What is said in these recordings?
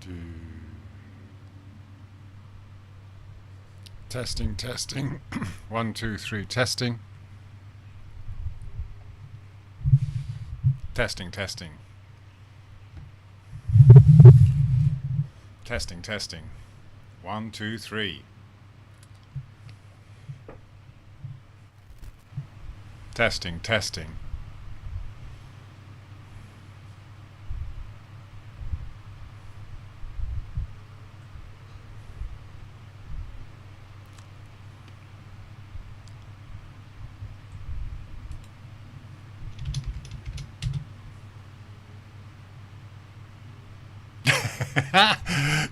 do. Testing, testing. 1, 2, 3, testing. Testing, testing. Testing, testing. 1, 2, 3. Testing, testing.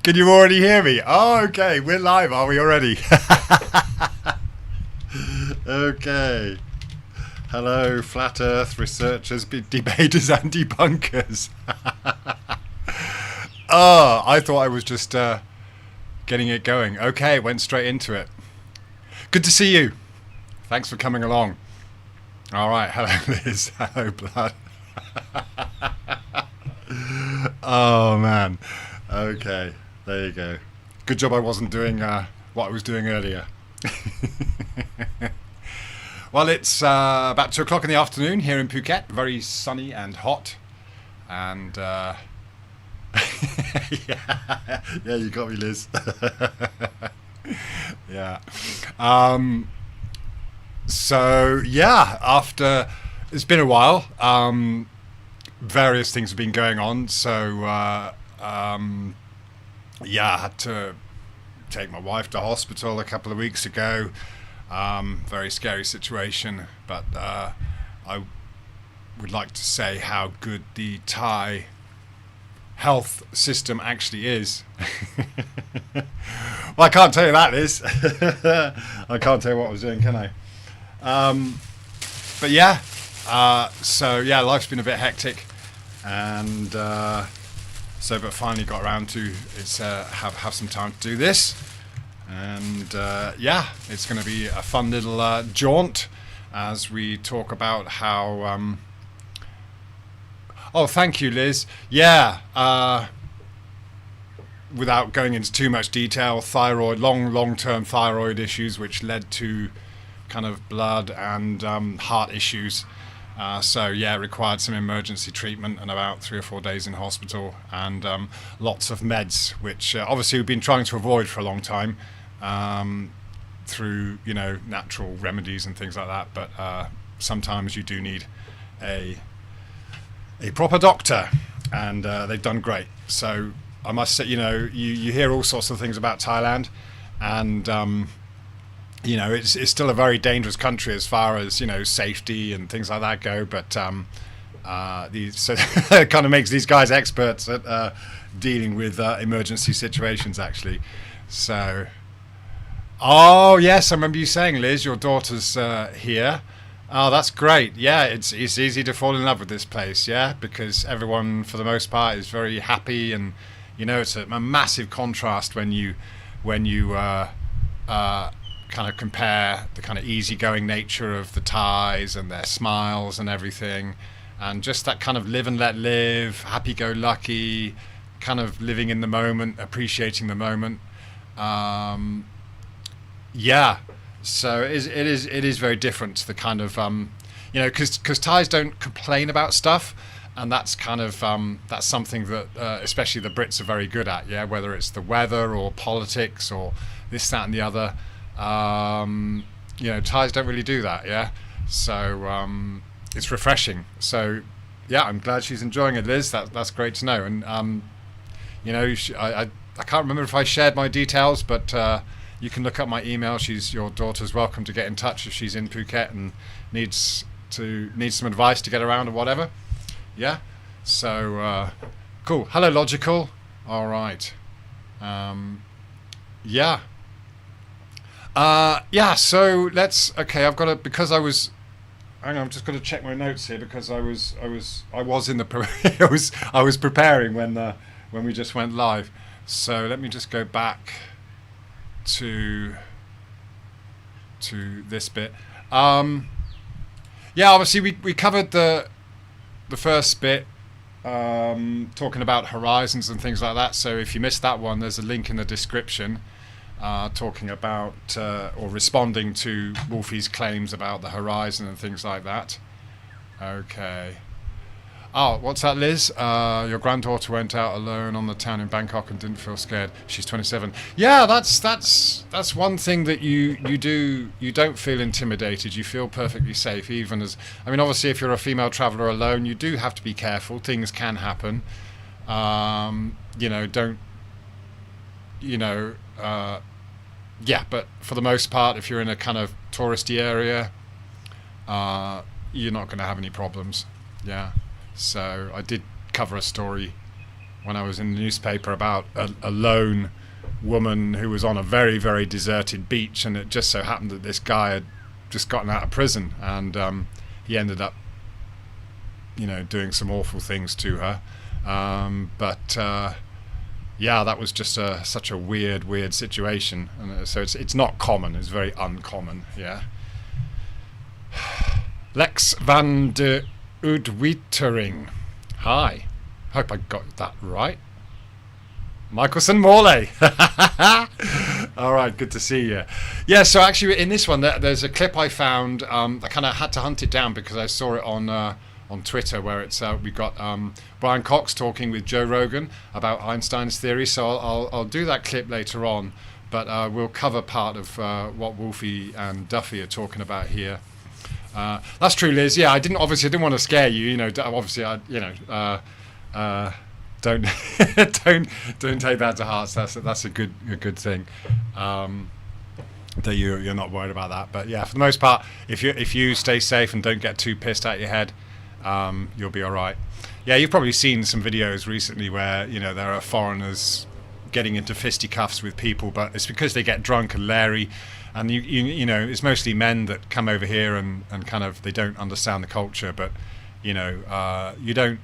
Can you already hear me? Oh, okay. We're live, are we already? Okay. Hello, flat earth researchers, debaters and debunkers. Oh, I thought I was just getting it going. Okay, went straight into it. Good to see you. Thanks for coming along. All right. Hello, Liz. Hello, Blood. Oh, man. Okay, there you go. Good job I wasn't doing what I was doing earlier. Well, it's about 2 o'clock in the afternoon here in Phuket. Very sunny and hot. And yeah, you got me, Liz. Yeah. So yeah, after it's been a while. Various things have been going on. So yeah, I had to take my wife to hospital a couple of weeks ago. Very scary situation, but I would like to say how good the Thai health system actually is. Well, I can't tell you that, Liz. I can't tell you what I was doing, can I? But yeah, so yeah, life's been a bit hectic, and but finally got around to have some time to do this. And yeah, it's going to be a fun little jaunt as we talk about how. Oh, thank you, Liz. Yeah, without going into too much detail, long-term thyroid issues, which led to kind of blood and heart issues. So yeah, it required some emergency treatment and about 3 or 4 days in hospital, and lots of meds, which obviously we've been trying to avoid for a long time. Through natural remedies and things like that, but sometimes you do need a proper doctor, and they've done great. So I must say, you hear all sorts of things about Thailand, and it's still a very dangerous country as far as safety and things like that go. But so it kind of makes these guys experts at dealing with emergency situations, actually. So. Oh yes, I remember you saying, Liz, your daughter's here. Oh, that's great. Yeah, it's easy to fall in love with this place, yeah, because everyone for the most part is very happy, and it's a massive contrast when you kind of compare the kind of easygoing nature of the Thais and their smiles and everything, and just that kind of live and let live, happy-go-lucky, kind of living in the moment, appreciating the moment. Yeah, so it is very different to the kind of because Thais don't complain about stuff, and that's kind of that's something that especially the Brits are very good at. Yeah, whether it's the weather or politics or this, that, and the other. Thais don't really do that. Yeah, so it's refreshing. So yeah, I'm glad she's enjoying it, Liz. That's great to know. And I can't remember if I shared my details, but. You can look up my email. Your daughter's welcome to get in touch if she's in Phuket and needs some advice to get around or whatever. Yeah. So cool. Hello, Logical. All right. Yeah. Yeah. So let's. Okay. I've got to because I was. Hang on. I'm just going to check my notes here because I was in the I was preparing when we just went live. So let me just go back. To this bit. Yeah, obviously we covered the first bit talking about horizons and things like that. So if you missed that one, there's a link in the description talking about or responding to Wolfie's claims about the horizon and things like that. Okay. Oh, what's that, Liz? Your granddaughter went out alone on the town in Bangkok and didn't feel scared. She's 27. Yeah, that's one thing that you don't feel intimidated. You feel perfectly safe, even as, I mean, obviously, if you're a female traveller alone, you do have to be careful. Things can happen. Don't. Yeah, but for the most part, if you're in a kind of touristy area, you're not going to have any problems. Yeah. So I did cover a story when I was in the newspaper about a lone woman who was on a very, very deserted beach, and it just so happened that this guy had just gotten out of prison, and he ended up, doing some awful things to her. Yeah, that was just such a weird situation, and so it's not common. It's very uncommon. Yeah. Lex van de Udwittering. Hi. Hope I got that right. Michelson Morley. All right, good to see you. Yeah, so actually in this one, there's a clip I found. I kind of had to hunt it down because I saw it on Twitter, where it's we got Brian Cox talking with Joe Rogan about Einstein's theory. So I'll do that clip later on, but we'll cover part of what Wolfie and Duffy are talking about here. That's true, Liz. Yeah, I didn't want to scare you. Obviously, don't don't take that to heart. That's a good thing. That you're not worried about that. But yeah, for the most part, if you stay safe and don't get too pissed out your head, you'll be all right. Yeah, you've probably seen some videos recently where there are foreigners getting into fisticuffs with people, but it's because they get drunk and leery. And it's mostly men that come over here and kind of, they don't understand the culture, but you don't.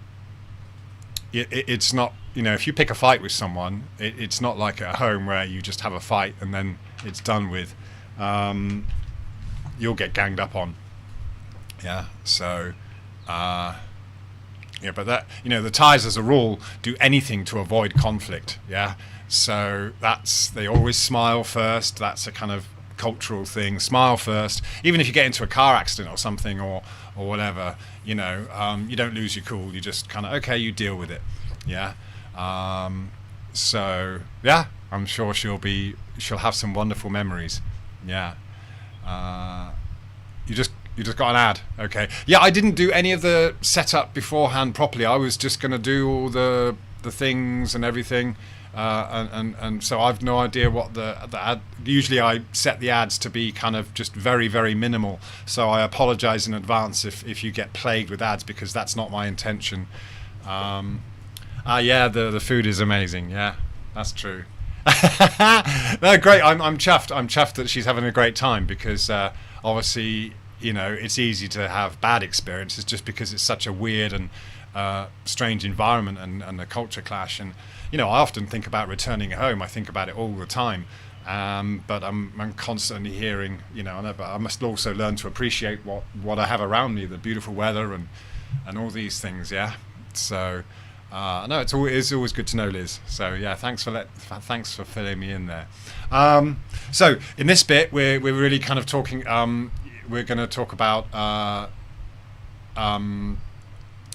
It's not, if you pick a fight with someone, it's not like at home where you just have a fight and then it's done with. You'll get ganged up on. Yeah. So, but that, the Thais as a rule do anything to avoid conflict. Yeah. So they always smile first. That's a kind of cultural thing. Smile first, even if you get into a car accident or something or whatever, you don't lose your cool. You just kind of, okay, you deal with it. Yeah. So yeah, I'm sure she'll have some wonderful memories. Yeah. You just got an ad. Okay. Yeah, I didn't do any of the setup beforehand properly. I was just going to do all the things and everything. And so I've no idea what the ad. Usually I set the ads to be kind of just very, very minimal. So I apologize in advance if you get plagued with ads, because that's not my intention. Yeah, the food is amazing. Yeah, that's true. No, great. I'm chuffed. I'm chuffed that she's having a great time, because obviously it's easy to have bad experiences just because it's such a weird and strange environment and a culture clash. And I often think about returning home. I think about it all the time, but I'm constantly hearing, but I must also learn to appreciate what I have around me, the beautiful weather and all these things. Yeah. So no, it's always good to know, Liz. So yeah, thanks for filling me in there. So in this bit, we're really kind of talking. We're going to talk about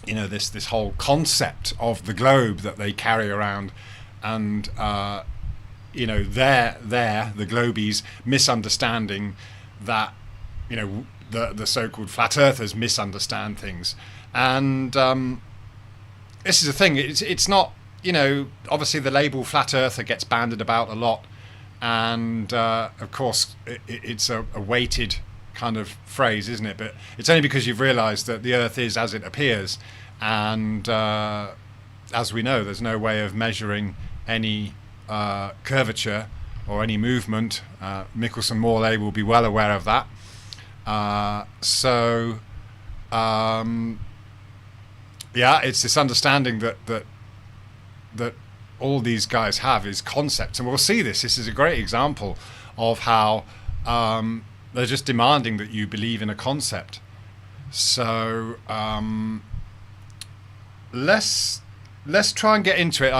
this whole concept of the globe that they carry around, and the globies misunderstanding that the so-called flat earthers misunderstand things. And this is the thing, it's not, obviously the label flat earther gets bandied about a lot, and of course it's a weighted kind of phrase, isn't it? But it's only because you've realized that the earth is as it appears, and as we know, there's no way of measuring any curvature or any movement. Michelson Morley will be well aware of that. Yeah, it's this understanding that all these guys have is concepts, and we'll see this. This is a great example of how they're just demanding that you believe in a concept. So let's try and get into it.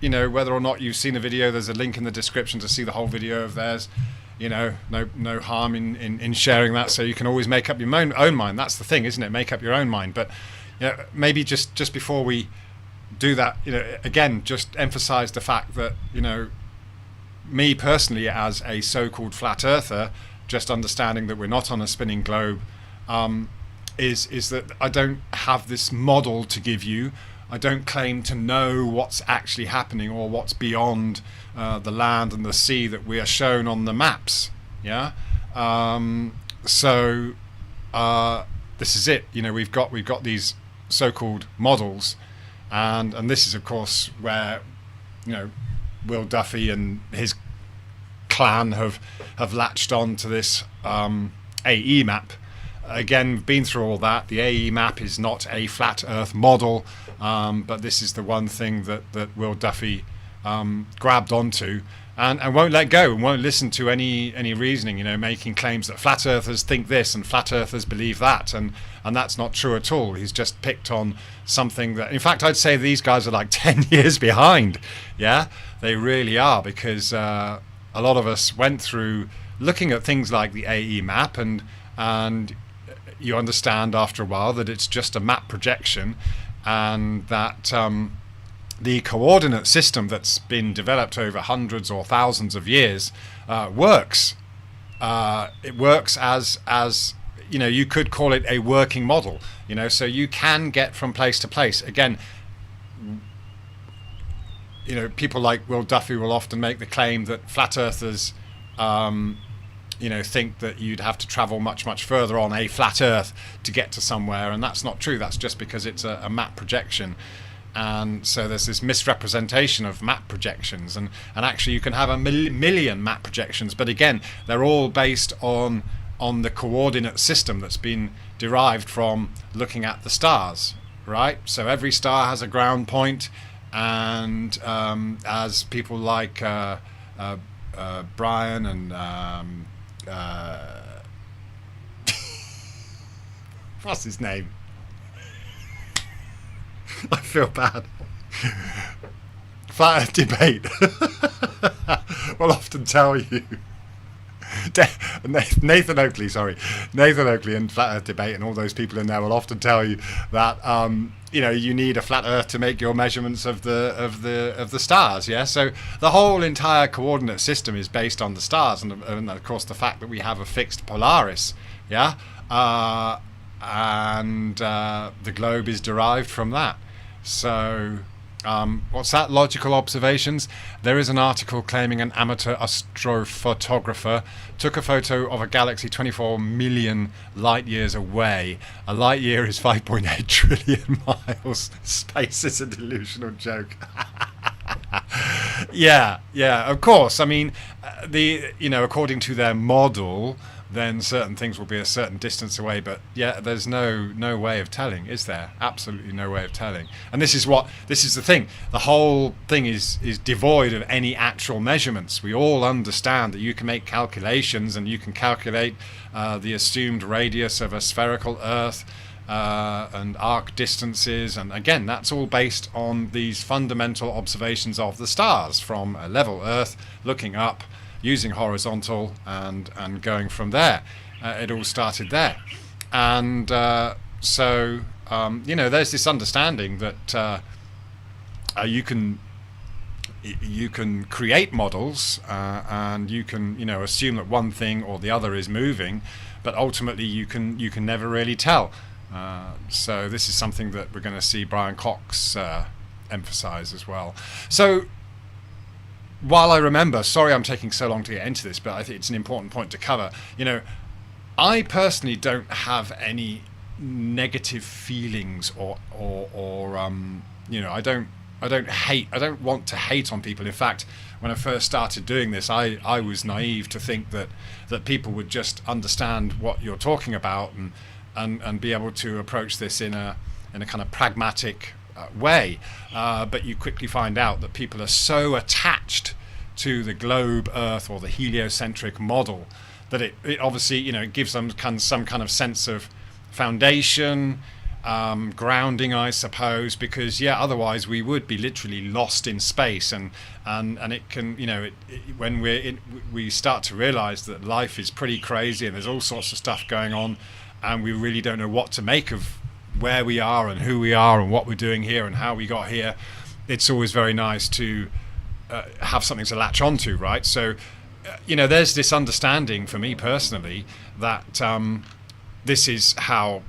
Whether or not you've seen the video, there's a link in the description to see the whole video of theirs. No harm in sharing that, so you can always make up your own mind. That's the thing, isn't it? Make up your own mind. But maybe just before we do that, again, just emphasize the fact that, me personally, as a so-called flat earther, just understanding that we're not on a spinning globe, is that I don't have this model to give you. I don't claim to know what's actually happening or what's beyond the land and the sea that we are shown on the maps. Yeah. So this is it. We've got these so-called models, and this is of course where Will Duffy and his clan have latched on to this AE map. Again, we've been through all that. The AE map is not a flat Earth model, but this is the one thing that Will Duffy grabbed onto and won't let go and won't listen to any reasoning. Making claims that flat Earthers think this and flat Earthers believe that, and that's not true at all. He's just picked on something that, in fact, I'd say these guys are like 10 years behind. Yeah, they really are, because a lot of us went through looking at things like the AE map, and you understand after a while that it's just a map projection, and that the coordinate system that's been developed over hundreds or thousands of years works. It works as you could call it a working model. So you can get from place to place. Again, people like Will Duffy will often make the claim that flat earthers think that you'd have to travel much further on a flat Earth to get to somewhere, and that's not true. That's just because it's a map projection, and so there's this misrepresentation of map projections, and actually you can have a million map projections, but again, they're all based on the coordinate system that's been derived from looking at the stars, right? So every star has a ground point, and as people like Brian and what's his name? I feel bad. Flat Earth Debate will often tell you. Nathan Oakley and Flat Earth Debate and all those people in there will often tell you that you need a flat Earth to make your measurements of the stars. Yeah, so the whole entire coordinate system is based on the stars, and of course the fact that we have a fixed Polaris. Yeah, and the globe is derived from that. So what's that? Logical observations. There is an article claiming an amateur astrophotographer took a photo of a galaxy 24 million light years away. A light year is 5.8 trillion miles. Space is a delusional joke. Yeah, of course. I mean, according to their model, then certain things will be a certain distance away, but yeah, there's no way of telling, is there? Absolutely no way of telling. And this is the thing. The whole thing is devoid of any actual measurements. We all understand that you can make calculations, and you can calculate the assumed radius of a spherical Earth and arc distances, and again, that's all based on these fundamental observations of the stars from a level Earth, looking up, using horizontal, and going from there. It all started there, and so there's this understanding that you can create models, and you can assume that one thing or the other is moving, but ultimately you can never really tell. So this is something that we're going to see Brian Cox emphasize as well. So while I remember, sorry I'm taking so long to get into this, but I think it's an important point to cover. I personally don't have any negative feelings or I don't want to hate on people. In fact, when I first started doing this, I was naive to think that people would just understand what you're talking about and be able to approach this in a kind of pragmatic way, but you quickly find out that people are so attached to the globe Earth or the heliocentric model that it obviously gives them some kind of sense of foundation, grounding, I suppose, because otherwise we would be literally lost in space, and it can, when we start to realize that life is pretty crazy and there's all sorts of stuff going on, and we really don't know what to make of where we are and who we are and what we're doing here and how we got here. It's always very nice to have something to latch onto, right? So there's this understanding for me personally that this is how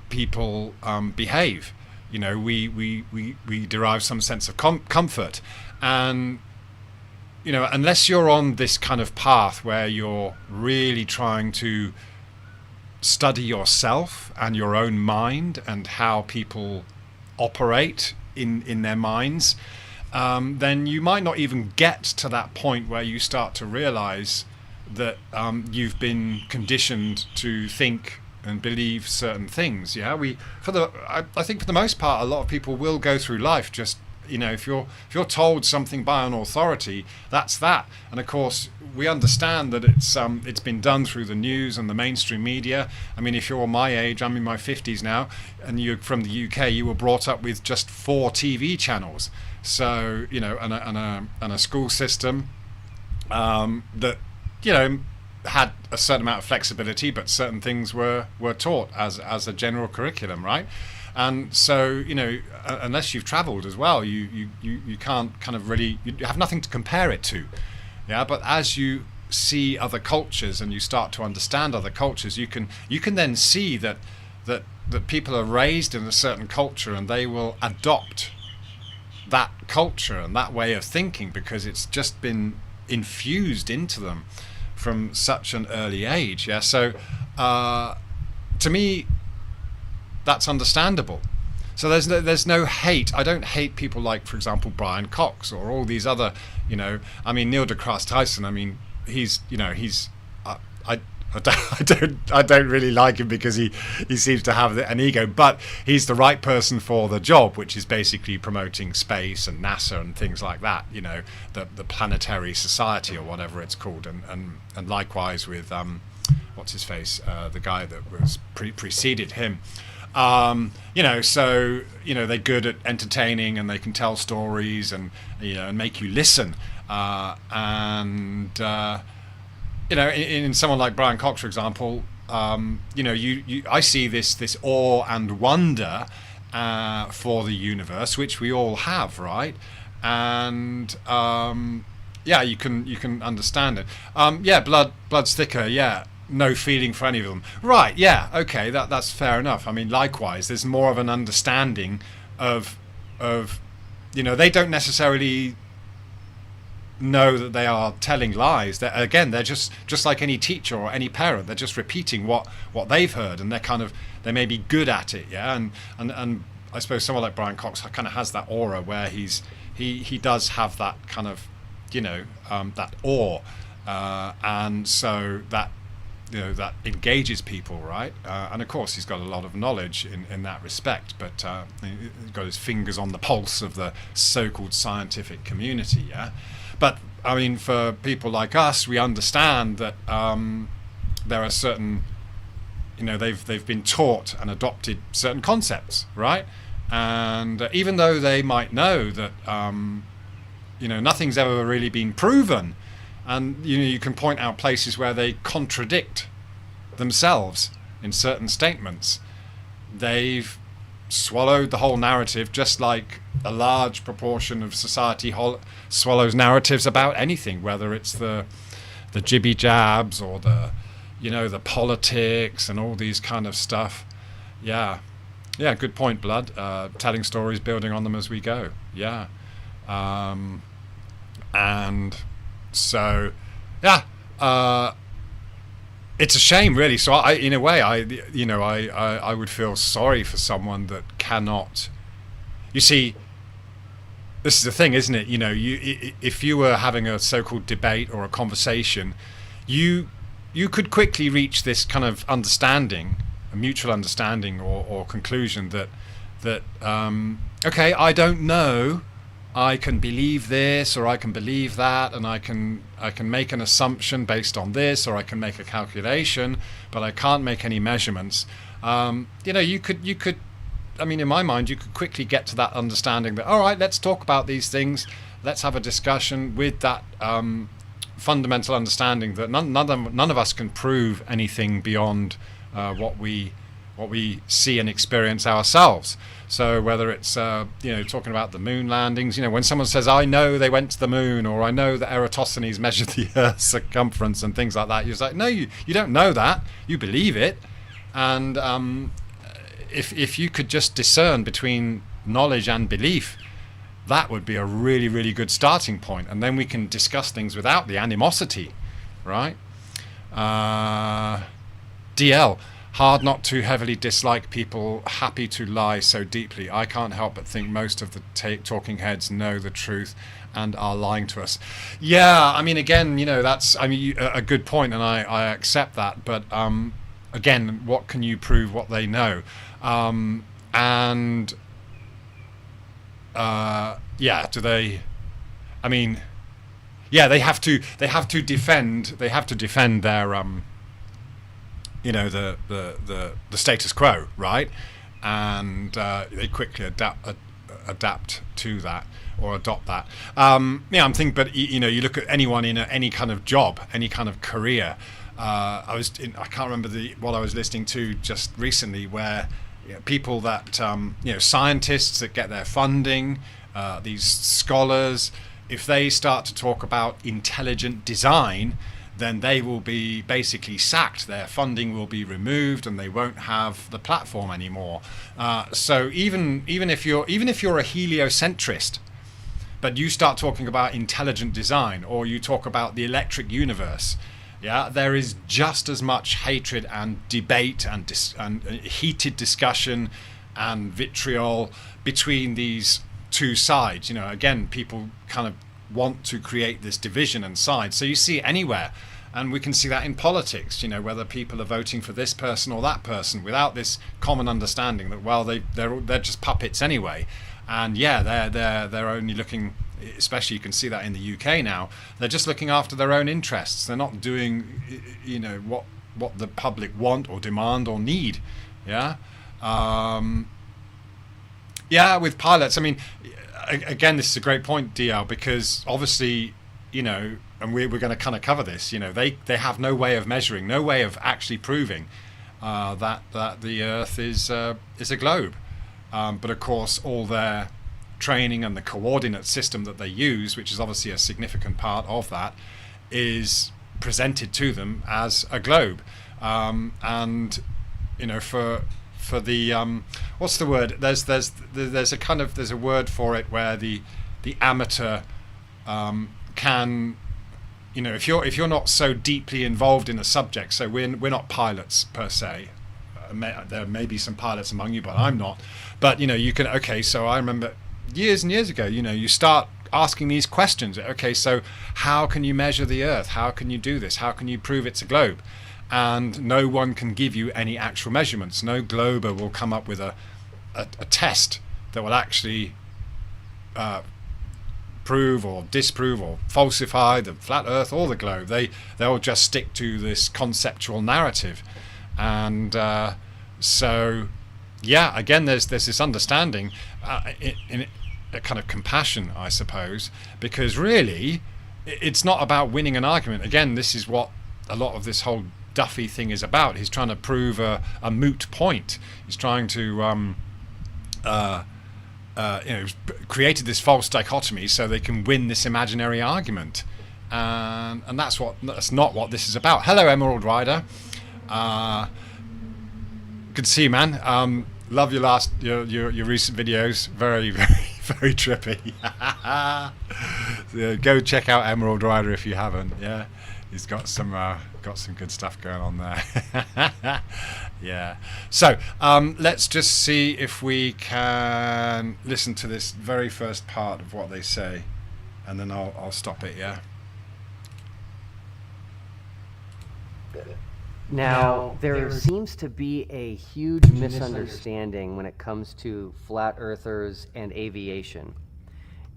people behave. We derive some sense of comfort, and unless you're on this kind of path where you're really trying to study yourself and your own mind and how people operate in their minds, then you might not even get to that point where you start to realize that you've been conditioned to think and believe certain things. I think for the most part, a lot of people will go through life just, if you're told something by an authority, that's that. And of course, we understand that it's been done through the news and the mainstream media. I mean, if you're my age, I'm in my 50s now, and you're from the UK, you were brought up with just 4 TV channels. So, and a school system that, had a certain amount of flexibility, but certain things were taught as a general curriculum, right? And so, unless you've traveled as well, you can't kind of really, you have nothing to compare it to. But as you see other cultures and you start to understand other cultures, you can then see that people are raised in a certain culture and they will adopt that culture and that way of thinking because it's just been infused into them from such an early age. So to me, that's understandable. So there's no hate. I don't hate people like, for example, Brian Cox or all these other, Neil deGrasse Tyson. I mean, I don't really like him because he seems to have an ego, but he's the right person for the job, which is basically promoting space and NASA and things like that. The Planetary Society or whatever it's called, and likewise with what's his face, the guy that was preceded him. So they're good at entertaining and they can tell stories and and make you listen. In someone like Brian Cox, for example, I see this awe and wonder for the universe, which we all have, right? And you can understand it. Blood's thicker. No feeling for any of them. Right? Yeah. Okay. That's fair enough. I mean, likewise, there's more of an understanding of they don't necessarily know that they are telling lies. They're just like any teacher or any parent. They're just repeating what they've heard, and they may be good at it. And I suppose someone like Brian Cox kind of has that aura where he does have that kind of that awe, and so that that engages people, right? And of course he's got a lot of knowledge in that respect, but he's got his fingers on the pulse of the so-called scientific community. But I mean, for people like us, we understand that there are certain, they've been taught and adopted certain concepts, right? And even though they might know that, nothing's ever really been proven, and you can point out places where they contradict themselves in certain statements, they've swallowed the whole narrative, just like a large proportion of society swallows narratives about anything, whether it's the jibby jabs or the politics and all these kind of stuff. Good point, Blood. Telling stories, building on them as we go. And so it's a shame, really. So in a way, I would feel sorry for someone that cannot. You see, this is the thing, isn't it? If you were having a so-called debate or a conversation, you could quickly reach this kind of understanding, a mutual understanding or conclusion that okay, I don't know, I can believe this or I can believe that, and I can make an assumption based on this, or I can make a calculation, but I can't make any measurements. You could I mean, in my mind, you could quickly get to that understanding that, all right, let's talk about these things. Let's have a discussion with that fundamental understanding that none of us can prove anything beyond what we see and experience ourselves. So whether it's talking about the moon landings, when someone says, I know they went to the moon, or I know that Eratosthenes measured the Earth's circumference and things like that, you're like, no, you don't know that, you believe it. And if you could just discern between knowledge and belief, that would be a really, really good starting point. And then we can discuss things without the animosity, right? DL, hard not to heavily dislike people happy to lie so deeply. I can't help but think most of the talking heads know the truth and are lying to us. Yeah, I mean, again, that's a good point, and I accept that. But again, what can you prove what they know? Do they? I mean, yeah, they have to defend their the status quo, right? And they quickly adapt to that or adopt that. I'm thinking, but you look at anyone in any kind of job, any kind of career. I can't remember what I was listening to just recently, where people that scientists that get their funding, these scholars, if they start to talk about intelligent design, then they will be basically sacked. Their funding will be removed, and they won't have the platform anymore. So even if you're a heliocentrist, but you start talking about intelligent design, or you talk about the electric universe, there is just as much hatred and debate and heated discussion and vitriol between these two sides. Again, people kind of want to create this division and sides. So you see it anywhere, and we can see that in politics. Whether people are voting for this person or that person without this common understanding that they're just puppets anyway, and they're only looking. Especially, you can see that in the UK now. They're just looking after their own interests. They're not doing, what the public want or demand or need. With pilots. I mean, again, this is a great point, DL, because obviously, and we're going to kind of cover this. They have no way of measuring, no way of actually proving that the Earth is a globe. But of course, all their training and the coordinate system that they use, which is obviously a significant part of that, is presented to them as a globe. For the what's the word? There's a word for it where the amateur can, if you're not so deeply involved in a subject. So we're not pilots per se. There may be some pilots among you, but I'm not. But you can. Okay, so I remember years and years ago, you start asking these questions. Okay, so how can you measure the Earth? How can you do this? How can you prove it's a globe? And no one can give you any actual measurements. No glober will come up with a test that will actually prove or disprove or falsify the flat Earth or the globe. They'll just stick to this conceptual narrative. And again, there's this understanding in a kind of compassion, I suppose, because really it's not about winning an argument. Again, this is what a lot of this whole Duffy thing is about. He's trying to prove a moot point. He's trying to created this false dichotomy so they can win this imaginary argument, and that's not what this is about. Hello, Emerald Rider. Good to see you, man. Love your recent videos. Very, very, very trippy. Go check out Emerald Rider if you haven't. Yeah, he's got some good stuff going on there. Yeah. So let's just see if we can listen to this very first part of what they say, and then I'll stop it. Yeah. Now, there seems to be a huge misunderstanding when it comes to flat earthers and aviation.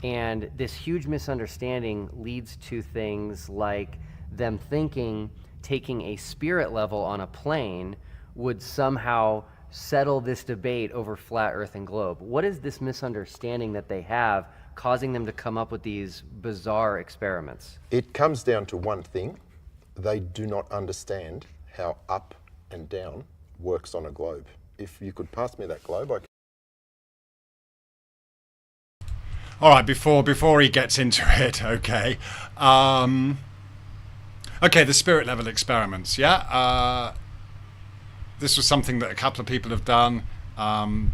And this huge misunderstanding leads to things like them thinking taking a spirit level on a plane would somehow settle this debate over flat Earth and globe? What is this misunderstanding that they have causing them to come up with these bizarre experiments? It comes down to one thing. They do not understand how up and down works on a globe. If you could pass me that globe, I could. All right, before he gets into it, okay. Okay, the spirit level experiments, yeah? This was something that a couple of people have done.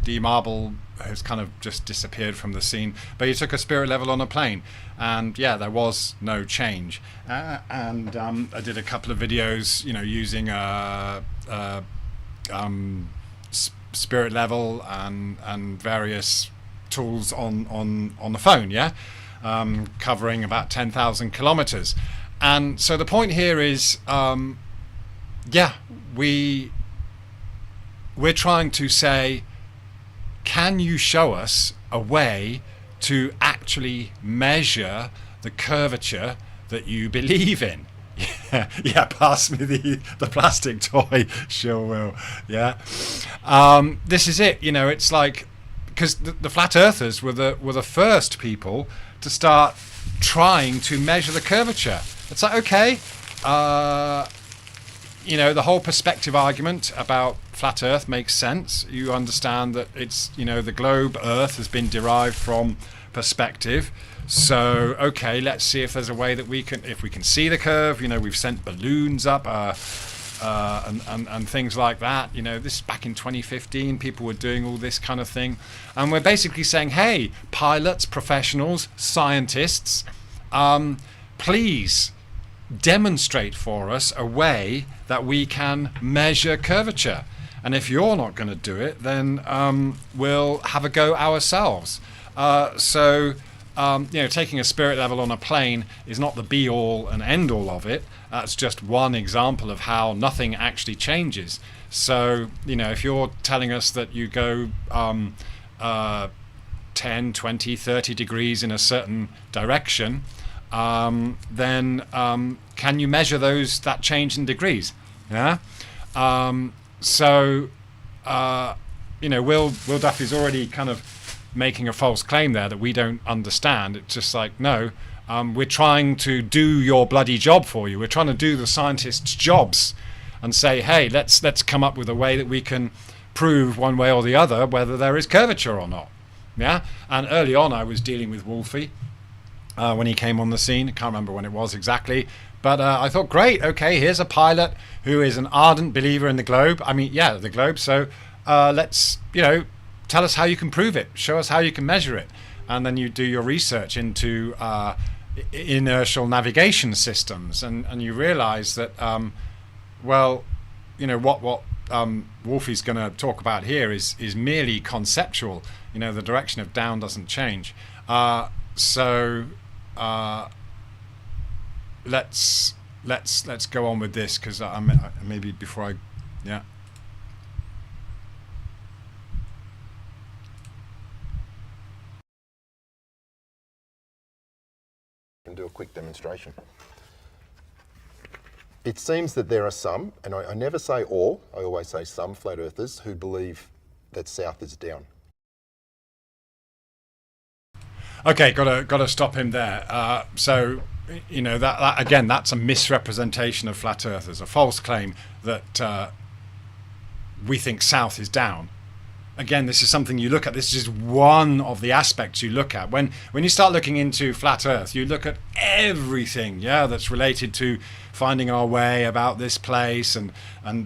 D Marble has kind of just disappeared from the scene, but he took a spirit level on a plane, and yeah, there was no change. And I did a couple of videos, you know, using spirit level and various tools on the phone, yeah, covering about 10,000 kilometers. And so the point here is, yeah, we're trying to say, can you show us a way to actually measure the curvature that you believe in? Yeah, pass me the plastic toy. Sure will. Yeah. This is it. You know, it's like, because the flat earthers were the first people to start trying to measure the curvature. It's like, okay, you know, the whole perspective argument about flat Earth makes sense. You understand that it's, you know, the globe Earth has been derived from perspective. So, okay, let's see if there's a way that if we can see the curve. You know, we've sent balloons up and things like that. You know, this is back in 2015. People were doing all this kind of thing. And we're basically saying, hey, pilots, professionals, scientists, please demonstrate for us a way that we can measure curvature. And if you're not going to do it, then we'll have a go ourselves. So, you know, taking a spirit level on a plane is not the be-all and end-all of it. That's just one example of how nothing actually changes. So, you know, if you're telling us that you go 10, 20, 30 degrees in a certain direction, then can you measure that change in degrees? Yeah. So, you know, Will Duffy's already kind of making a false claim there that we don't understand. It's just like, no, we're trying to do your bloody job for you. We're trying to do the scientists' jobs and say, hey, let's come up with a way that we can prove one way or the other whether there is curvature or not. Yeah. And early on, I was dealing with Wolfie when he came on the scene. I can't remember when it was exactly. But I thought, great, okay, here's a pilot who is an ardent believer in the globe. I mean, yeah, the globe. So let's, you know, tell us how you can prove it. Show us how you can measure it. And then you do your research into inertial navigation systems. And you realize that, well, you know, what Wolfie's going to talk about here is merely conceptual. You know, the direction of down doesn't change. So let's go on with this, because maybe before I, yeah. And do a quick demonstration. It seems that there are some, and I never say all, I always say some flat earthers who believe that south is down. Okay, gotta stop him there. So, you know, that again, that's a misrepresentation of flat earthers, a false claim that we think south is down. Again, this is something you look at. This is one of the aspects you look at. When you start looking into flat Earth, you look at everything, yeah, that's related to finding our way about this place and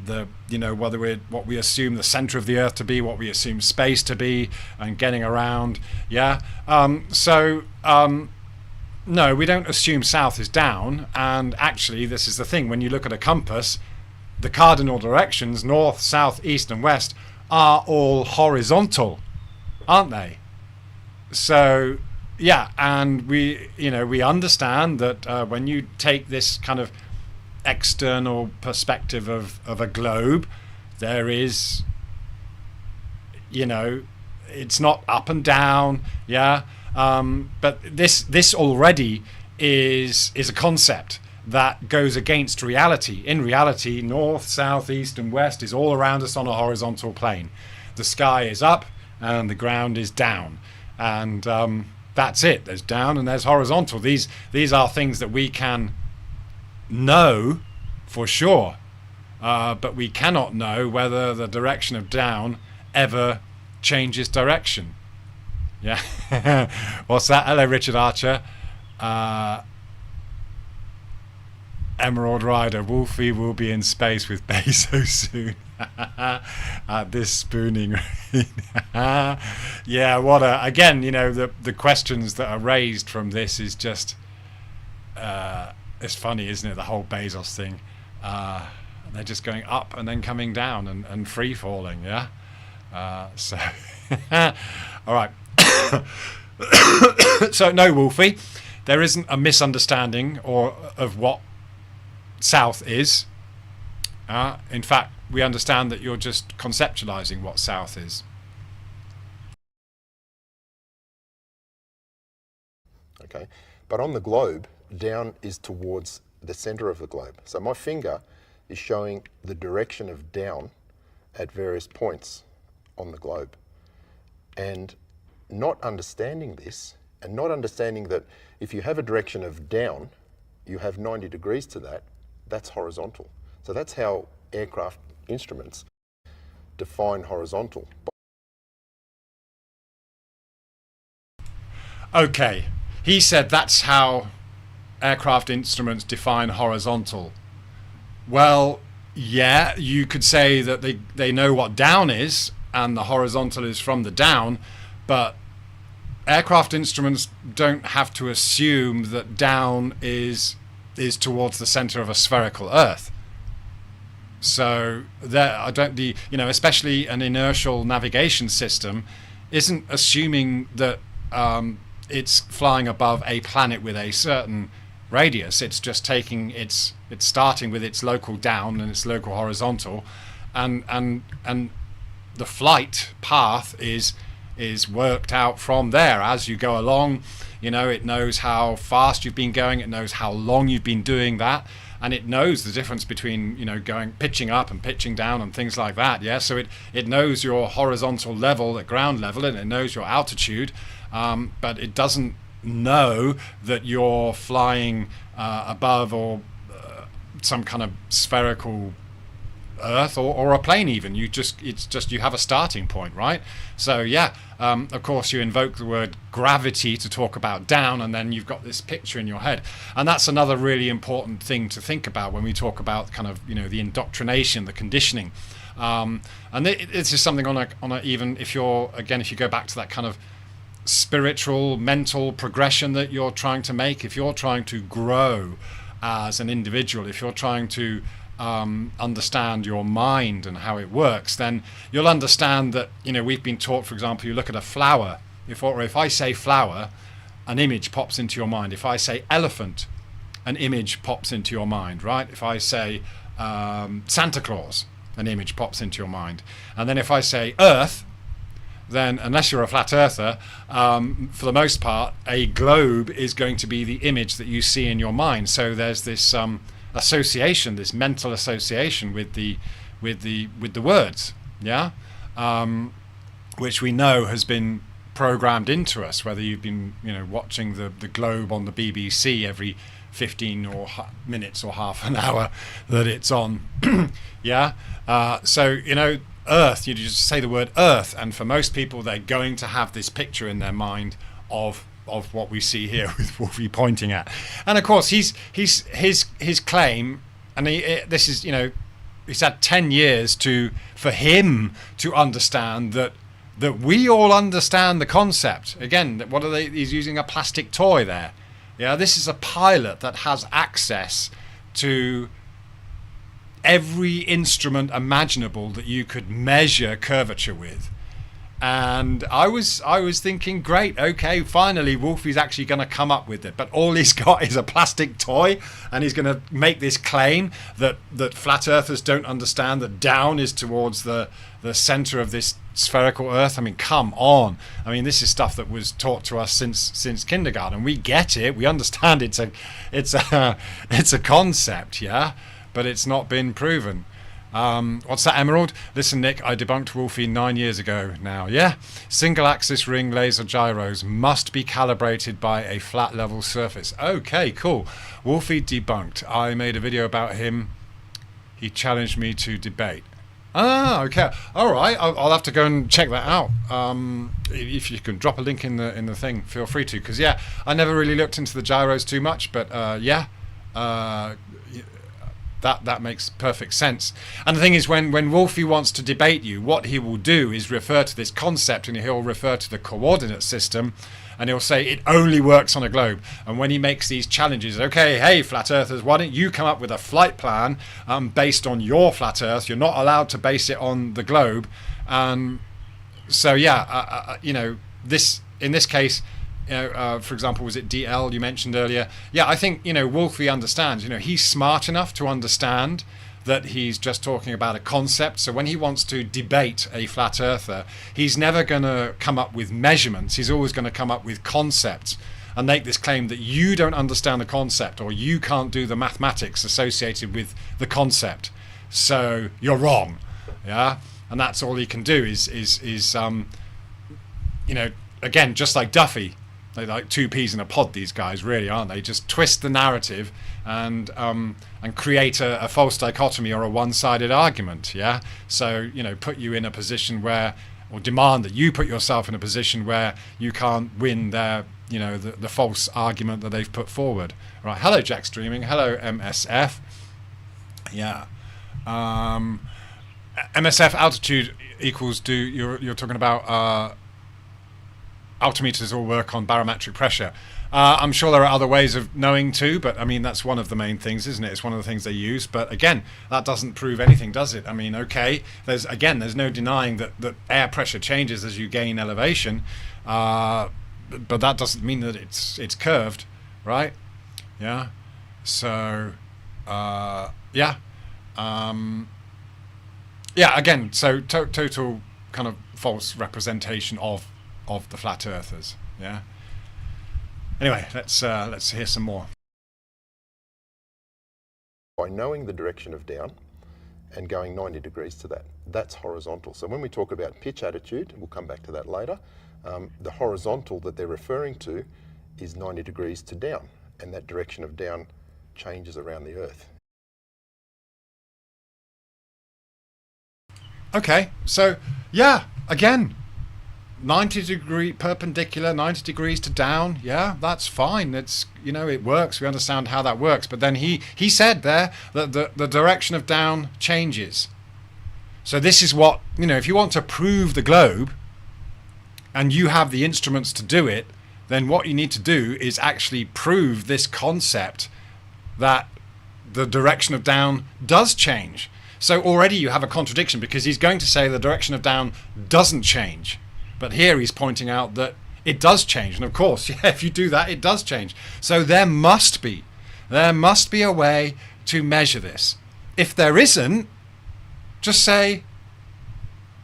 the, you know, what we assume the center of the Earth to be, what we assume space to be, and getting around, yeah. No, we don't assume south is down. And actually, this is the thing. When you look at a compass, the cardinal directions, north, south, east, and west, are all horizontal, aren't they? So yeah, and we understand that when you take this kind of external perspective of a globe, there is, you know, it's not up and down, yeah, but this already is a concept. that goes against reality. In reality, north, south, east and west is all around us on a horizontal plane. The sky is up and the ground is down, and that's it. There's down and there's horizontal. These are things that we can know for sure, but we cannot know whether the direction of down ever changes direction. Yeah. What's that? Hello, Richard Archer. Emerald Rider, Wolfie will be in space with Bezos soon. This spooning. Yeah, what a, again, you know, the questions that are raised from this is just, it's funny, isn't it? The whole Bezos thing. They're just going up and then coming down and free falling, yeah? So, all right. So, no, Wolfie, there isn't a misunderstanding of what south is. In fact, we understand that you're just conceptualizing what south is. Okay, but on the globe, down is towards the center of the globe. So my finger is showing the direction of down at various points on the globe. And not understanding this, and not understanding that if you have a direction of down, you have 90 degrees to that, that's horizontal. So that's how aircraft instruments define horizontal. Okay, he said that's how aircraft instruments define horizontal. Well, yeah, you could say that they know what down is and the horizontal is from the down, but aircraft instruments don't have to assume that down is towards the center of a spherical Earth. So there, especially an inertial navigation system isn't assuming that it's flying above a planet with a certain radius. It's just taking it's starting with its local down and its local horizontal, and the flight path is worked out from there as you go along. You know, it knows how fast you've been going, it knows how long you've been doing that, and it knows the difference between, you know, pitching up and pitching down and things like that. Yeah, so it knows your horizontal level at ground level, and it knows your altitude, but it doesn't know that you're flying above or some kind of spherical Earth or a plane even. You have a starting point, right? So yeah, of course you invoke the word gravity to talk about down, and then you've got this picture in your head, and that's another really important thing to think about when we talk about kind of, you know, the indoctrination, the conditioning, and this is something on a even if you go back to that kind of spiritual mental progression that you're trying to make, if you're trying to grow as an individual, if you're trying to understand your mind and how it works, then you'll understand that, you know, we've been taught, for example, you look at a flower, if I say flower, an image pops into your mind. If I say elephant, an image pops into your mind, right? If I say Santa Claus, an image pops into your mind. And then if I say earth, then unless you're a flat earther, for the most part, a globe is going to be the image that you see in your mind. So there's this association, this mental association with the words, yeah, which we know has been programmed into us. Whether you've been, you know, watching the globe on the BBC every 15 or minutes or half an hour that it's on, yeah. So, you know, Earth, you just say the word Earth, and for most people, they're going to have this picture in their mind of what we see here with Wolfie pointing at. And of course, his claim, and this is, you know, he's had 10 years for him to understand that we all understand the concept. Again, what are they? He's using a plastic toy there. Yeah, this is a pilot that has access to every instrument imaginable that you could measure curvature with. And I was thinking, great, okay, finally Wolfie's actually going to come up with it. But all he's got is a plastic toy, and he's going to make this claim that flat earthers don't understand that down is towards the center of this spherical Earth. I mean, come on. I mean, this is stuff that was taught to us since kindergarten. We get it. We understand it's a concept, yeah, but it's not been proven. What's that, Emerald? Listen, Nick, I debunked Wolfie 9 years ago now. Yeah? Single-axis ring laser gyros must be calibrated by a flat level surface. Okay, cool. Wolfie debunked. I made a video about him. He challenged me to debate. Ah, okay. All right. I'll have to go and check that out. If you can drop a link in the thing, feel free to. Because, yeah, I never really looked into the gyros too much. But, yeah. That makes perfect sense. And the thing is, when Wolfie wants to debate you, what he will do is refer to this concept, and he'll refer to the coordinate system, and he'll say it only works on a globe. And when he makes these challenges, okay, hey, flat earthers, why don't you come up with a flight plan based on your flat earth? You're not allowed to base it on the globe. So yeah, you know, in this case, you know, for example, was it DL you mentioned earlier? Yeah, I think, you know, Wolfie understands. You know, he's smart enough to understand that he's just talking about a concept. So when he wants to debate a flat earther, he's never going to come up with measurements. He's always going to come up with concepts and make this claim that you don't understand the concept, or you can't do the mathematics associated with the concept. So you're wrong. Yeah, and that's all he can do is you know, again, just like Duffy. They're like two peas in a pod, these guys, really, aren't they? Just twist the narrative and create a false dichotomy or a one-sided argument, yeah? So, you know, put you in a position where, or demand that you put yourself in a position where you can't win their, you know, the false argument that they've put forward. Right, hello, Jack Streaming. Hello, MSF. Yeah. MSF altitude equals you're talking about... altimeters all work on barometric pressure. I'm sure there are other ways of knowing too, but I mean, that's one of the main things, isn't it? It's one of the things they use. But again, that doesn't prove anything, does it? I mean, okay, there's no denying that air pressure changes as you gain elevation, but that doesn't mean that it's curved, right? Yeah. So, yeah. Yeah, again, so total kind of false representation of the flat earthers. Yeah. Anyway, let's hear some more. By knowing the direction of down and going 90 degrees to that, that's horizontal. So when we talk about pitch attitude, we'll come back to that later, the horizontal that they're referring to is 90 degrees to down, and that direction of down changes around the Earth. Okay, so yeah, again, 90 degree perpendicular, 90 degrees to down. Yeah, that's fine. It's, you know, it works. We understand how that works. But then he said there that the direction of down changes. So this is what, you know, if you want to prove the globe and you have the instruments to do it, then what you need to do is actually prove this concept that the direction of down does change. So already you have a contradiction, because he's going to say the direction of down doesn't change. But here he's pointing out that it does change. And of course, yeah, if you do that, it does change. So there must be a way to measure this. If there isn't, just say,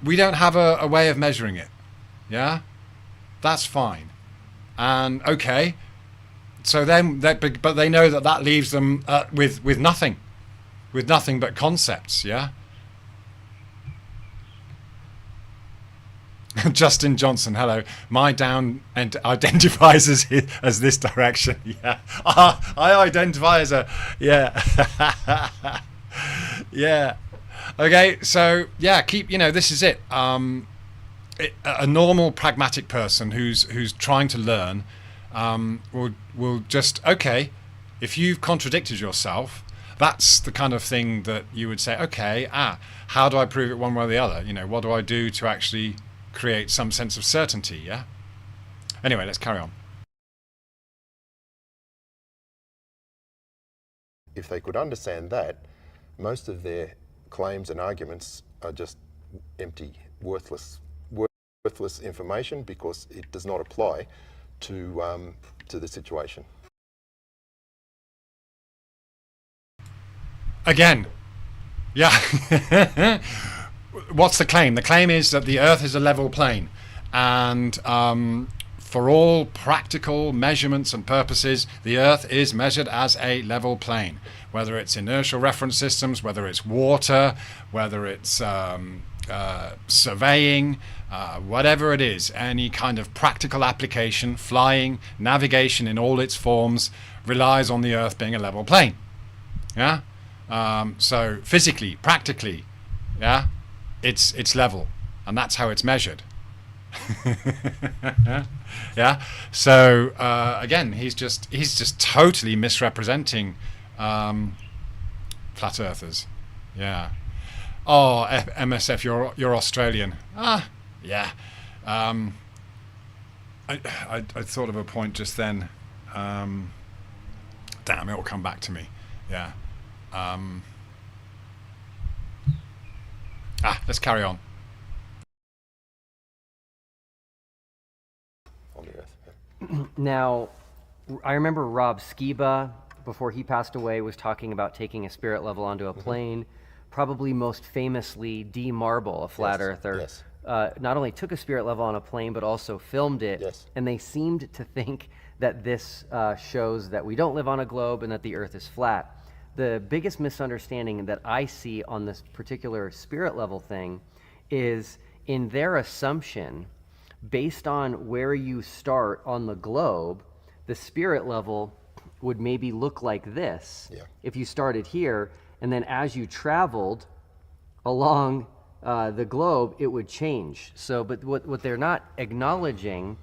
we don't have a way of measuring it. Yeah? That's fine. And okay, so then, but they know that leaves them with nothing but concepts, yeah? Justin Johnson, hello. My down identifies as this direction. Yeah, I identify as a yeah. Okay, so yeah, keep. You know, this is it. A normal pragmatic person who's trying to learn will just, okay, if you've contradicted yourself, that's the kind of thing that you would say, okay, how do I prove it one way or the other? You know, what do I do to actually create some sense of certainty, yeah? Anyway, let's carry on. If they could understand that, most of their claims and arguments are just empty, worthless worthless information because it does not apply to the situation. Again, yeah. What's the claim? The claim is that the Earth is a level plane, and for all practical measurements and purposes, the Earth is measured as a level plane. Whether it's inertial reference systems, whether it's water, whether it's surveying, whatever it is, any kind of practical application, flying, navigation in all its forms, relies on the Earth being a level plane. Yeah. So physically, practically, yeah, it's level, and that's how it's measured. Yeah. So again, he's just totally misrepresenting flat earthers. Yeah. Oh, MSF, you're Australian. Yeah. I thought of a point just then. Damn, it will come back to me. Yeah. Let's carry on. On the Earth. Now, I remember Rob Skiba, before he passed away, was talking about taking a spirit level onto a plane. Probably most famously, D. Marble, a flat earther, Yes. not only took a spirit level on a plane, but also filmed it. Yes. And they seemed to think that this shows that we don't live on a globe and that the Earth is flat. The biggest misunderstanding that I see on this particular spirit level thing is in their assumption, based on where you start on the globe, the spirit level would maybe look like this. Yeah. If you started here, and then as you traveled along the globe, it would change. So, but what they're not acknowledging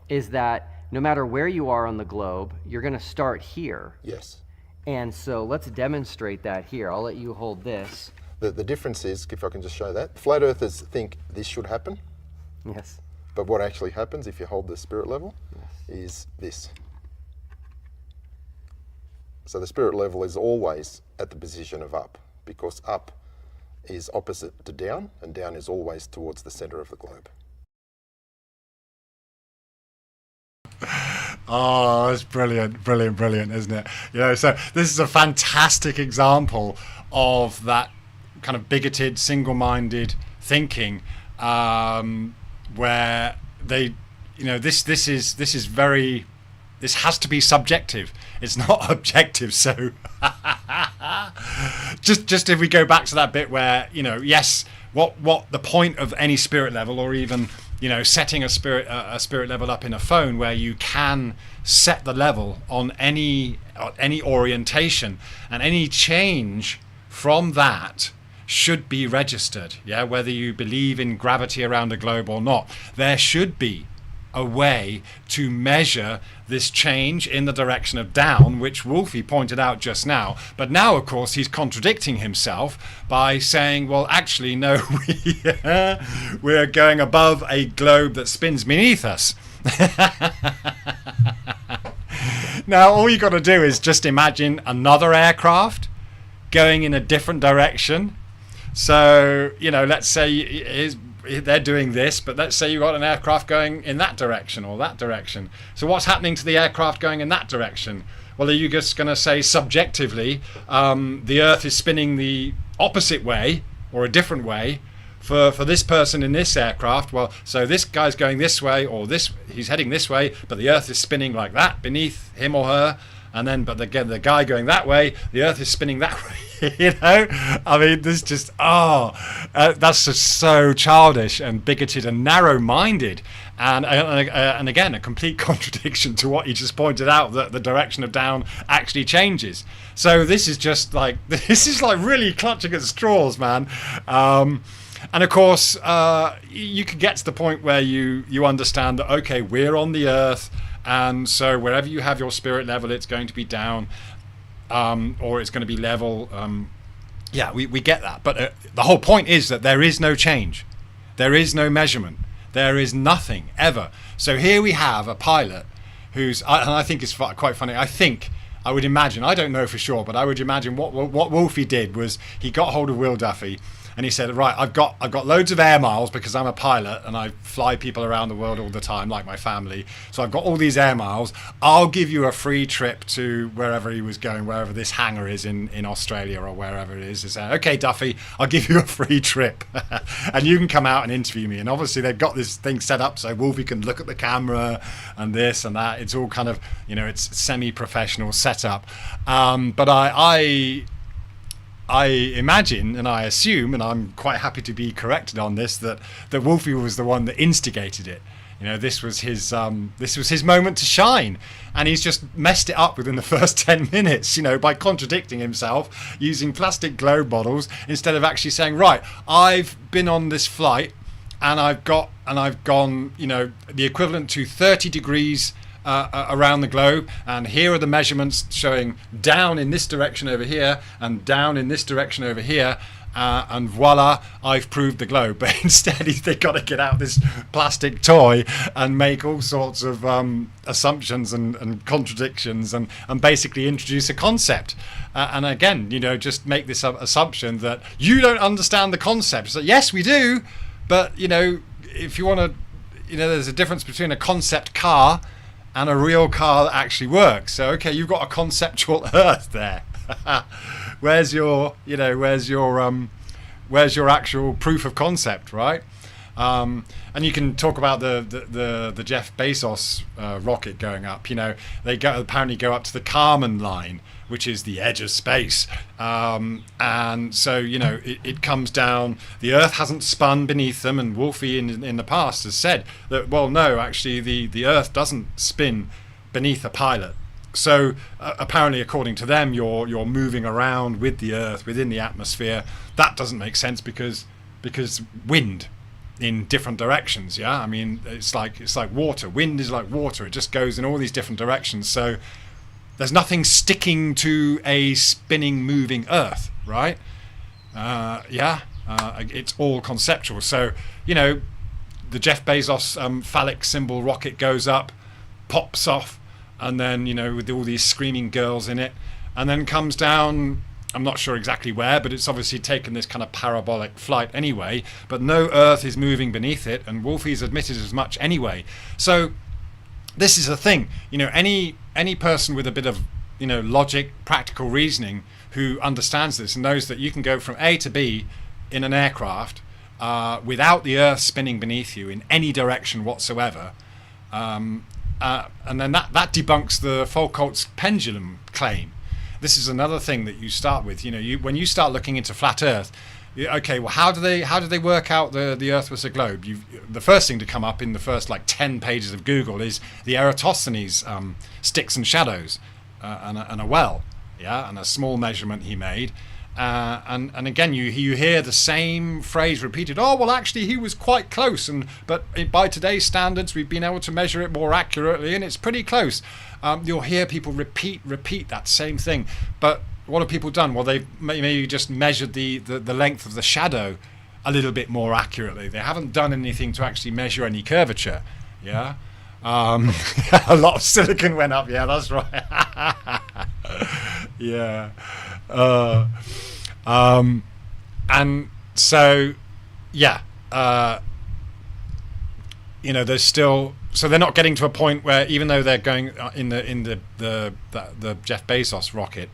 is that no matter where you are on the globe, you're going to start here. Yes. And so let's demonstrate that here. I'll let you hold this. The difference is, if I can just show that, flat earthers think this should happen. Yes. But what actually happens if you hold the spirit level is this. So the spirit level is always at the position of up, because up is opposite to down, and down is always towards the center of the globe. Oh, it's brilliant, isn't it? You know, so this is a fantastic example of that kind of bigoted, single-minded thinking, where they, you know, this has to be subjective. It's not objective. So just if we go back to that bit where, you know, yes, what the point of any spirit level, or even, you know, setting a spirit level up in a phone where you can set the level on any orientation, and any change from that should be registered. Yeah, whether you believe in gravity around the globe or not, there should be a way to measure this change in the direction of down, which Wolfie pointed out just now. But now, of course, he's contradicting himself by saying, well, actually, no, we're going above a globe that spins beneath us. Now, all you got to do is just imagine another aircraft going in a different direction. So, you know, let's say they're doing this, but let's say you've got an aircraft going in that direction or that direction. So what's happening to the aircraft going in that direction? Well, are you just going to say subjectively the Earth is spinning the opposite way or a different way for this person in this aircraft? Well, so this guy's going this way, or he's heading this way, but the Earth is spinning like that beneath him or her. And then, but again, the guy going that way, the Earth is spinning that way. You know, I mean, this just that's just so childish and bigoted and narrow-minded, and again, a complete contradiction to what you just pointed out, that the direction of down actually changes. So this is like really clutching at straws, man. And of course, you could get to the point where you understand that, okay, we're on the Earth. And so wherever you have your spirit level, it's going to be down, or it's going to be level. Yeah, we get that. But the whole point is that there is no change. There is no measurement. There is nothing ever. So here we have a pilot and I think it's quite funny. I would imagine, I don't know for sure, but I would imagine what Wolfie did was he got hold of Will Duffy, and he said, right, I've got loads of air miles because I'm a pilot and I fly people around the world all the time, like my family. So I've got all these air miles. I'll give you a free trip to wherever he was going, wherever this hangar is in Australia or wherever it is. He said, okay, Duffy, I'll give you a free trip and you can come out and interview me. And obviously they've got this thing set up so Wolfie can look at the camera and this and that. It's all kind of, it's semi-professional setup. But I imagine and I assume, and I'm quite happy to be corrected on this, that Wolfie was the one that instigated it. This was his moment to shine, and he's just messed it up within the first 10 minutes, by contradicting himself, using plastic globe bottles instead of actually saying, right, I've been on this flight and I've gone, the equivalent to 30 degrees around the globe, and here are the measurements showing down in this direction over here and down in this direction over here, and voila, I've proved the globe. But instead they've got to get out this plastic toy and make all sorts of assumptions and contradictions and basically introduce a concept, and again, just make this assumption that you don't understand the concept. So yes, we do, but if you want to, there's a difference between a concept car and a real car that actually works. So okay, you've got a conceptual Earth there. where's your actual proof of concept, right? And you can talk about the Jeff Bezos rocket going up. They apparently go up to the Kármán line, which is the edge of space, and so it comes down. The Earth hasn't spun beneath them, and Wolfie in the past has said that, well, no, actually the Earth doesn't spin beneath a pilot. So apparently, according to them, you're moving around with the Earth within the atmosphere. That doesn't make sense because wind in different directions. Yeah, I mean it's like water. Wind is like water. It just goes in all these different directions. So there's nothing sticking to a spinning, moving Earth, right? It's all conceptual. So, the Jeff Bezos phallic symbol rocket goes up, pops off, and then, with all these screaming girls in it, and then comes down, I'm not sure exactly where, but it's obviously taken this kind of parabolic flight anyway, but no Earth is moving beneath it, and Wolfie's admitted as much anyway. So this is a thing, any person with a bit of, logic, practical reasoning who understands this and knows that you can go from A to B in an aircraft without the Earth spinning beneath you in any direction whatsoever. And then that debunks the Foucault's pendulum claim. This is another thing that you start with. When you start looking into flat Earth, okay, well, how do they work out the Earth was a globe? The first thing to come up in the first 10 pages of Google is the Eratosthenes sticks and shadows and a well, and a small measurement he made. And again, you hear the same phrase repeated. Oh, well, actually, he was quite close, but by today's standards, we've been able to measure it more accurately, and it's pretty close. You'll hear people repeat that same thing. But what have people done? Well, they've maybe just measured the length of the shadow a little bit more accurately. They haven't done anything to actually measure any curvature. Yeah. A lot of silicon went up. Yeah, that's right. Yeah. And so, there's still, so they're not getting to a point where, even though they're going in the Jeff Bezos rocket,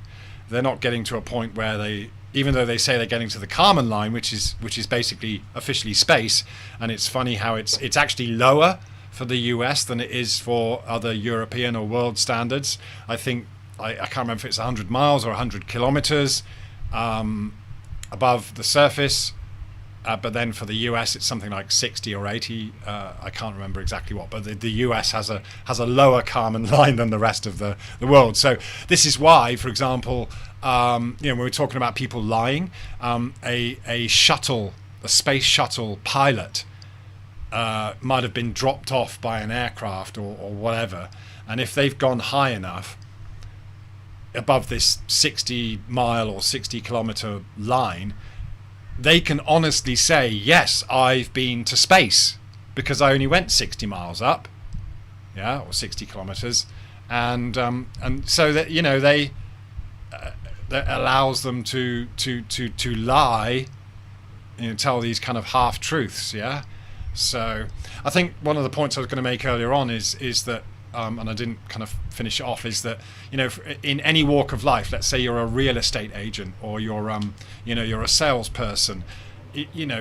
they're not getting to a point where even though they say they're getting to the Kármán line, which is basically officially space, and it's funny how it's actually lower for the US than it is for other European or world standards. I think I can't remember if it's 100 miles or 100 kilometers above the surface, but then for the US it's something like 60 or 80. I can't remember exactly what, but the US has a lower Kármán line than the rest of the world. So this is why, for example, when we're talking about people lying, a space shuttle pilot might have been dropped off by an aircraft or whatever, and if they've gone high enough above this 60 mile or 60 kilometer line, they can honestly say, yes, I've been to space because I only went 60 miles up, or 60 kilometers, and so that that allows them to lie tell these kind of half truths. Yeah. So I think one of the points I was going to make earlier on is that, and I didn't kind of finish it off, is that in any walk of life, let's say you're a real estate agent or you're you're a salesperson,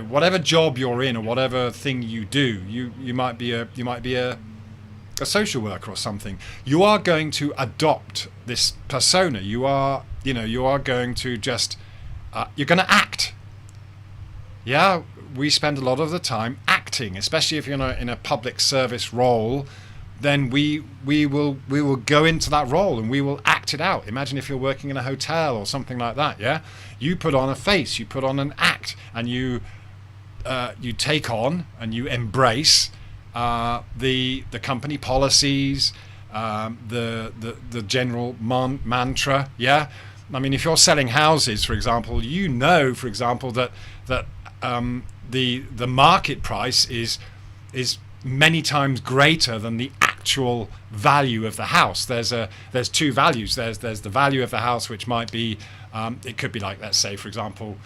whatever job you're in or whatever thing you do, you might be a social worker or something. You are going to adopt this persona. You are going to just you're going to act. Yeah, we spend a lot of the time acting, especially if you're in a public service role. Then we will go into that role and we will act it out. Imagine if you're working in a hotel or something like that. Yeah, you put on a face, you put on an act, and you take on and you embrace the company policies, the general mantra. Yeah, I mean, if you're selling houses, for example, for example, that the market price is many times greater than the actual value of the house. There's two values. There's the value of the house, which might be it could be like, let's say, for example,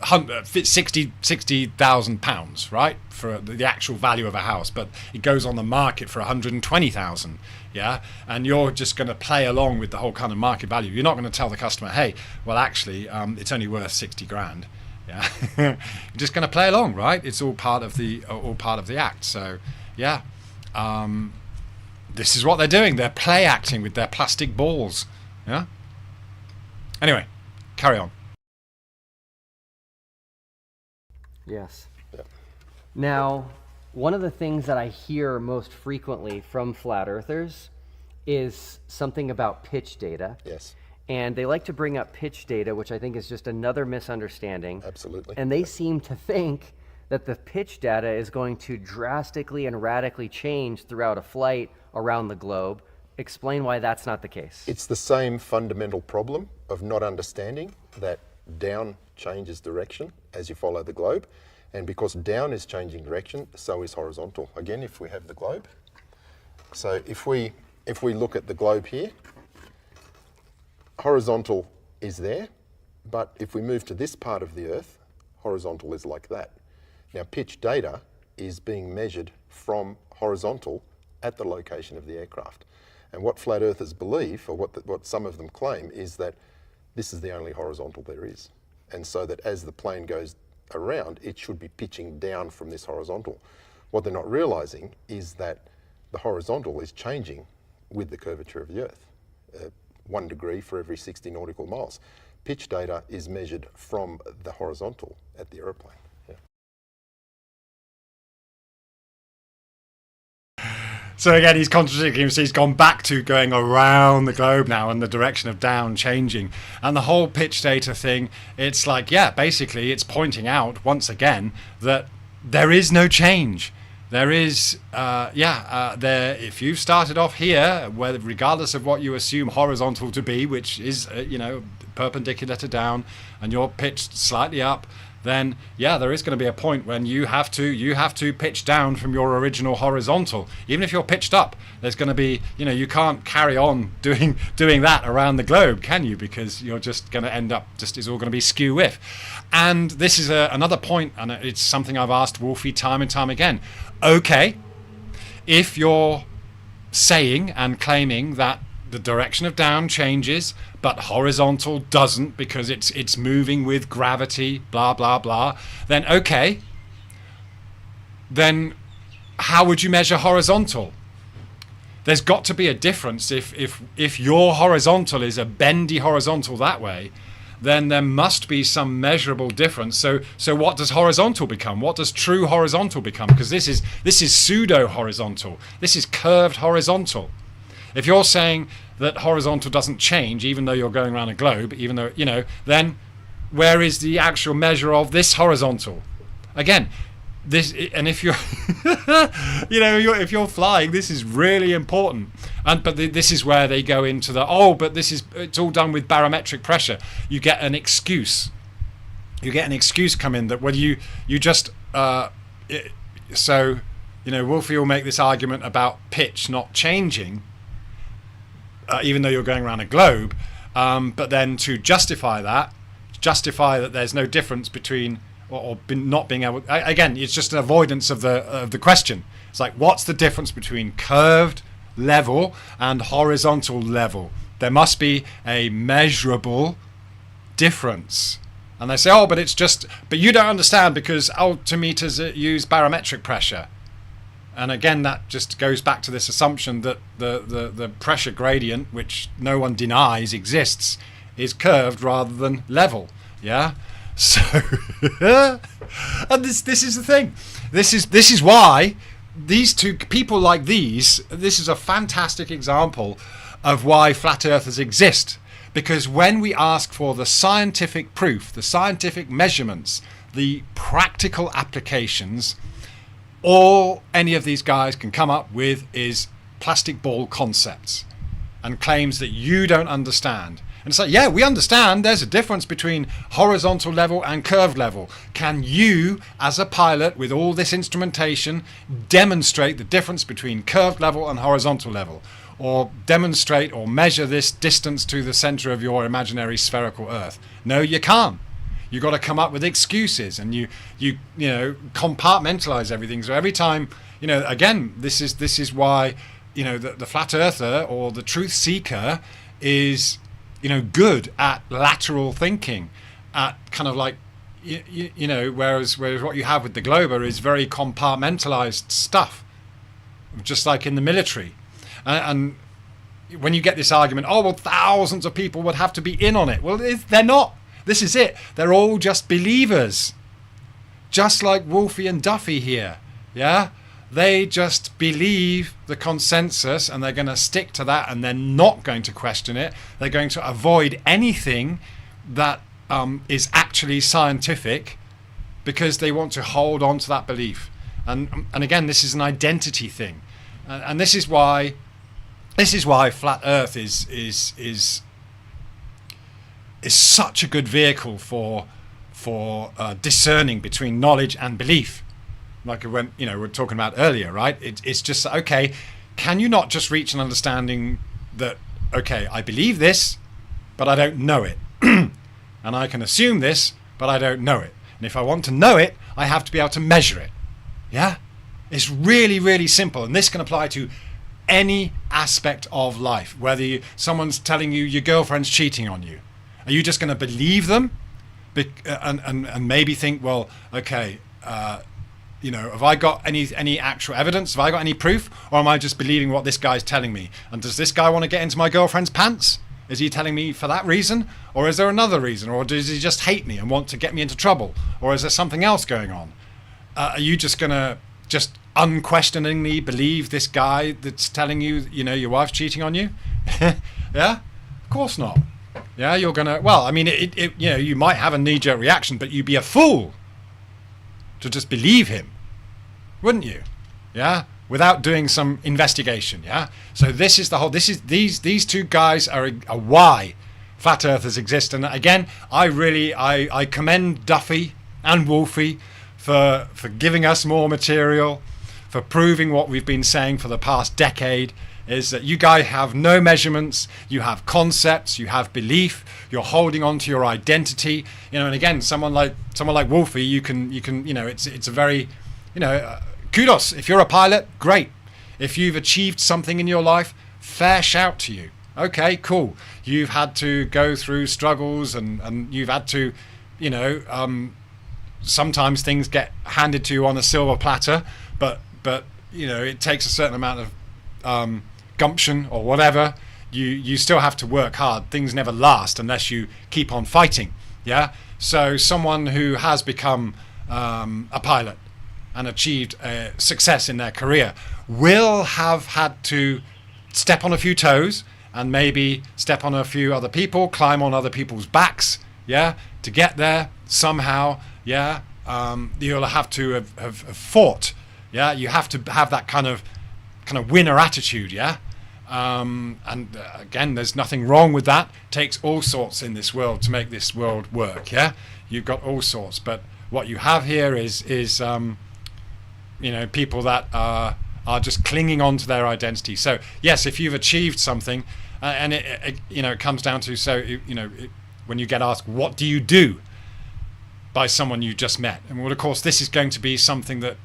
60,000 pounds, right, for the actual value of a house, but it goes on the market for 120,000. Yeah, and you're just going to play along with the whole kind of market value. You're not going to tell the customer, hey, well, actually, it's only worth 60 grand. Yeah, you're just going to play along, right? It's all part of the act. So, yeah, this is what they're doing. They're play acting with their plastic balls. Yeah. Anyway, carry on. Yes. Yeah. Now, one of the things that I hear most frequently from flat earthers is something about pitch data. Yes. And they like to bring up pitch data, which I think is just another misunderstanding. Absolutely. And they seem to think that the pitch data is going to drastically and radically change throughout a flight around the globe. Explain why that's not the case. It's the same fundamental problem of not understanding that down changes direction as you follow the globe. And because down is changing direction, so is horizontal. Again, if we have the globe. So if we look at the globe here, horizontal is there, but if we move to this part of the Earth, horizontal is like that. Now, pitch data is being measured from horizontal at the location of the aircraft. And what flat earthers believe, or what some of them claim, is that this is the only horizontal there is. And so that as the plane goes around, it should be pitching down from this horizontal. What they're not realizing is that the horizontal is changing with the curvature of the Earth. 1 degree for every 60 nautical miles. Pitch data is measured from the horizontal at the aeroplane. Yeah. So again, he's contradicting himself. He's gone back to going around the globe now and the direction of down changing. And the whole pitch data thing, it's like, yeah, basically it's pointing out once again that there is no change. There is, if you've started off here, regardless of what you assume horizontal to be, which is, perpendicular to down, and you're pitched slightly up, then yeah, there is going to be a point when you have to pitch down from your original horizontal. Even if you're pitched up, there's going to be, you can't carry on doing that around the globe, can you? Because you're just going to end up, it's all going to be skew with. And this is another point, and it's something I've asked Wolfie time and time again. Okay, if you're saying and claiming that the direction of down changes, but horizontal doesn't because it's moving with gravity, blah, blah, blah, then okay, then how would you measure horizontal? There's got to be a difference. If your horizontal is a bendy horizontal that way, then there must be some measurable difference. So what does horizontal become? What does true horizontal become? Because this is pseudo horizontal. This is curved horizontal. If you're saying that horizontal doesn't change, even though you're going around a globe, even though, then where is the actual measure of this horizontal? Again, this, and if you're, if you're flying, this is really important. But this is where they go into it's all done with barometric pressure. You get an excuse. Come in that whether you just, Wolfie will make this argument about pitch not changing, even though you're going around a globe, but then to justify that, justify that there's no difference between not being able. Again, it's just an avoidance of the question. It's like, what's the difference between curved level and horizontal level? There must be a measurable difference. And they say, oh, but you don't understand because altimeters use barometric pressure. And again, that just goes back to this assumption that the pressure gradient, which no one denies exists, is curved rather than level. Yeah. So, and this is the thing. This is why these two people like these. This is a fantastic example of why flat earthers exist. Because when we ask for the scientific proof, the scientific measurements, the practical applications, all any of these guys can come up with is plastic ball concepts and claims that you don't understand. And it's like, yeah, we understand there's a difference between horizontal level and curved level. Can you, as a pilot with all this instrumentation, demonstrate the difference between curved level and horizontal level? Or demonstrate or measure this distance to the center of your imaginary spherical Earth? No, you can't. You've got to come up with excuses, and you compartmentalize everything. So every time, again, this is why, the flat earther or the truth seeker is, good at lateral thinking, at kind of like, whereas what you have with the glober is very compartmentalized stuff, just like in the military. And when you get this argument, oh, well, thousands of people would have to be in on it. Well, they're not. This is it. They're all just believers. Just like Wolfie and Duffy here. Yeah? They just believe the consensus and they're going to stick to that, and they're not going to question it. They're going to avoid anything that is actually scientific because they want to hold on to that belief. And again, this is an identity thing. And this is why flat Earth is such a good vehicle for discerning between knowledge and belief, like we were talking about earlier, right? It's just, okay, can you not just reach an understanding that, okay, I believe this, but I don't know it, and I can assume this, but I don't know it, and if I want to know it, I have to be able to measure it. Yeah, it's really, really simple, and this can apply to any aspect of life. Whether someone's telling you your girlfriend's cheating on you, are you just going to believe them and maybe think, well, okay, have I got any actual evidence? Have I got any proof? Or am I just believing what this guy's telling me? And does this guy want to get into my girlfriend's pants? Is he telling me for that reason? Or is there another reason? Or does he just hate me and want to get me into trouble? Or is there something else going on? Are you just going to just unquestioningly believe this guy that's telling you, your wife's cheating on you? Yeah? Of course not. Yeah, you're gonna. Well, I mean, you might have a knee-jerk reaction, but you'd be a fool to just believe him, wouldn't you? Yeah, without doing some investigation. Yeah. So this is the whole. These two guys are why flat earthers exist. And again, I commend Duffy and Wolfie for giving us more material, for proving what we've been saying for the past decade. Is that you guys have no measurements, you have concepts, you have belief, you're holding on to your identity, and again, someone like Wolfie, you can, it's a very, kudos. If you're a pilot, great. If you've achieved something in your life, fair shout to you. Okay, cool. You've had to go through struggles and you've had to, sometimes things get handed to you on a silver platter, but it takes a certain amount of gumption or whatever. You still have to work hard. Things never last unless you keep on fighting. Yeah. So someone who has become a pilot and achieved success in their career will have had to step on a few toes and maybe step on a few other people, climb on other people's backs, yeah, to get there somehow. Yeah. You'll have to have fought. Yeah. You have to have that kind of winner attitude. Yeah. Again, there's nothing wrong with that. It takes all sorts in this world to make this world work. Yeah, you've got all sorts, but what you have here is people that are just clinging on to their identity. So yes, if you've achieved something, and it comes down to, so when you get asked, what do you do, by someone you just met. And well, of course, this is going to be something that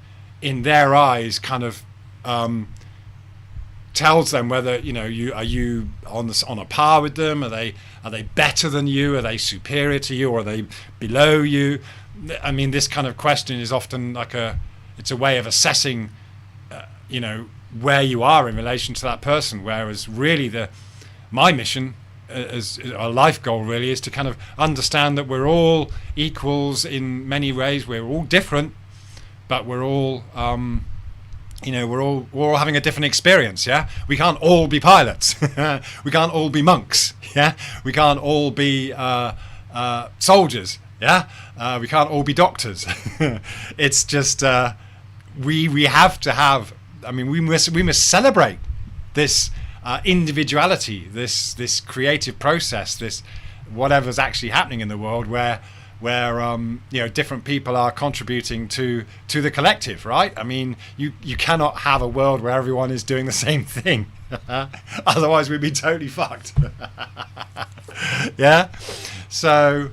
in their eyes kind of tells them whether, you know, are you on a par with them? Are they better than you? Are they superior to you? Or are they below you? I mean, this kind of question is often like it's a way of assessing, you know, where you are in relation to that person. Whereas really my mission as a life goal really is to kind of understand that we're all equals in many ways. We're all different, but we're all, you know, we're all having a different experience. Yeah, we can't all be pilots. We can't all be monks. Yeah, we can't all be soldiers. Yeah, we can't all be doctors. It's just we have to have. I mean, we must celebrate this individuality, this creative process, this whatever's actually happening in the world, where you know, different people are contributing to the collective, right? I mean, you cannot have a world where everyone is doing the same thing. Otherwise we'd be totally fucked. Yeah. So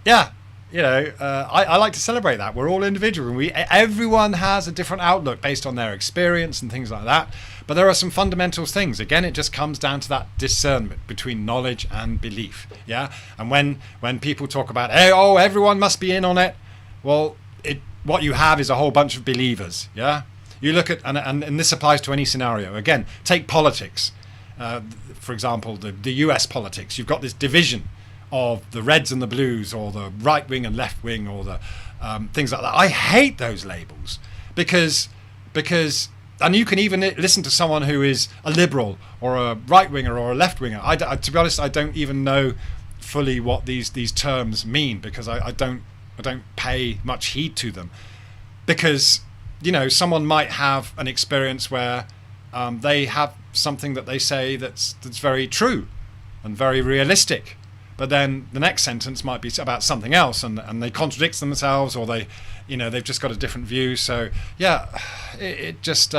yeah, you know, I like to celebrate that we're all individual, and everyone has a different outlook based on their experience and things like that. But there are some fundamental things. Again, it just comes down to that discernment between knowledge and belief. Yeah. And when people talk about, hey, oh, everyone must be in on it, well, what you have is a whole bunch of believers. Yeah. You look at, and this applies to any scenario. Again, take politics. For example, the US politics. You've got this division of the reds and the blues, or the right wing and left wing, or the things like that. I hate those labels because and you can even listen to someone who is a liberal or a right winger or a left winger. To be honest, I don't even know fully what these terms mean, because I don't pay much heed to them. Because, you know, someone might have an experience where they have something that they say that's very true and very realistic, but then the next sentence might be about something else, and they contradict themselves, or they, you know, they've just got a different view. So yeah, it just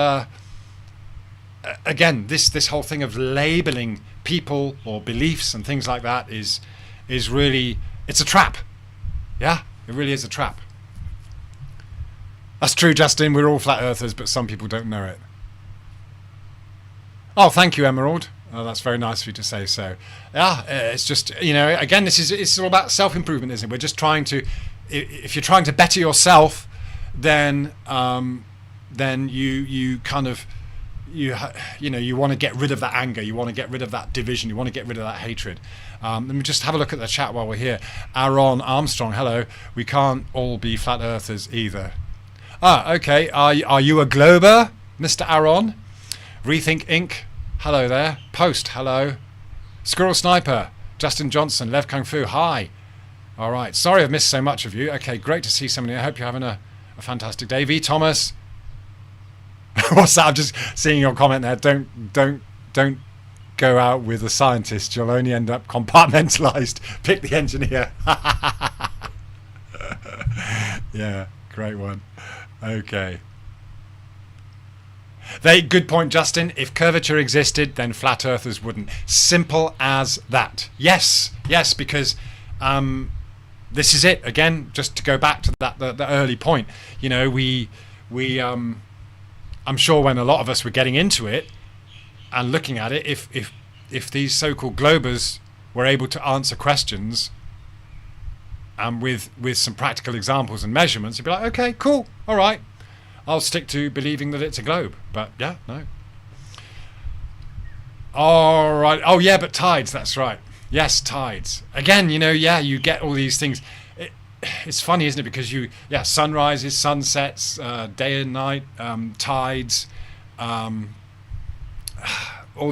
again, this whole thing of labeling people or beliefs and things like that is really, it's a trap. Yeah, it really is a trap. That's true, Justin. We're all flat earthers, but some people don't know it. Oh, thank you, Emerald. Oh, that's very nice of you to say so. Yeah, it's just, you know, again, it's all about self-improvement, isn't it? We're just trying to, if you're trying to better yourself, then you kind of, you know, you want to get rid of that anger, you want to get rid of that division, you want to get rid of that hatred. Let me just have a look at the chat while we're here. Aaron Armstrong, hello. We can't all be flat earthers either. Ah, okay. Are you a glober, Mr. Aaron? Rethink Inc. Hello there. Post, hello. Squirrel Sniper, Justin Johnson, Lev Kung Fu, hi. All right. Sorry I've missed so much of you. Okay, great to see somebody. I hope you're having a fantastic day. V. Thomas. What's that? I'm just seeing your comment there. Don't go out with a scientist. You'll only end up compartmentalized. Pick the engineer. Yeah, great one. Okay. Good point, Justin. If curvature existed, then flat earthers wouldn't. Simple as that. Yes, because this is it. Again, just to go back to the early point. You know, we I'm sure when a lot of us were getting into it and looking at it, if these so-called globers were able to answer questions and with some practical examples and measurements, you'd be like, okay, cool, all right. I'll stick to believing that it's a globe, but yeah, no. All right. Oh yeah, but tides. That's right. Yes, tides. Again, you know, yeah, you get all these things. It's funny, isn't it? Because sunrises, sunsets, day and night, tides, all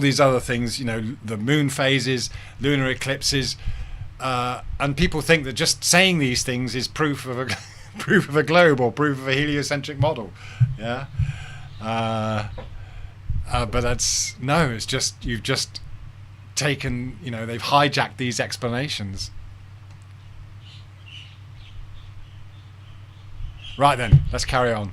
these other things. You know, the moon phases, lunar eclipses, and people think that just saying these things is proof of a proof of a globe or proof of a heliocentric model. Yeah. But it's just, you've just taken, you know, they've hijacked these explanations. Right then, let's carry on.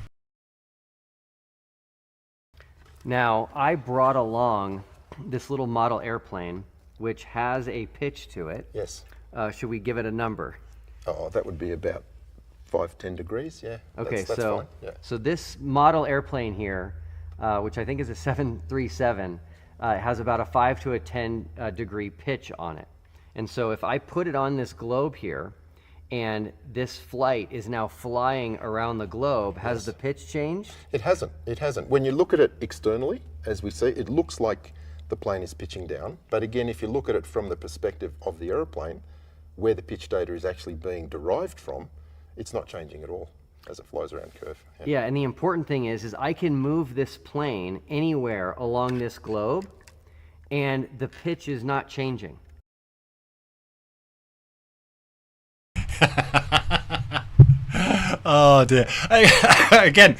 Now, I brought along this little model airplane, which has a pitch to it. Yes. should we give it a number? Oh, that would be about 5-10 degrees. Yeah. Okay, that's so fine. Yeah. so this model airplane here, which I think is a 737, has about a 5 to a 10 degree pitch on it. And so if I put it on this globe here, and this flight is now flying around the globe, has the pitch changed? It hasn't. It hasn't. When you look at it externally, as we see, it looks like the plane is pitching down. But again, if you look at it from the perspective of the aeroplane, where the pitch data is actually being derived from, it's not changing at all as it flies around curve. Yeah, and the important thing is I can move this plane anywhere along this globe, and the pitch is not changing. Oh dear. Again,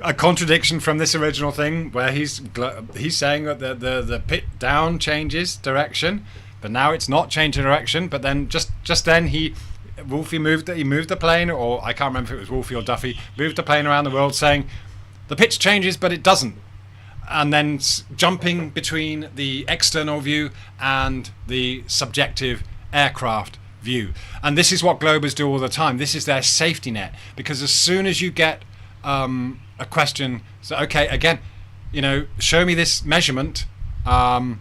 a contradiction from this original thing where he's saying that the pit down changes direction, but now it's not changing direction. But then just then Wolfie moved the plane, or I can't remember if it was Wolfie or Duffy, moved the plane around the world saying the pitch changes but it doesn't, and then jumping between the external view and the subjective aircraft view. And this is what Globers do all the time. This is their safety net, because as soon as you get a question, so okay, again, show me this measurement, and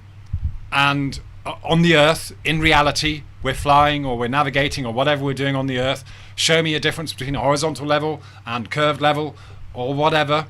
on the Earth, in reality, we're flying or we're navigating or whatever we're doing on the Earth, show me a difference between a horizontal level and curved level or whatever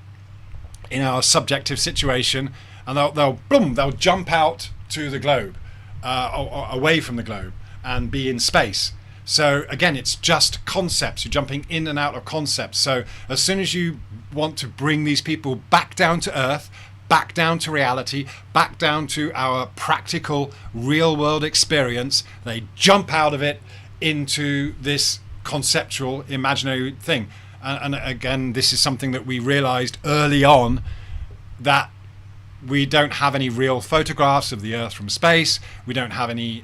in our subjective situation, and they'll jump out to the globe, or away from the globe, and be in space. So again, it's just concepts. You're jumping in and out of concepts. So as soon as you want to bring these people back down to Earth, back down to reality, back down to our practical real world experience, they jump out of it into this conceptual imaginary thing. And again, this is something that we realized early on, that we don't have any real photographs of the Earth from space. We don't have any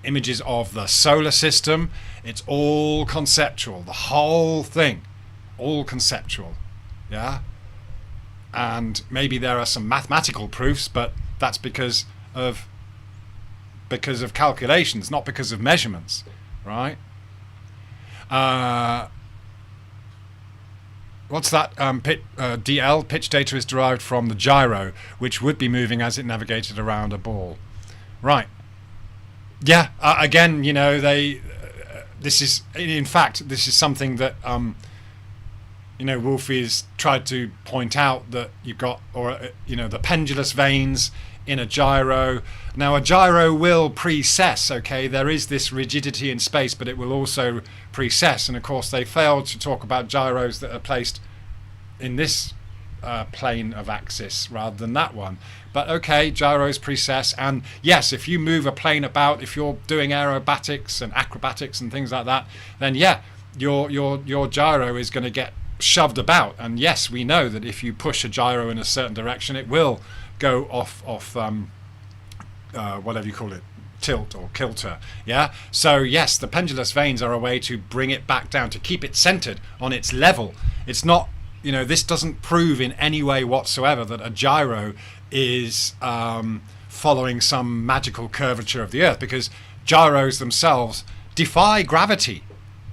images of the solar system. It's all conceptual, the whole thing, all conceptual. Yeah. And maybe there are some mathematical proofs, but that's because of calculations, not because of measurements, right? What's that? DL, pitch data is derived from the gyro, which would be moving as it navigated around a ball. Right. Yeah, again, this is, in fact, this is something that, Wolfie's tried to point out, that you've got, the pendulous vanes in a gyro. Now, a gyro will precess, okay? There is this rigidity in space, but it will also precess. And, of course, they failed to talk about gyros that are placed in this plane of axis rather than that one. But okay, gyros precess, and yes, if you move a plane about, if you're doing aerobatics and acrobatics and things like that, then yeah, your gyro is going to get shoved about. And yes, we know that if you push a gyro in a certain direction, it will go off whatever you call it, tilt or kilter. Yeah. So yes, the pendulous vanes are a way to bring it back down, to keep it centered on its level. It's not, this doesn't prove in any way whatsoever that a gyro is following some magical curvature of the Earth, because gyros themselves defy gravity.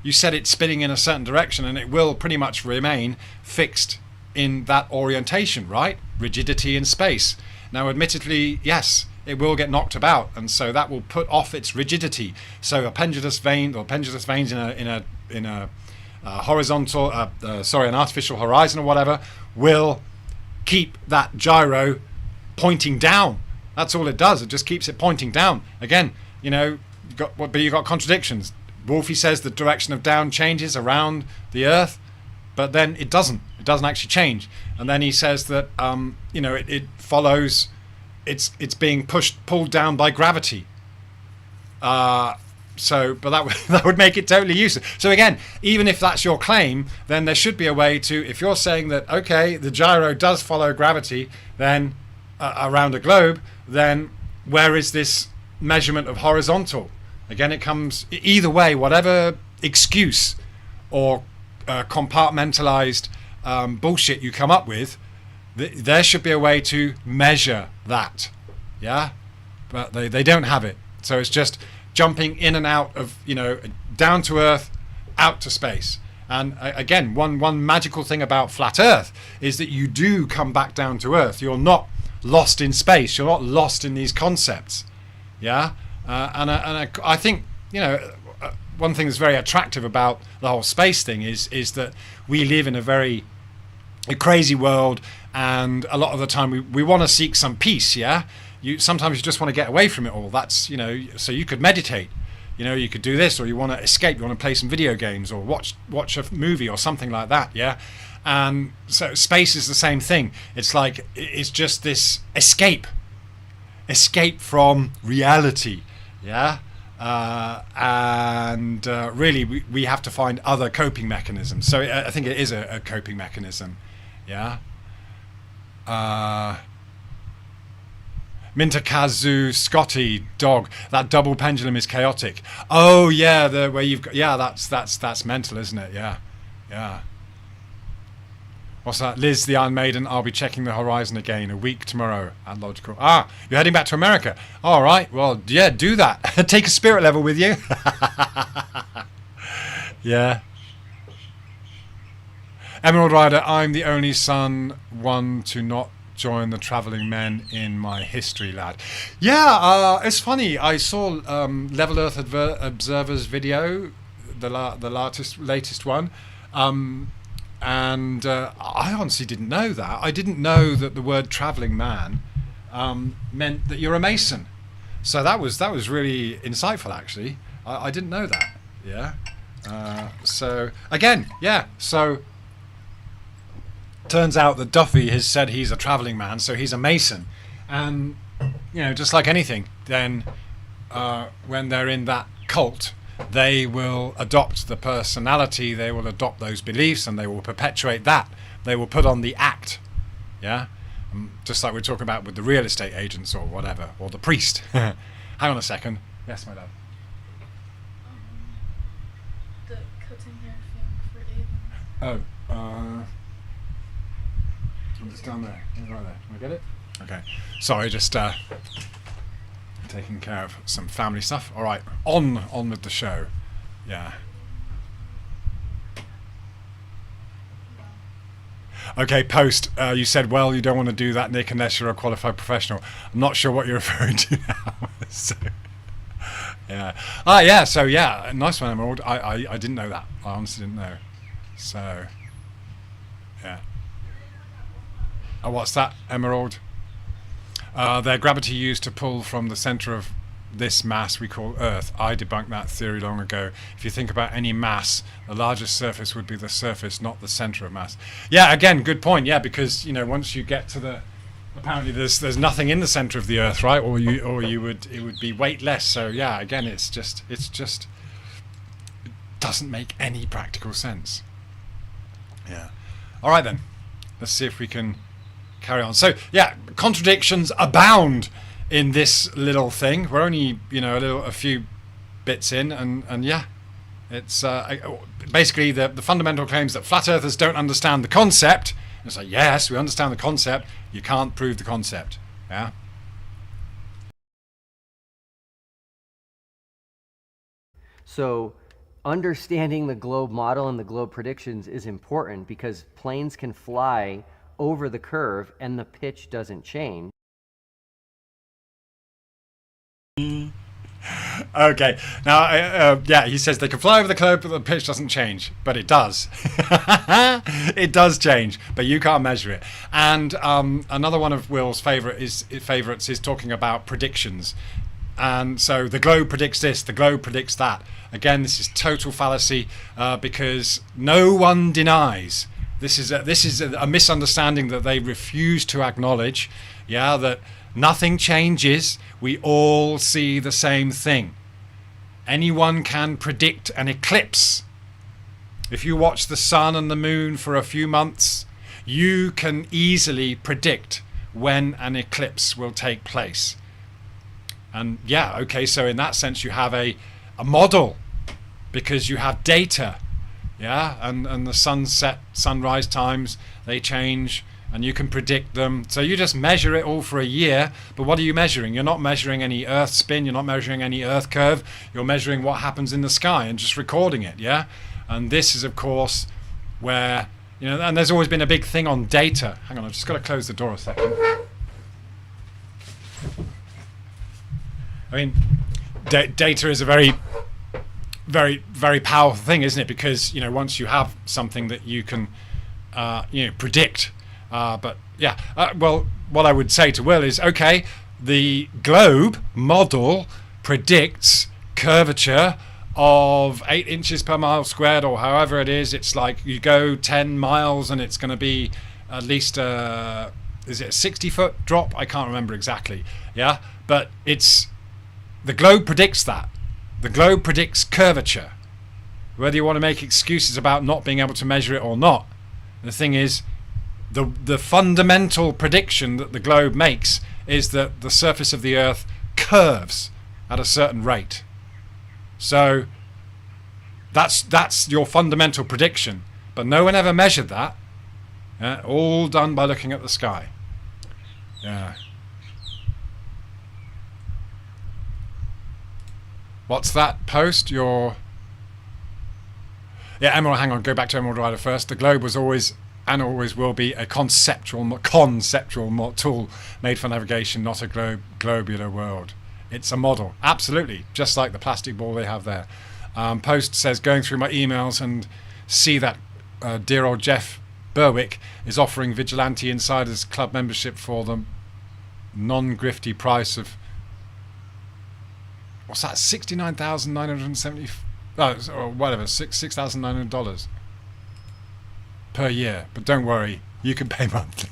You said it's spinning in a certain direction, and it will pretty much remain fixed in that orientation, right? Rigidity in space. Now, admittedly, yes, it will get knocked about, and so that will put off its rigidity. So a pendulous vane, or pendulous vanes in a horizontal, an artificial horizon or whatever, will keep that gyro pointing down. That's all it does. It just keeps it pointing down. Again, you've got contradictions. Wolfie says the direction of down changes around the Earth, but then it doesn't. It doesn't actually change. And then he says that it follows. It's being pulled down by gravity. But that would make it totally useless. So again, even if that's your claim, then there should be a way to, if you're saying that okay, the gyro does follow gravity, then around a globe, then where is this measurement of horizontal? Again, it comes either way, whatever excuse or compartmentalized bullshit you come up with, there should be a way to measure that. Yeah, but they don't have it. So it's just jumping in and out of, down to Earth, out to space. And again, one magical thing about flat Earth is that you do come back down to Earth. You're not lost in space. You're not lost in these concepts. Yeah, I think one thing that's very attractive about the whole space thing is that we live in a crazy world, and a lot of the time we want to seek some peace. Yeah, sometimes you just want to get away from it all. That's so you could meditate. You could do this, or you want to escape. You want to play some video games, or watch a movie, or something like that. Yeah, and so space is the same thing. It's just this escape from reality. Yeah, and really we have to find other coping mechanisms. So I think it is a coping mechanism. Yeah. Mintakazu Scotty dog, that double pendulum is chaotic. Oh yeah, that's mental, isn't it? Yeah. What's that? Liz the Iron Maiden, I'll be checking the horizon again a week tomorrow at Logical. You're heading back to America. All right, well, yeah, do that. Take a spirit level with you. Yeah. Emerald Rider, I'm the only one to not join the travelling men in my history, lad. Yeah, it's funny. I saw Level Earth Observer's video, the latest one, and I honestly didn't know that. I didn't know that the word travelling man meant that you're a Mason. So that was really insightful, actually. I didn't know that. Yeah. So again, yeah. So. Turns out that Duffy has said he's a travelling man, so he's a Mason. And, just like anything, then when they're in that cult, they will adopt the personality, they will adopt those beliefs, and they will perpetuate that. They will put on the act. Yeah? Just like we're talking about with the real estate agents or whatever, or the priest. Hang on a second. Yes, my love. The cutting hair thing for Aiden. Oh, it's down there. It's right there. Can I get it? Okay. Sorry, just taking care of some family stuff. All right. On with the show. Yeah. Okay, Post. You said, well, you don't want to do that, Nick, unless you're a qualified professional. I'm not sure what you're referring to now. So, yeah. Yeah. So, yeah. Nice one, Emerald. I didn't know that. I honestly didn't know. So, yeah. What's that, Emerald? Their gravity used to pull from the centre of this mass we call Earth. I debunked that theory long ago. If you think about any mass, the largest surface would be the surface, not the centre of mass. Yeah, again, good point. Yeah, because once you get to apparently there's nothing in the centre of the Earth, right? Or it would be weightless. So yeah, again, it doesn't make any practical sense. Yeah. All right then. Let's see if we can carry on. So yeah, contradictions abound in this little thing. We're only a few bits in, and yeah, it's basically the fundamental claims that flat earthers don't understand the concept. It's like, yes, we understand the concept. You can't prove the concept. Yeah. So understanding the globe model and the globe predictions is important because planes can fly over the curve and the pitch doesn't change. Okay, now yeah, he says they can fly over the curve but the pitch doesn't change, but it does. It does change, but you can't measure it. And another one of Will's favorites is talking about predictions. And so the globe predicts this, the globe predicts that. Again, this is total fallacy because no one denies. This is a misunderstanding that they refuse to acknowledge. Yeah, that nothing changes. We all see the same thing. Anyone can predict an eclipse. If you watch the sun and the moon for a few months, you can easily predict when an eclipse will take place. And yeah, okay, so in that sense you have a model because you have data. Yeah, and the sunrise times, they change and you can predict them. So you just measure it all for a year, but what are you measuring? You're not measuring any Earth spin, you're not measuring any Earth curve, you're measuring what happens in the sky and just recording it, yeah? And this is, of course, where, you know, and there's always been a big thing on data. Hang on, I've just got to close the door a second. I mean, data is a very, very, very powerful thing, isn't it? Because, you know, once you have something that you can, you know, predict. But yeah, well, what I would say to Will is, okay, the globe model predicts curvature of 8 inches per mile squared, or however it is. It's like you go 10 miles and it's going to be at least is it a 60-foot drop? I can't remember exactly. Yeah, but it's the globe predicts that. The globe predicts curvature. Whether you want to make excuses about not being able to measure it or not, the thing is, the fundamental prediction that the globe makes is that the surface of the Earth curves at a certain rate. So that's your fundamental prediction. But no one ever measured that. All done by looking at the sky. Yeah. What's that post? Yeah, Emerald, hang on, go back to Emerald Rider first. The globe was always and always will be a conceptual tool made for navigation, not a globular world. It's a model, absolutely, just like the plastic ball they have there. Post says, going through my emails and see that dear old Jeff Berwick is offering Vigilante Insiders Club membership for the non-grifty price of, what's that, $69,970, or whatever, $6,900 per year. But don't worry, you can pay monthly.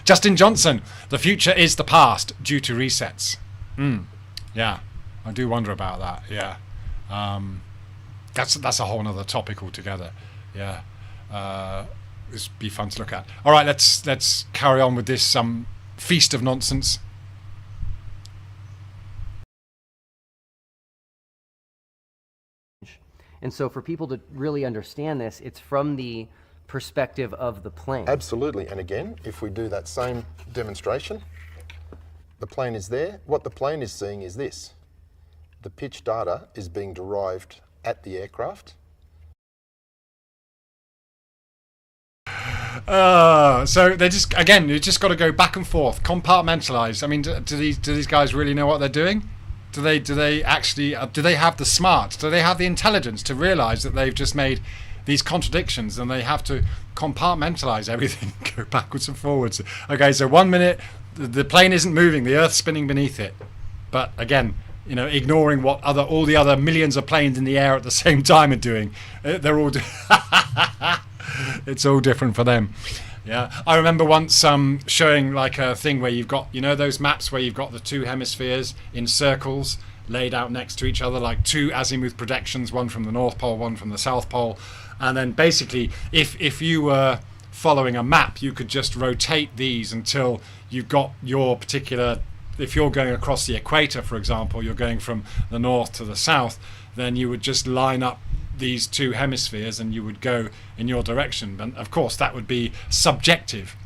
Justin Johnson, the future is the past due to resets. Yeah, I do wonder about that. Yeah, that's a whole other topic altogether. Yeah, this would be fun to look at. All right, let's carry on with this feast of nonsense. And so for people to really understand this, it's from the perspective of the plane. Absolutely. And again, if we do that same demonstration, the plane is there. What the plane is seeing is this. The pitch data is being derived at the aircraft. So they just, again, you just got to go back and forth, compartmentalize. I mean, do these guys really know what they're doing? Do they actually do they have the smarts? Do they have the intelligence to realize that they've just made these contradictions and they have to compartmentalize everything, go backwards and forwards? Okay, so 1 minute the plane isn't moving, the Earth's spinning beneath it, but again, you know, ignoring what all the other millions of planes in the air at the same time are doing. They're all it's all different for them. Yeah, I remember once showing like a thing where you've got, you know, those maps where you've got the two hemispheres in circles laid out next to each other, like two azimuth projections, one from the North Pole, one from the South Pole. And then basically, if you were following a map, you could just rotate these until you've got your particular, if you're going across the equator, for example, you're going from the north to the south, then you would just line up these two hemispheres and you would go in your direction. But of course that would be subjective,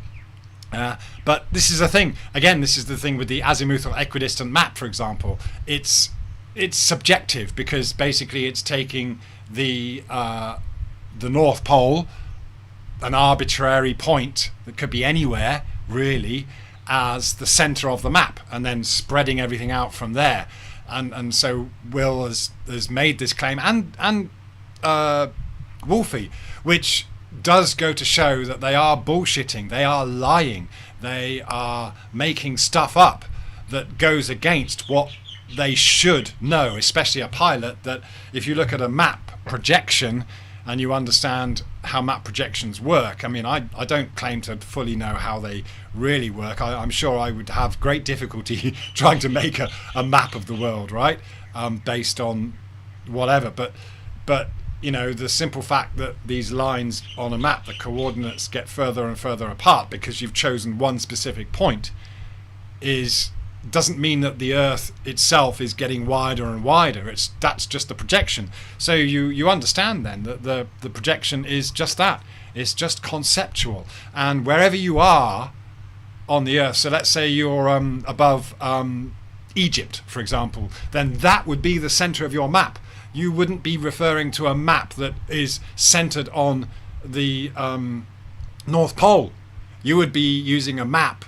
but this is a thing, again, this is the thing with the azimuthal equidistant map, for example. It's subjective because basically it's taking the North Pole, an arbitrary point that could be anywhere really, as the center of the map and then spreading everything out from there. And so Will has made this claim, and Wolfie, which does go to show that they are bullshitting, they are lying, they are making stuff up that goes against what they should know, especially a pilot, that if you look at a map projection and you understand how map projections work, I mean, I don't claim to fully know how they really work. I'm sure I would have great difficulty trying to make a map of the world, right, based on whatever, but you know, the simple fact that these lines on a map, the coordinates get further and further apart because you've chosen one specific point, doesn't mean that the Earth itself is getting wider and wider. That's just the projection. So you understand then that the projection is just that. It's just conceptual. And wherever you are on the Earth, so let's say you're above Egypt, for example, then that would be the center of your map. You wouldn't be referring to a map that is centered on the North Pole. You would be using a map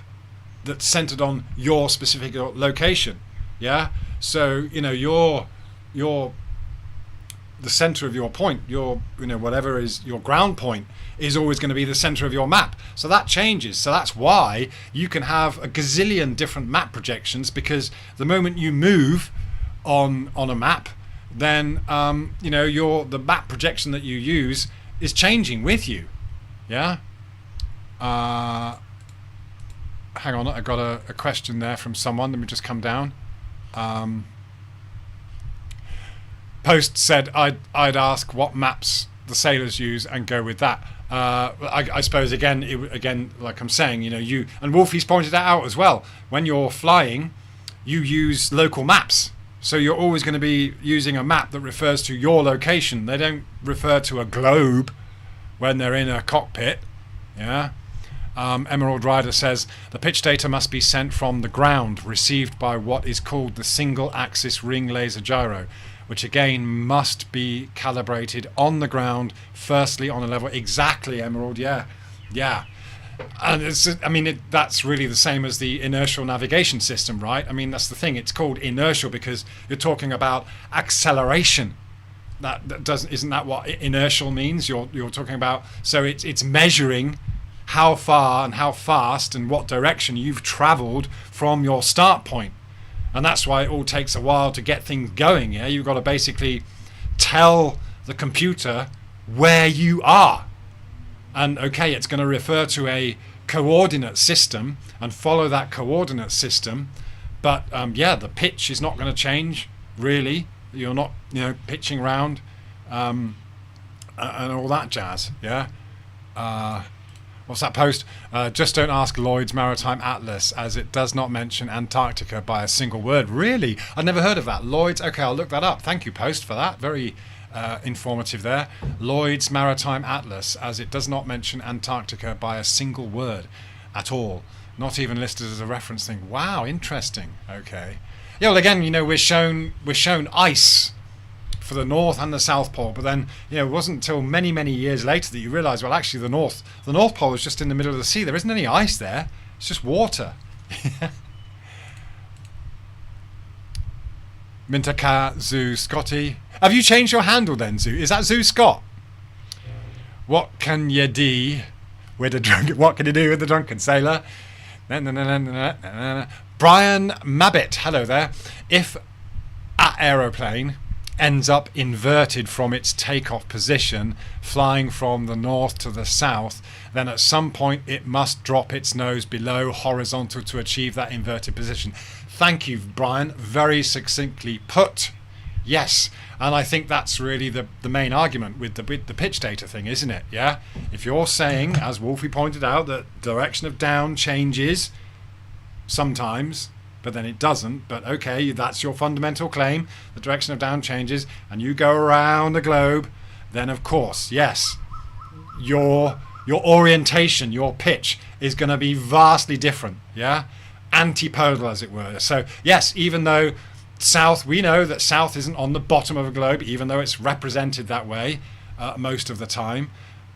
that's centered on your specific location. Yeah. So the center of your point, whatever is your ground point, is always going to be the center of your map. So that changes. So that's why you can have a gazillion different map projections, because the moment you move on a map, then the map projection that you use is changing with you. Yeah. Hang on, I got a question there from someone. Let me just come down. Post said I'd ask what maps the sailors use and go with that. I suppose again, like I'm saying, you and Wolfie's pointed that out as well. When you're flying, you use local maps, so you're always going to be using a map that refers to your location. They don't refer to a globe when they're in a cockpit. Yeah. Emerald Rider says the pitch data must be sent from the ground, received by what is called the single axis ring laser gyro, which again must be calibrated on the ground, firstly on a level. Exactly, Emerald. Yeah. And that's really the same as the inertial navigation system, right? I mean, that's the thing. It's called inertial because you're talking about acceleration. Isn't that what inertial means? You're talking about, so it's measuring how far and how fast and what direction you've traveled from your start point. And that's why it all takes a while to get things going. Yeah, you've got to basically tell the computer where you are. And okay, it's going to refer to a coordinate system and follow that coordinate system. But the pitch is not going to change, really. You're not, pitching around and all that jazz. Yeah. What's that post? Just don't ask Lloyd's Maritime Atlas, as it does not mention Antarctica by a single word. Really? I've never heard of that. Lloyd's. Okay, I'll look that up. Thank you, Post, for that. Very informative there. Lloyd's Maritime Atlas, as it does not mention Antarctica by a single word at all. Not even listed as a reference thing. Wow, interesting. Okay. Yeah, well, again, we're shown ice for the North and the South Pole, but then it wasn't until many years later that you realise, well, actually the North Pole is just in the middle of the sea. There isn't any ice there. It's just water. Mintaka Zoo Scotty, have you changed your handle then, Zoo? Is that Zoo Scott? What can you do with the drunken? What can you do with the drunken sailor? Brian Mabbit, hello there. If an aeroplane ends up inverted from its takeoff position, flying from the north to the south, then at some point it must drop its nose below horizontal to achieve that inverted position. Thank you, Brian. Very succinctly put. Yes, and I think that's really the main argument with the pitch data thing, isn't it? Yeah. If you're saying, as Wolfie pointed out, that direction of down changes sometimes, but then it doesn't. But okay, that's your fundamental claim. The direction of down changes, and you go around the globe. Then, of course, yes, your orientation, your pitch is going to be vastly different. Yeah, antipodal, as it were. So yes, even though south, we know that south isn't on the bottom of a globe, even though it's represented that way most of the time.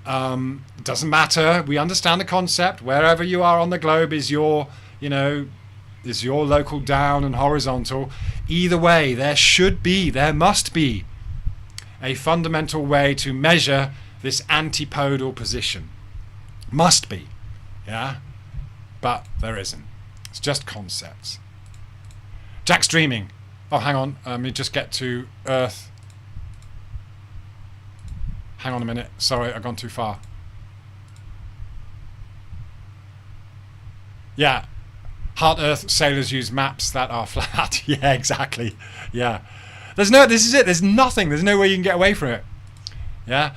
Doesn't matter. We understand the concept. Wherever you are on the globe is your, is your local down and horizontal. Either way, there must be a fundamental way to measure this antipodal position. Must be. Yeah? But there isn't. It's just concepts. Jack's dreaming. Oh, hang on. Let me just get to Earth. Hang on a minute. Sorry, I've gone too far. Yeah. Heart Earth sailors use maps that are flat. Yeah, exactly. Yeah. This is it. There's nothing. There's no way you can get away from it. Yeah.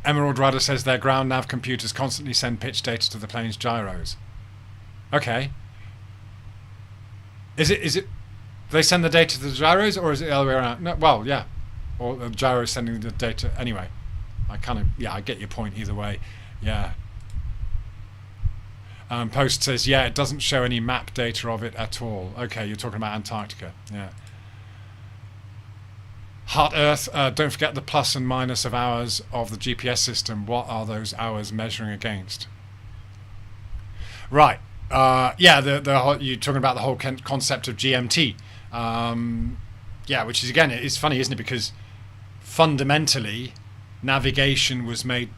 Emerald Rider says their ground nav computers constantly send pitch data to the plane's gyros. Okay. Is it they send the data to the gyros, or is it the other way around? No, well, yeah. Or the gyros sending the data anyway. I get your point either way. Yeah. Post says, yeah, it doesn't show any map data of it at all. Okay, you're talking about Antarctica. Yeah. Heart Earth, don't forget the plus and minus of hours of the GPS system. What are those hours measuring against? Right. Yeah, you're talking about the whole concept of GMT. Yeah, which is, again, it's funny, isn't it? Because fundamentally, navigation was made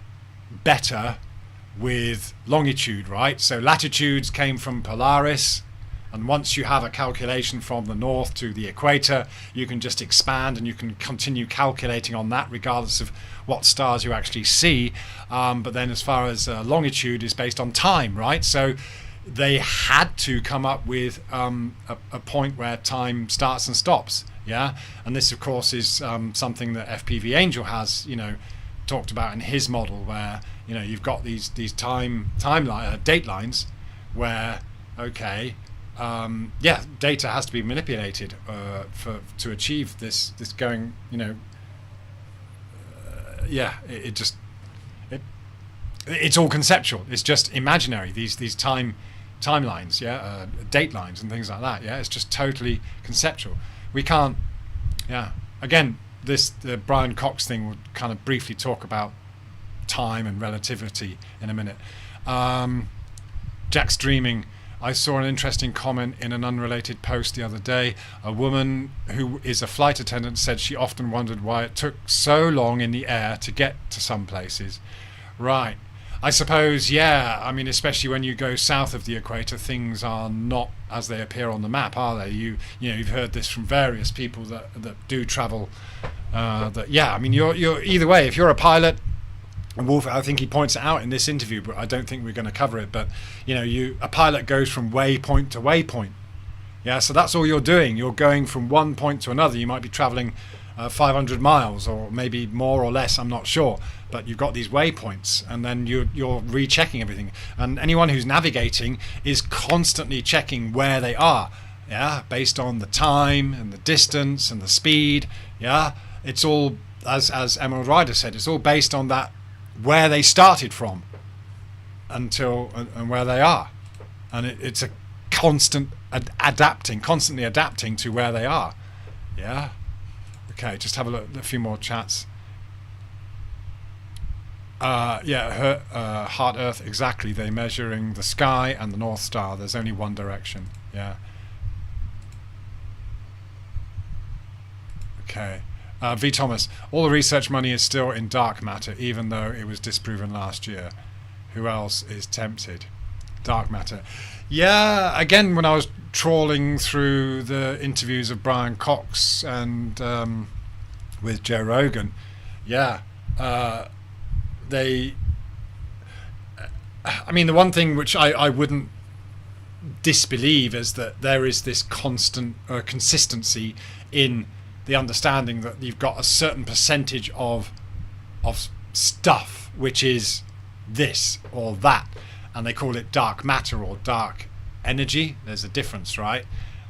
better with longitude, right? So latitudes came from Polaris, and once you have a calculation from the north to the equator, you can just expand and you can continue calculating on that regardless of what stars you actually see. But then as far as longitude is based on time, right? So they had to come up with a point where time starts and stops. Yeah, and this of course is something that FPV Angel has, talked about in his model, where you've got these date lines where data has to be manipulated to achieve this going. It's all conceptual. It's just imaginary. These timelines, date lines and things like that. Yeah, it's just totally conceptual. We can't. Yeah. Again, the Brian Cox thing would kind of briefly talk about time and relativity in a minute. Jack's dreaming. I saw an interesting comment in an unrelated post the other day. A woman who is a flight attendant said she often wondered why it took so long in the air to get to some places. Right. I suppose, yeah. I mean, especially when you go south of the equator, things are not as they appear on the map, are they? You've heard this from various people that do travel. I mean, you're either way. If you're a pilot, and Wolf, I think he points it out in this interview, but I don't think we're going to cover it. But a pilot goes from waypoint to waypoint. Yeah, so that's all you're doing. You're going from one point to another. You might be traveling 500 miles or maybe more or less, I'm not sure, but you've got these waypoints, and then you're rechecking everything. And anyone who's navigating is constantly checking where they are, based on the time and the distance and the speed. It's all, as Emerald Rider said, it's all based on that, where they started from and where they are, and it's a constant constantly adapting to where they are. Okay, just have a look, a few more chats. Heart Earth, exactly. They're measuring the sky and the North Star. There's only one direction. Yeah. Okay. V. Thomas, all the research money is still in dark matter, even though it was disproven last year. Who else is tempted? Dark matter. Yeah, again, when I was trawling through the interviews of Brian Cox and with Joe Rogan, I mean, the one thing which I wouldn't disbelieve is that there is this constant consistency in the understanding that you've got a certain percentage of stuff which is this or that, and they call it dark matter or dark energy. There's a difference, right?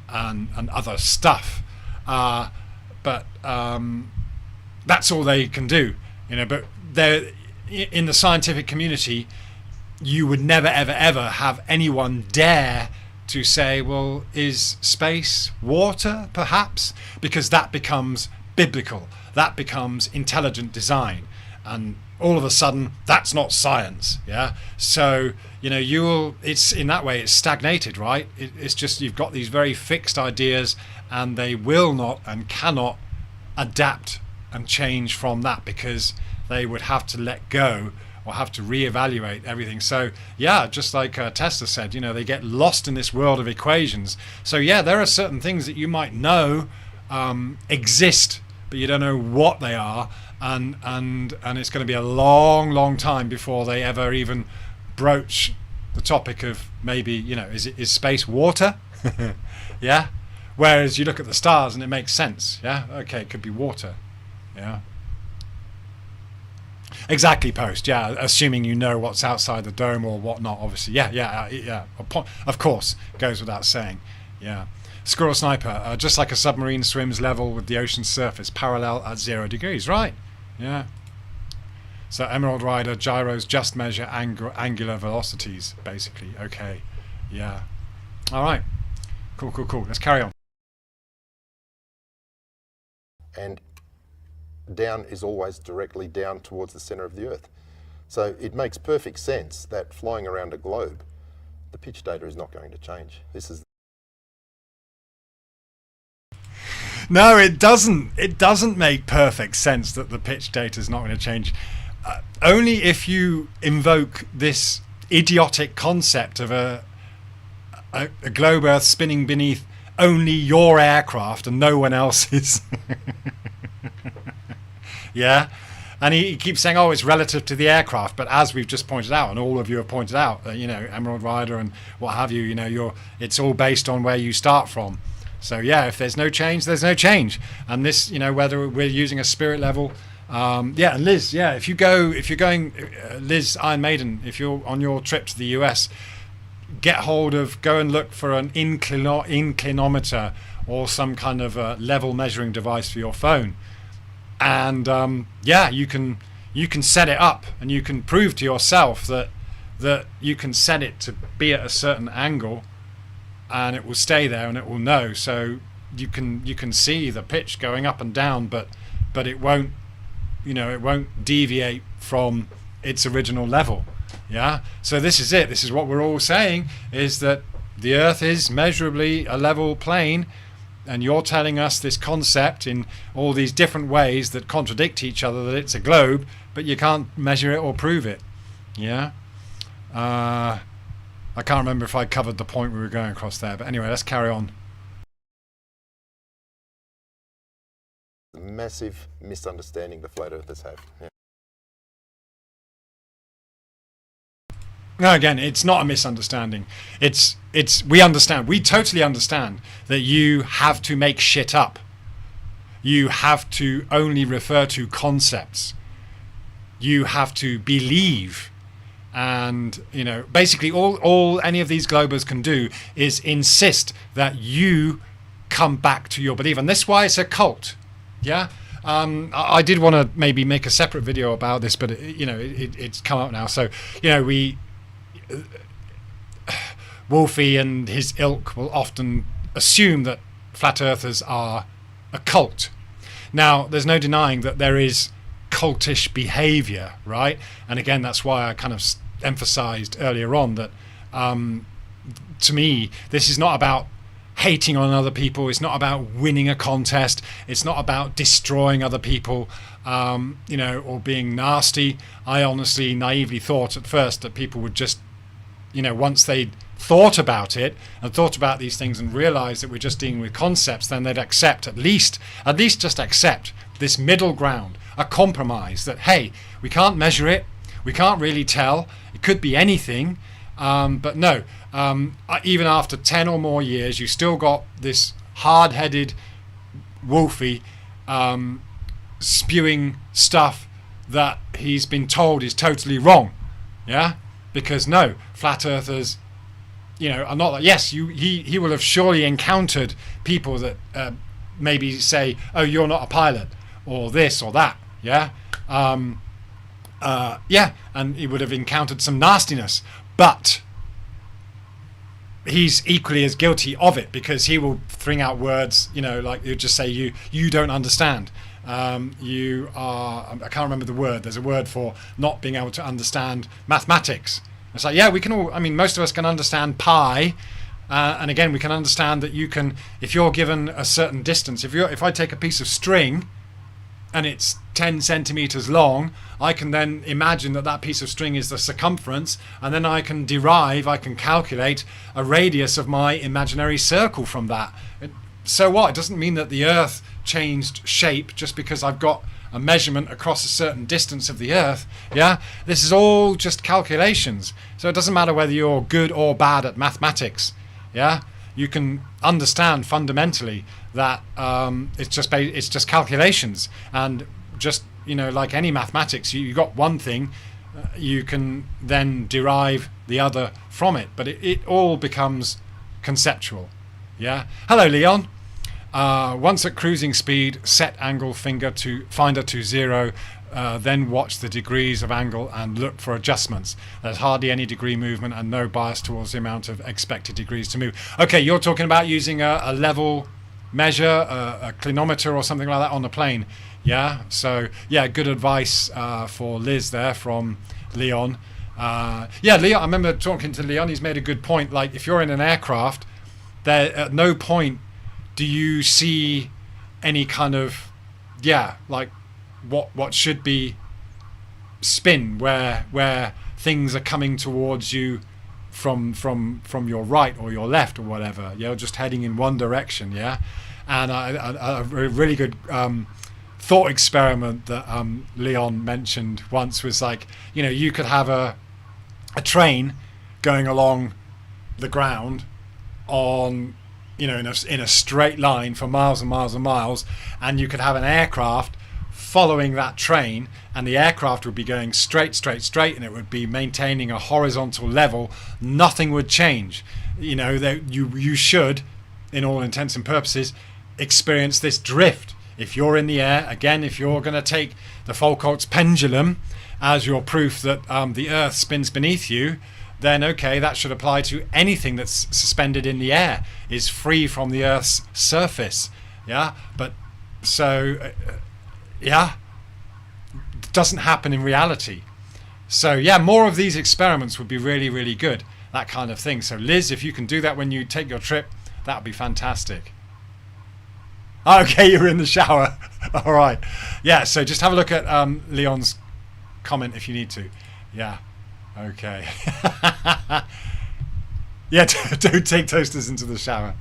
And other stuff, but that's all they can do, but they're in the scientific community. You would never ever have anyone dare to say, well, is space water, perhaps? Because that becomes biblical, that becomes intelligent design, and all of a sudden that's not science. So it's in that way it's stagnated, right? It's just you've got these very fixed ideas, and they will not and cannot adapt and change from that, because they would have to let go or have to reevaluate everything. So just like Tesla said, they get lost in this world of equations. So there are certain things that you might know exist, but you don't know what they are, and it's going to be a long time before they ever even broach the topic of maybe is space water? Whereas you look at the stars and it makes sense. Okay, it could be water. Exactly, Post. Assuming you know what's outside the dome or whatnot, obviously. Of course, goes without saying. Squirrel Sniper, just like a submarine swims level with the ocean surface, parallel at 0 degrees. Right. So Emerald Rider gyros just measure angular velocities, basically. Okay, yeah. All right, cool. Let's carry on. And down is always directly down towards the center of the Earth. So it makes perfect sense that flying around a globe, the pitch data is not going to change. This is No, it doesn't. It doesn't make perfect sense that the pitch data is not going to change. Only if you invoke this idiotic concept of a globe Earth spinning beneath only your aircraft and no one else's. Yeah. And he keeps saying, oh, it's relative to the aircraft. But as we've just pointed out, and all of you have pointed out, you know, Emerald Rider and what have you, you know, it's all based on where you start from. So yeah, if there's no change, there's no change. And this, you know, whether we're using a spirit level, yeah. And Liz, yeah, if you're going, Liz Iron Maiden, if you're on your trip to the US, go and look for an inclinometer or some kind of level measuring device for your phone. And yeah, you can set it up, and you can prove to yourself that you can set it to be at a certain angle, and it will stay there, and it will know. So you can see the pitch going up and down, but it won't, you know, it won't deviate from its original level. Yeah. So this is it. This is what we're all saying, is that the Earth is measurably a level plane. And you're telling us this concept in all these different ways that contradict each other, that it's a globe, but you can't measure it or prove it. Yeah. I can't remember if I covered the point we were going across there, but anyway, let's carry on. massive misunderstanding the flat earthers have. Yeah. No, again, it's not a misunderstanding. We understand. We totally understand that you have to make shit up. You have to only refer to concepts. You have to believe. And, you know, basically all any of these globers can do is insist that you come back to your belief. And that's why it's a cult. Yeah. I did want to maybe make a separate video about this, but it's come out now. So, Wolfie and his ilk will often assume that flat earthers are a cult. Now, there's no denying that there is cultish behavior, right? And again, that's why I kind of emphasized earlier on that to me, this is not about hating on other people. It's not about winning a contest. It's not about destroying other people, or being nasty. I honestly naively thought at first that people would just, once they'd thought about it and thought about these things and realized that we're just dealing with concepts, then they'd accept at least just accept this middle ground, a compromise that, hey, we can't measure it, we can't really tell, it could be anything, but no, even after 10 or more years, you still got this hard-headed Wolfie spewing stuff that he's been told is totally wrong. Yeah, because no, flat earthers, are not like, yes, he will have surely encountered people that maybe say, oh, you're not a pilot, or this or that. Yeah, and he would have encountered some nastiness, but he's equally as guilty of it, because he will bring out words, like he'll just say, you don't understand. You are, I can't remember the word. There's a word for not being able to understand mathematics. It's like, yeah, we can all, most of us can understand pi. And again, we can understand that you can, if you're given a certain distance, if I take a piece of string and it's 10 centimeters long, I can then imagine that piece of string is the circumference, and then I can calculate a radius of my imaginary circle from that. So what? It doesn't mean that the Earth changed shape just because I've got a measurement across a certain distance of the Earth. Yeah, this is all just calculations. So it doesn't matter whether you're good or bad at mathematics. Yeah, you can understand fundamentally that it's just calculations, and just like any mathematics, you got one thing, you can then derive the other from it, but it all becomes conceptual. Yeah. Hello, Leon. Once at cruising speed, set angle finder to 0. then watch the degrees of angle and look for adjustments. There's hardly any degree movement and no bias towards the amount of expected degrees to move. Okay, you're talking about using a level measure, a clinometer or something like that on the plane. Yeah, so yeah, good advice for Liz there from Leon. Yeah, Leon, I remember talking to Leon, he's made a good point. Like, if you're in an aircraft, there at no point do you see any kind of, like what should be spin where things are coming towards you from your right or your left or whatever. You're just heading in one direction, yeah. And a really good thought experiment that Leon mentioned once was like, you could have a train going along the ground on, in a straight line for miles and miles and miles, and you could have an aircraft following that train, and the aircraft would be going straight, and it would be maintaining a horizontal level. Nothing would change. You should, in all intents and purposes, experience this drift. If you're in the air, again, if you're going to take the Foucault's pendulum as your proof that the Earth spins beneath you, then okay, that should apply to anything that's suspended in the air, is free from the Earth's surface. Yeah, but so it doesn't happen in reality. So yeah, more of these experiments would be really, really good, that kind of thing. So Liz, if you can do that when you take your trip, that would be fantastic. Okay, you're in the shower. All right. Yeah, so just have a look at Leon's comment if you need to. Yeah. Okay. Yeah, don't take toasters into the shower.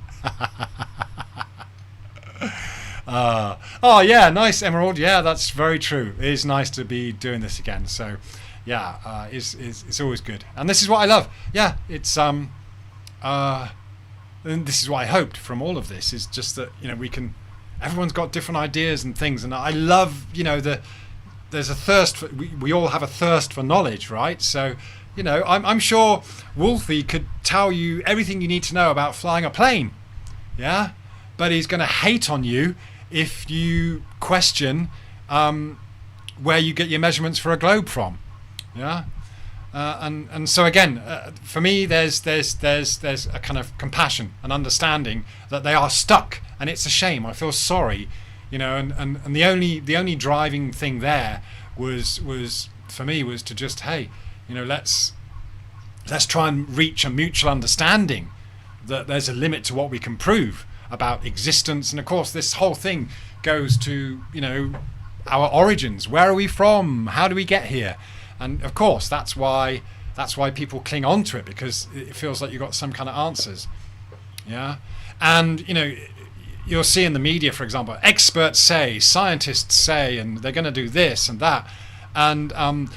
Oh, yeah, nice, Emerald. Yeah, that's very true. It is nice to be doing this again. So, yeah, it's always good. And this is what I love. Yeah, it's... and this is what I hoped from all of this, is just that, we can... Everyone's got different ideas and things, and I love, there's a thirst for, we all have a thirst for knowledge, right? So, I'm sure Wolfie could tell you everything you need to know about flying a plane, yeah? But he's going to hate on you if you question where you get your measurements for a globe from, yeah? And so again, for me, there's a kind of compassion and understanding that they are stuck, and it's a shame. I feel sorry, and the only driving thing there was for me was to just, hey, let's try and reach a mutual understanding that there's a limit to what we can prove about existence. And of course, this whole thing goes to our origins. Where are we from? How do we get here? And of course, that's why people cling on to it, because it feels like you've got some kind of answers. Yeah. And, you'll see in the media, for example, experts say, scientists say, and they're going to do this and that. And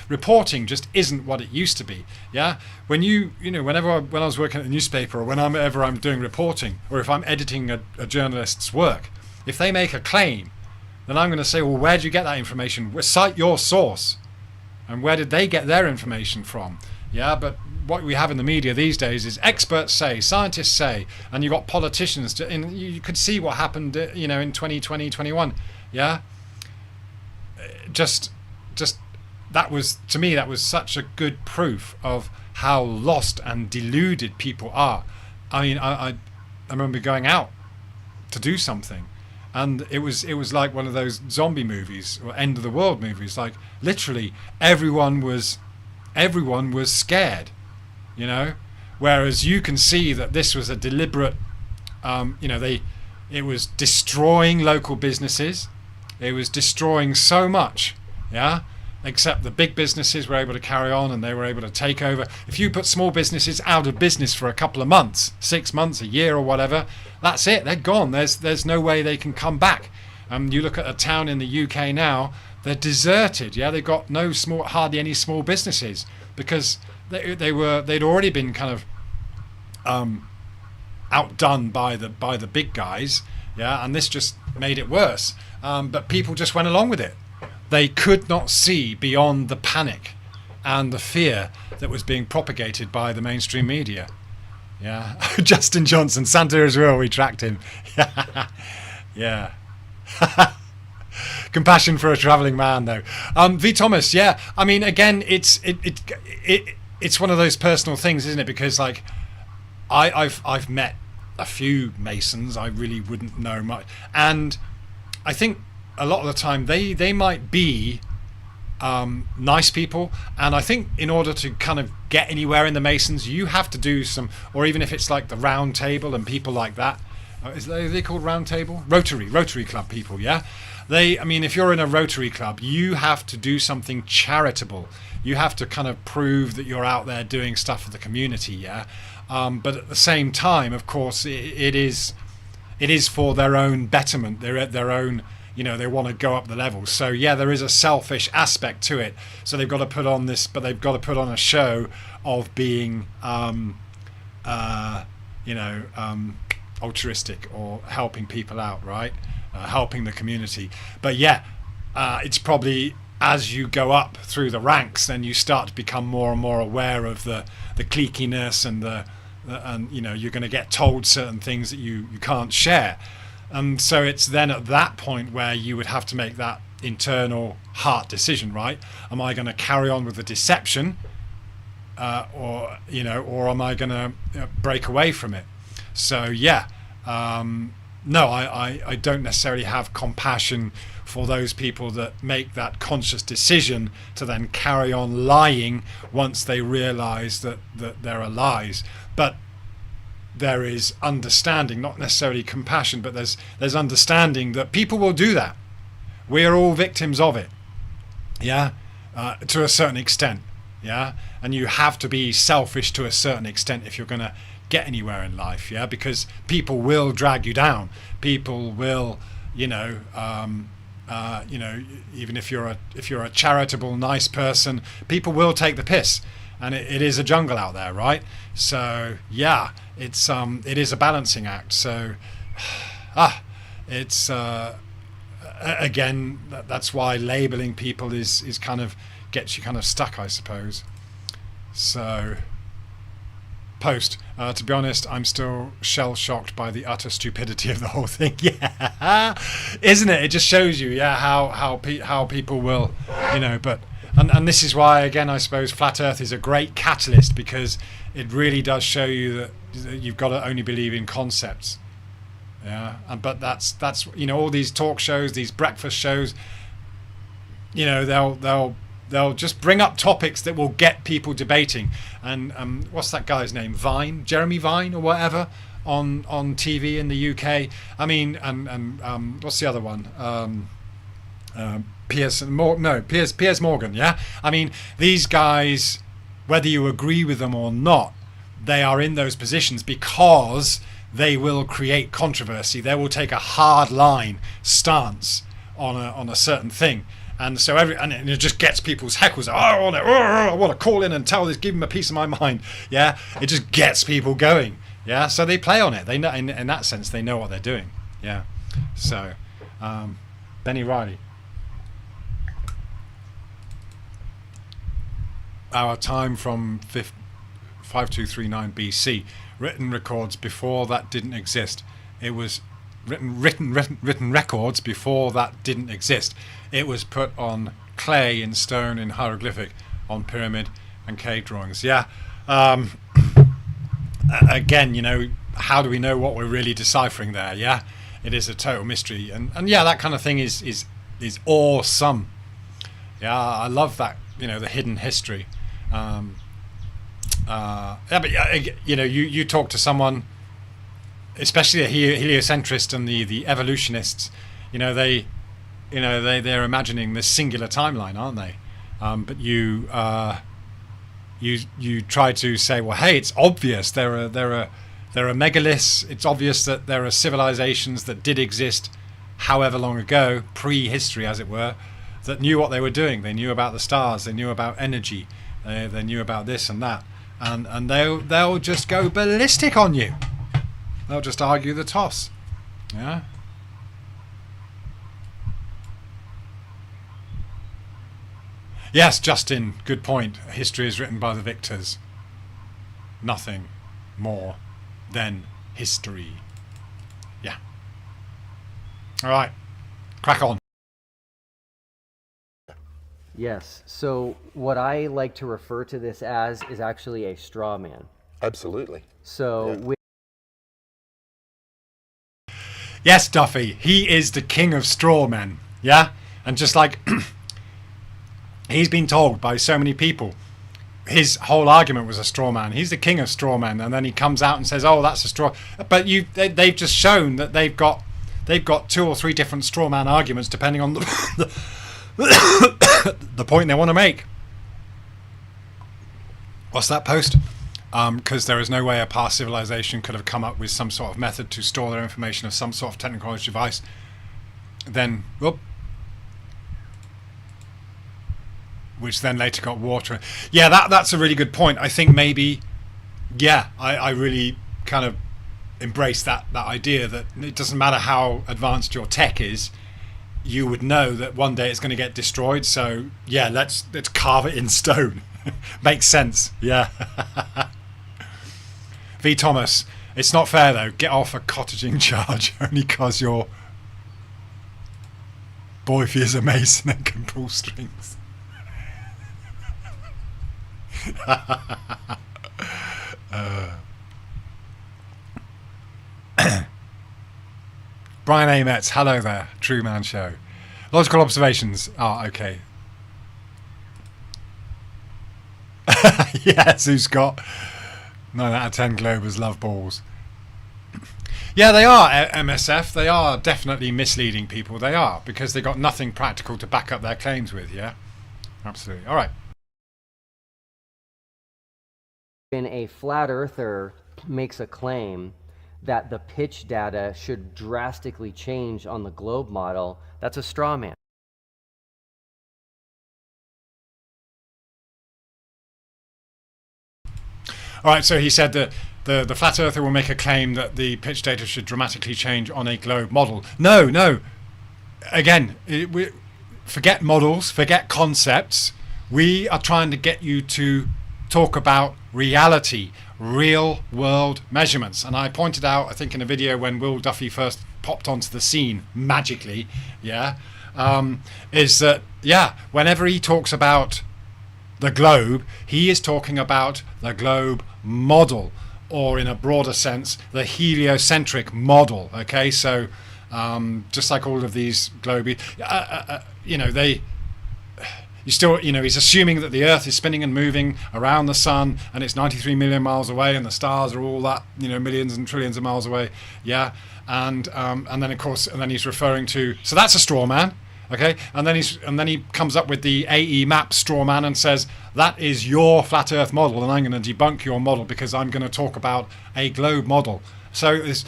reporting just isn't what it used to be. Yeah. When when I was working at the newspaper, or whenever I'm doing reporting, or if I'm editing a journalist's work, if they make a claim, then I'm going to say, well, where did you get that information? Cite your source. And where did they get their information from? Yeah, but what we have in the media these days is experts say, scientists say, and you've got politicians. And you could see what happened, in 2020, 21. Yeah, just that was, to me, that was such a good proof of how lost and deluded people are. I mean, I remember going out to do something, and it was like one of those zombie movies or end of the world movies. Like, literally everyone was scared, whereas you can see that this was a deliberate, it was destroying local businesses. It was destroying so much, yeah, except the big businesses were able to carry on, and they were able to take over. If you put small businesses out of business for a couple of months, 6 months, a year or whatever, that's it, they're gone. There's no way they can come back. You look at a town in the UK now, they're deserted. Yeah, they've got hardly any small businesses, because they'd already been kind of outdone by the big guys. Yeah, and this just made it worse. But people just went along with it. They could not see beyond the panic and the fear that was being propagated by the mainstream media. Yeah, Justin Johnson, Santa Israel, we tracked him. Yeah. compassion for a travelling man, though. V. Thomas, yeah. I mean, again, it's one of those personal things, isn't it? Because like, I've met a few Masons. I really wouldn't know much, and I think a lot of the time they might be nice people, and I think in order to kind of get anywhere in the Masons, you have to do some, or even if it's like the Round Table and people like that. Are they called Round Table? Rotary Club people, yeah? I mean, if you're in a Rotary Club, you have to do something charitable. You have to kind of prove that you're out there doing stuff for the community, yeah? But at the same time, of course, it is for their own betterment, their own, you know, they want to go up the levels. So yeah, there is a selfish aspect to it. So they've got to put on this, but they've got to put on a show of being, altruistic or helping people out, right? Helping the community. But yeah, it's probably as you go up through the ranks, then you start to become more and more aware of the cliquiness and and you know, you're going to get told certain things that you can't share. And so it's then at that point where you would have to make that internal heart decision, right? Am I going to carry on with the deception, or am I going to break away from it? So yeah, no, I don't necessarily have compassion for those people that make that conscious decision to then carry on lying once they realize that there are lies. But there is understanding, not necessarily compassion, but there's understanding that people will do that. We are all victims of it, yeah, to a certain extent, yeah. And you have to be selfish to a certain extent if you're going to get anywhere in life, yeah, because people will drag you down. People will, even if you're a charitable, nice person, people will take the piss, and it is a jungle out there, right? So yeah, it is a balancing act. So it's again, that's why labeling people is kind of gets you kind of stuck, I suppose. So post, to be honest, I'm still shell-shocked by the utter stupidity of the whole thing. Yeah, isn't it? It just shows you, yeah, how people will, but and this is why, again, I suppose Flat Earth is a great catalyst, because it really does show you that you've got to only believe in concepts. Yeah, but that's all these talk shows, these breakfast shows, they'll just bring up topics that will get people debating. And what's that guy's name? Jeremy Vine or whatever, on TV in the UK. I mean, and what's the other one? Piers Morgan. Yeah. I mean, these guys, whether you agree with them or not, they are in those positions because they will create controversy. They will take a hard line stance on a certain thing. And so and it just gets people's heckles. I want to call in and give them a piece of my mind. Yeah, it just gets people going. Yeah, so they play on it. They know, in that sense, they know what they're doing. Yeah. So, Benny Riley. Our time from 5239 BC. Written records before that didn't exist. It was written records before that didn't exist. It was put on clay, in stone, in hieroglyphic, on pyramid and cave drawings. Yeah. Again, how do we know what we're really deciphering there? Yeah, it is a total mystery, and yeah, that kind of thing is awesome. Yeah, I love that. The hidden history. But you talk to someone, especially a heliocentrist and the evolutionists, they're imagining this singular timeline, aren't they? But you try to say, well, hey, it's obvious there are megaliths. It's obvious that there are civilizations that did exist, however long ago, prehistory, as it were, that knew what they were doing. They knew about the stars. They knew about energy. They knew about this and that, and they'll just go ballistic on you. They'll just argue the toss. Yeah. Yes, Justin, good point. History is written by the victors. Nothing more than history. Yeah. All right. Crack on. Yes. So what I like to refer to this as is actually a straw man. Absolutely. So Yeah. Yes, Duffy, he is the king of straw men. Yeah? And just like he's been told by so many people, his whole argument was a straw man. He's the king of straw men, and then he comes out and says, "Oh, that's a straw." But they've just shown that they've got 2 or 3 different straw man arguments depending on the point they want to make. What's that post? Because there is no way a past civilization could have come up with some sort of method to store their information of some sort of technical device. Then, whoop. Which then later got water. Yeah, that's a really good point. I think maybe, yeah, I really kind of embrace that idea that it doesn't matter how advanced your tech is, you would know that one day it's going to get destroyed. So yeah, let's carve it in stone. Makes sense. Yeah. V. Thomas, it's not fair though. Get off a cottaging charge only because your boyfie is a mason and can pull strings. Brian Ametz, hello there. True Man Show. Logical observations. Oh, okay. Yeah, Sue Scott. 9 out of 10 Globers love balls. Yeah, they are, MSF. They are definitely misleading people. They are, because they got nothing practical to back up their claims with, yeah? Absolutely. All right. When a flat earther makes a claim that the pitch data should drastically change on the globe model, that's a straw man. All right, so he said that the flat earther will make a claim that the pitch data should dramatically change on a globe model. No. Again, forget models, forget concepts. We are trying to get you to talk about reality, real world measurements. And I pointed out, I think in a video when Will Duffy first popped onto the scene magically, is that, whenever he talks about the globe, he is talking about the globe model, or in a broader sense, the heliocentric model. Okay, so just like all of these globe, he's assuming that the Earth is spinning and moving around the sun, and it's 93 million miles away, and the stars are all that, millions and trillions of miles away. Yeah, and then of course, and then he's referring to. So that's a straw man. Okay, and then he comes up with the AE map straw man and says that is your flat Earth model, and I'm going to debunk your model because I'm going to talk about a globe model. So it's,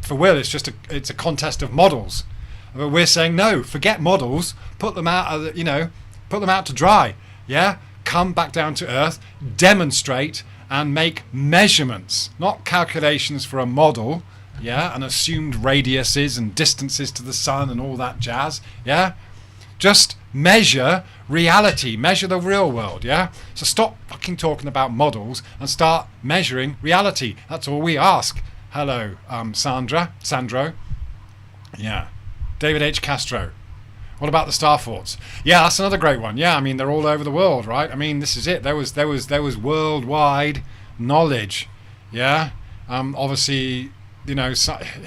for Will, it's a contest of models. But we're saying no, forget models, put them out put them out to dry. Yeah, come back down to Earth, demonstrate and make measurements, not calculations for a model. Yeah, and assumed radiuses and distances to the sun and all that jazz. Yeah, just measure reality, measure the real world. Yeah, so stop fucking talking about models and start measuring reality. That's all we ask. Hello, Sandro. Yeah, David H. Castro. What about the star forts? Yeah, that's another great one. Yeah, I mean they're all over the world, right? I mean this is it. There was worldwide knowledge. Yeah, obviously.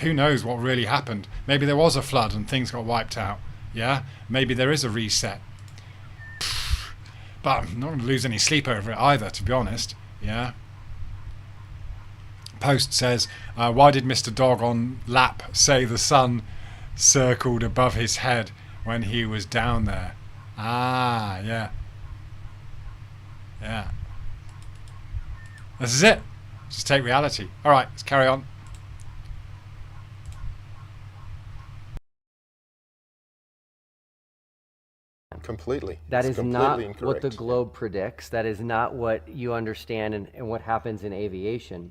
Who knows what really happened? Maybe there was a flood and things got wiped out. Yeah, maybe there is a reset. But I'm not going to lose any sleep over it either, to be honest. Yeah. Post says, why did Mr. Dog on lap say the sun circled above his head when he was down there? Ah, yeah. Yeah. This is it. Just take reality. All right, let's carry on. Completely. That It's is not completely what the incorrect. globe predicts. That is not what you understand and what happens in aviation.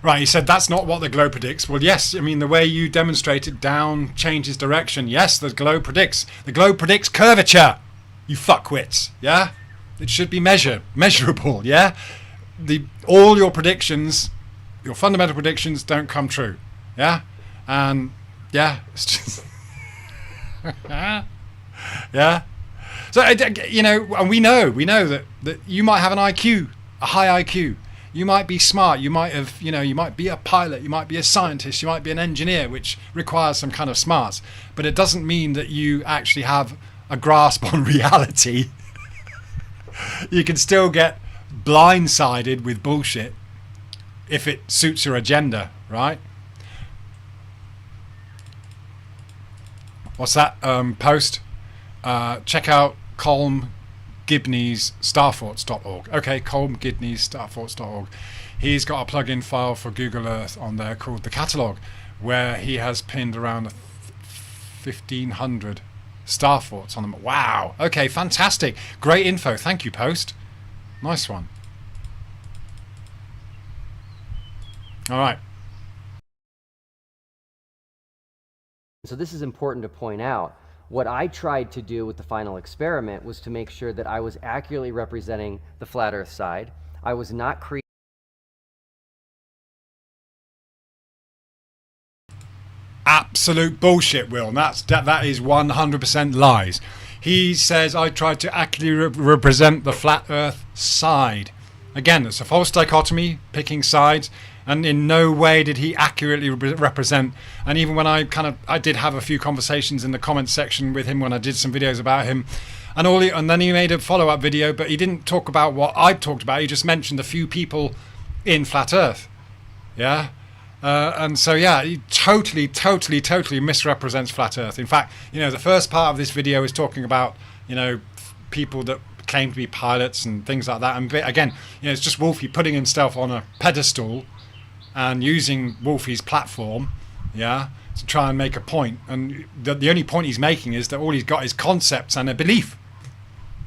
Right, he said that's not what the globe predicts. Well, yes, I mean, the way you demonstrate it down changes direction. Yes, the globe predicts. The globe predicts curvature, you fuckwits, yeah? It should be measurable, yeah? All your predictions, your fundamental predictions don't come true, yeah? And, yeah, it's just... Yeah. So you know, and we know that you might have an IQ, a high IQ. You might be smart. You might have, you know, you might be a pilot. You might be a scientist. You might be an engineer, which requires some kind of smarts. But it doesn't mean that you actually have a grasp on reality. You can still get blindsided with bullshit if it suits your agenda, right? What's that post? Check out Colm Gibney's starforts.org. Okay, Colm Gibney's starforts.org. He's got a plugin file for Google Earth on there called the Catalog, where he has pinned around 1,500 starforts on them. Wow. Okay, fantastic. Great info. Thank you, Post. Nice one. All right. So this is important to point out. What I tried to do with the final experiment was to make sure that I was accurately representing the flat Earth side. I was not creating absolute bullshit, Will. That is 100% lies. He says I tried to accurately represent the flat Earth side. Again, it's a false dichotomy, picking sides, and in no way did he accurately represent. And even when I did have a few conversations in the comments section with him when I did some videos about him, and then he made a follow-up video, but he didn't talk about what I talked about. He just mentioned a few people in flat Earth. Yeah. And so, yeah, he totally misrepresents flat Earth. In fact, you know, the first part of this video is talking about, you know, people that claim to be pilots and things like that. And again, you know, it's just Wolfie putting himself on a pedestal and using Wolfie's platform, yeah, to try and make a point. And the only point he's making is that all he's got is concepts and a belief,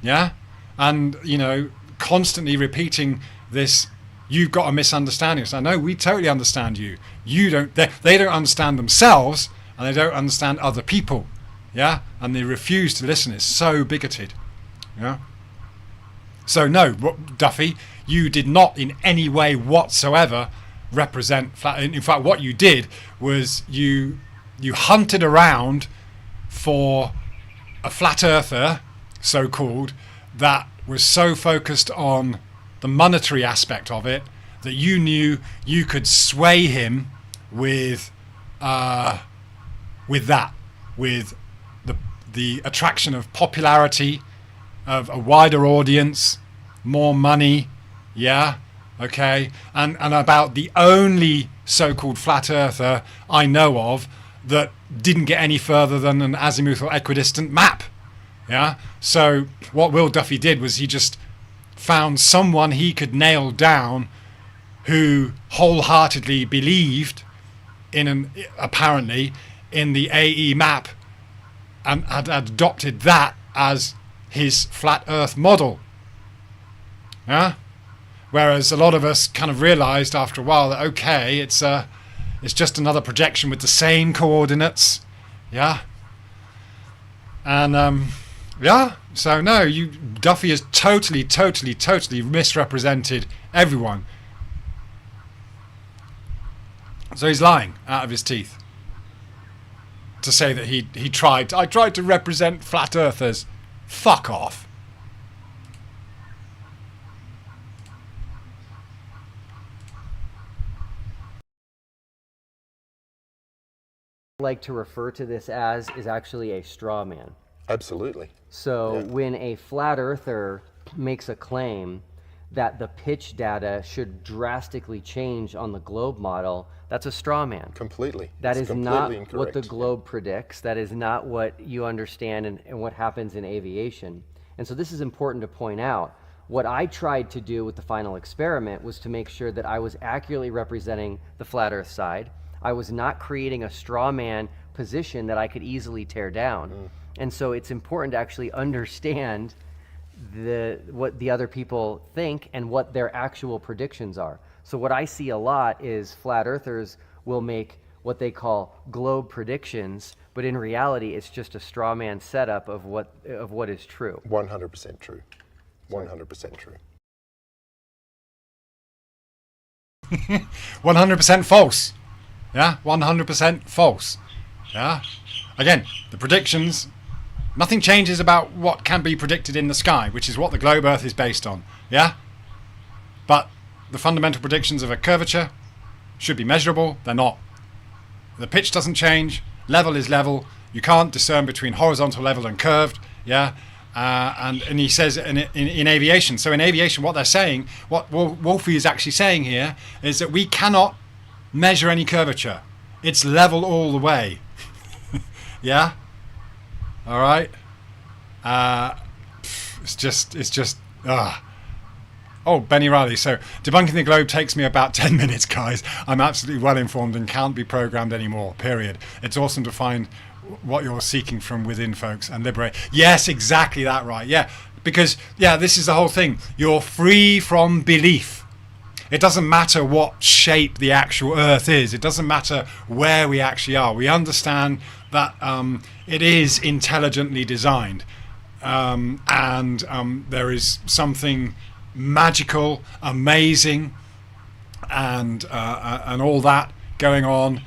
yeah, and you know, constantly repeating this. You've got a misunderstanding. So no, we totally understand you. You don't. They don't understand themselves, and they don't understand other people. Yeah, and they refuse to listen. It's so bigoted. Yeah. So no, Duffy, you did not in any way whatsoever represent flat. In fact, what you did was you hunted around for a flat earther, so called, that was so focused on the monetary aspect of it that you knew you could sway him with the attraction of popularity, of a wider audience, more money, yeah, okay, and about the only so-called flat earther I know of that didn't get any further than an azimuthal equidistant map, yeah. So what Will Duffy did was he just found someone he could nail down who wholeheartedly believed apparently in the AE map and had adopted that as his flat earth model, yeah. Whereas a lot of us kind of realized after a while that okay, it's just another projection with the same coordinates, yeah. And yeah, so no, Duffy has totally misrepresented everyone. So he's lying out of his teeth to say that I tried to represent flat earthers. Fuck off. like to refer to this as is actually a straw man. Absolutely. So when a flat earther makes a claim that the pitch data should drastically change on the globe model, that's a straw man. Completely. That It's is not completely what the incorrect. globe predicts. That is not what you understand and what happens in aviation. And so this is important to point out. What I tried to do with the final experiment was to make sure that I was accurately representing the flat earth side. I was not creating a straw man position that I could easily tear down. And so it's important to actually understand what the other people think and what their actual predictions are. So what I see a lot is flat earthers will make what they call globe predictions, but in reality it's just a straw man setup of what is true. 100% true. 100% true. 100% false. Yeah, 100% false. Yeah. Again, the predictions, nothing changes about what can be predicted in the sky, which is what the globe Earth is based on. Yeah. But the fundamental predictions of a curvature should be measurable. They're not. The pitch doesn't change. Level is level. You can't discern between horizontal, level, and curved. Yeah. And he says in aviation. So in aviation, what they're saying, what Wolfie is actually saying here, is that we cannot measure any curvature. It's level all the way. Yeah. All right. It's just. Oh, Benny Riley. So debunking the globe takes me about 10 minutes, guys. I'm absolutely well informed and can't be programmed anymore. Period. It's awesome to find what you're seeking from within, folks, and liberate. Yes, exactly that, right. Yeah, because this is the whole thing. You're free from belief. It doesn't matter what shape the actual Earth is. It doesn't matter where we actually are. We understand that it is intelligently designed, and there is something magical, amazing, and all that going on.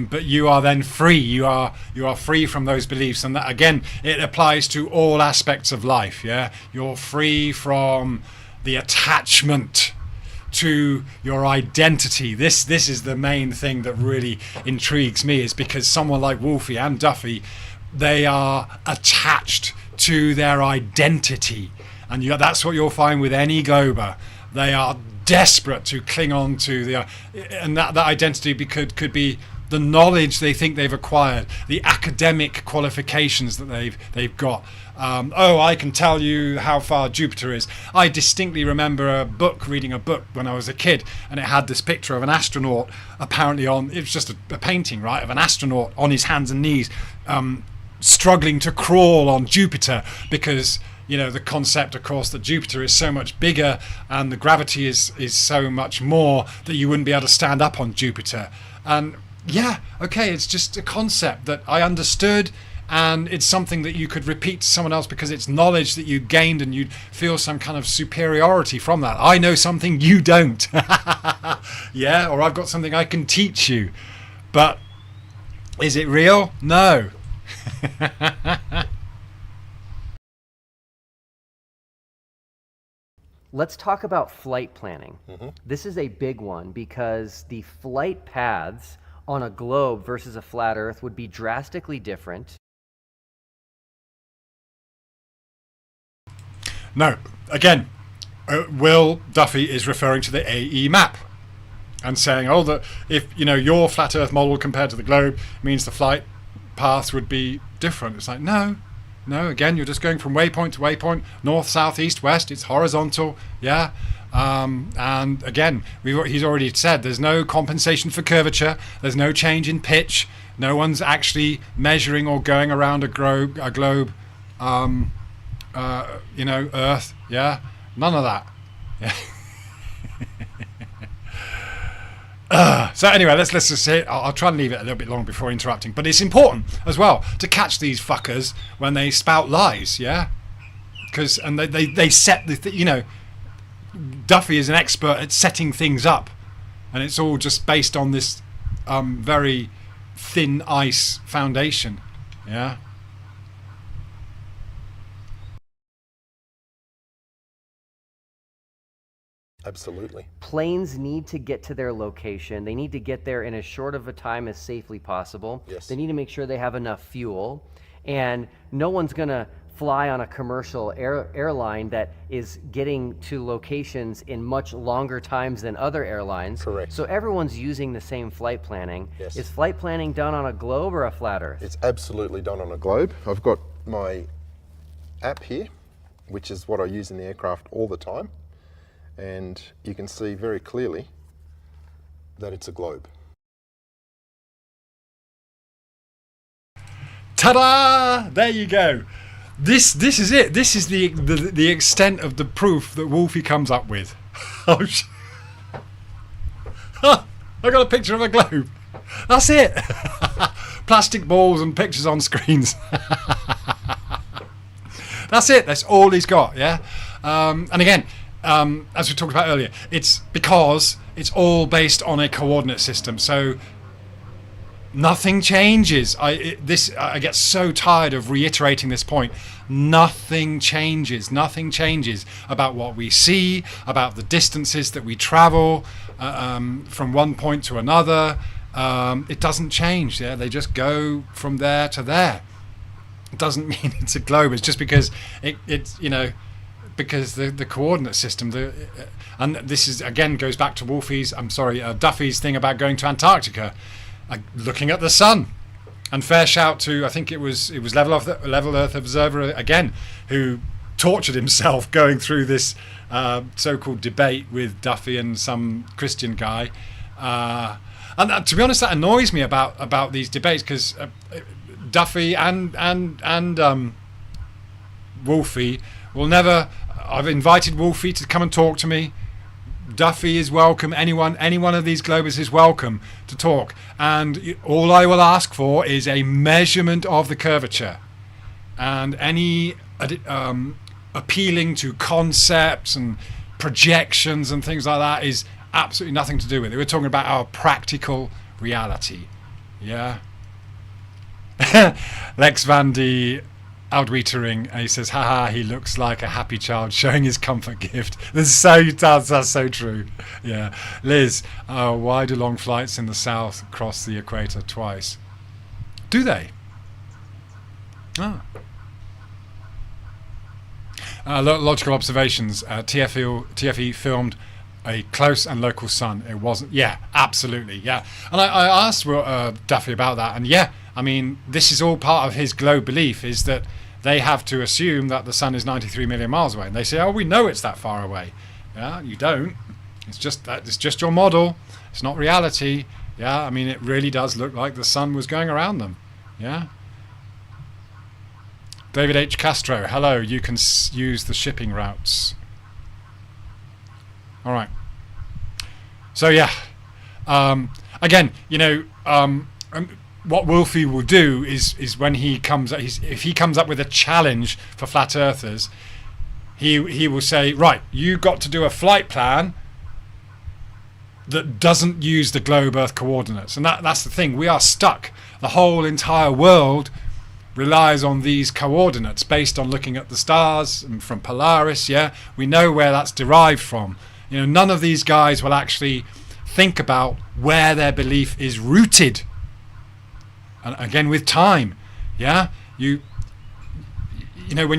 But you are then free. You are free from those beliefs, and that again, it applies to all aspects of life. Yeah, you're free from the attachment to your identity. This is the main thing that really intrigues me, is because someone like Wolfie and Duffy, they are attached to their identity, and that's what you'll find with any glober. They are desperate to cling on to and that identity could be the knowledge they think they've acquired, the academic qualifications that they've got. I can tell you how far Jupiter is. I distinctly remember reading a book when I was a kid, and it had this picture of an astronaut apparently it was just a painting, right, of an astronaut on his hands and knees, struggling to crawl on Jupiter, because the concept, of course, that Jupiter is so much bigger and the gravity is so much more that you wouldn't be able to stand up on Jupiter. And it's just a concept that I understood, and it's something that you could repeat to someone else because it's knowledge that you gained, and you'd feel some kind of superiority from that. I know something you don't. Yeah, or I've got something I can teach you. But is it real? No. Let's talk about flight planning. This is a big one because the flight paths on a globe versus a flat Earth would be drastically different. No, again, Will Duffy is referring to the AE map and saying, that if your flat Earth model compared to the globe means the flight paths would be different. It's like, no, again, you're just going from waypoint to waypoint, north, south, east, west. It's horizontal, yeah. And again, he's already said there's no compensation for curvature. There's no change in pitch. No one's actually measuring or going around a globe. Earth, yeah. None of that. Yeah. So anyway, let's just say I'll try and leave it a little bit long before interrupting. But it's important as well to catch these fuckers when they spout lies, yeah. Because they set Duffy is an expert at setting things up, and it's all just based on this very thin ice foundation, yeah. Absolutely. Planes need to get to their location. They need to get there in as short of a time as safely possible. Yes. They need to make sure they have enough fuel. And no one's going to fly on a commercial airline that is getting to locations in much longer times than other airlines. Correct. So everyone's using the same flight planning. Yes. Is flight planning done on a globe or a flat Earth? It's absolutely done on a globe. I've got my app here, which is what I use in the aircraft all the time. And you can see very clearly that it's a globe. Ta-da! There you go. This is it. This is the extent of the proof that Wolfie comes up with. Oh, I got a picture of a globe. That's it. Plastic balls and pictures on screens. That's it. That's all he's got. Yeah. And again, as we talked about earlier, it's because it's all based on a coordinate system. So Nothing changes. I get so tired of reiterating this point. Nothing changes. Nothing changes about what we see, about the distances that we travel from one point to another. It doesn't change. Yeah, they just go from there to there. It doesn't mean it's a globe. It's just because it's because the coordinate system. And this is again goes back to Duffy's thing about going to Antarctica. Looking at the sun, and fair shout to I think it was Level Earth Observer again who tortured himself going through this so-called debate with Duffy and some Christian guy, and to be honest, that annoys me about these debates because Duffy and Wolfie will never. I've invited Wolfie to come and talk to me. Duffy is welcome. Any one of these globers is welcome to talk. And all I will ask for is a measurement of the curvature. And any appealing to concepts and projections and things like that is absolutely nothing to do with it. We're talking about our practical reality. Yeah. Lex Vandy Outweetering, and he says, haha, he looks like a happy child showing his comfort gift. That's so true. Yeah. Liz, why do long flights in the south cross the equator twice? Do they? Logical observations. TFE filmed a close and local sun. It wasn't. Yeah, absolutely. Yeah. And I asked Duffy about that, and yeah, I mean, this is all part of his globe belief, is that they have to assume that the sun is 93 million miles away. And they say, oh, we know it's that far away. Yeah, you don't. It's just your model. It's not reality. Yeah, I mean, it really does look like the sun was going around them. Yeah. David H. Castro, hello, you can use the shipping routes. All right. So, yeah. Again, what Wolfie will do is when he comes, if he comes up with a challenge for flat earthers, he will say, right, you got to do a flight plan that doesn't use the globe Earth coordinates, and that's the thing. We are stuck. The whole entire world relies on these coordinates based on looking at the stars and from Polaris. Yeah, we know where that's derived from. None of these guys will actually think about where their belief is rooted. And again, with time, yeah, when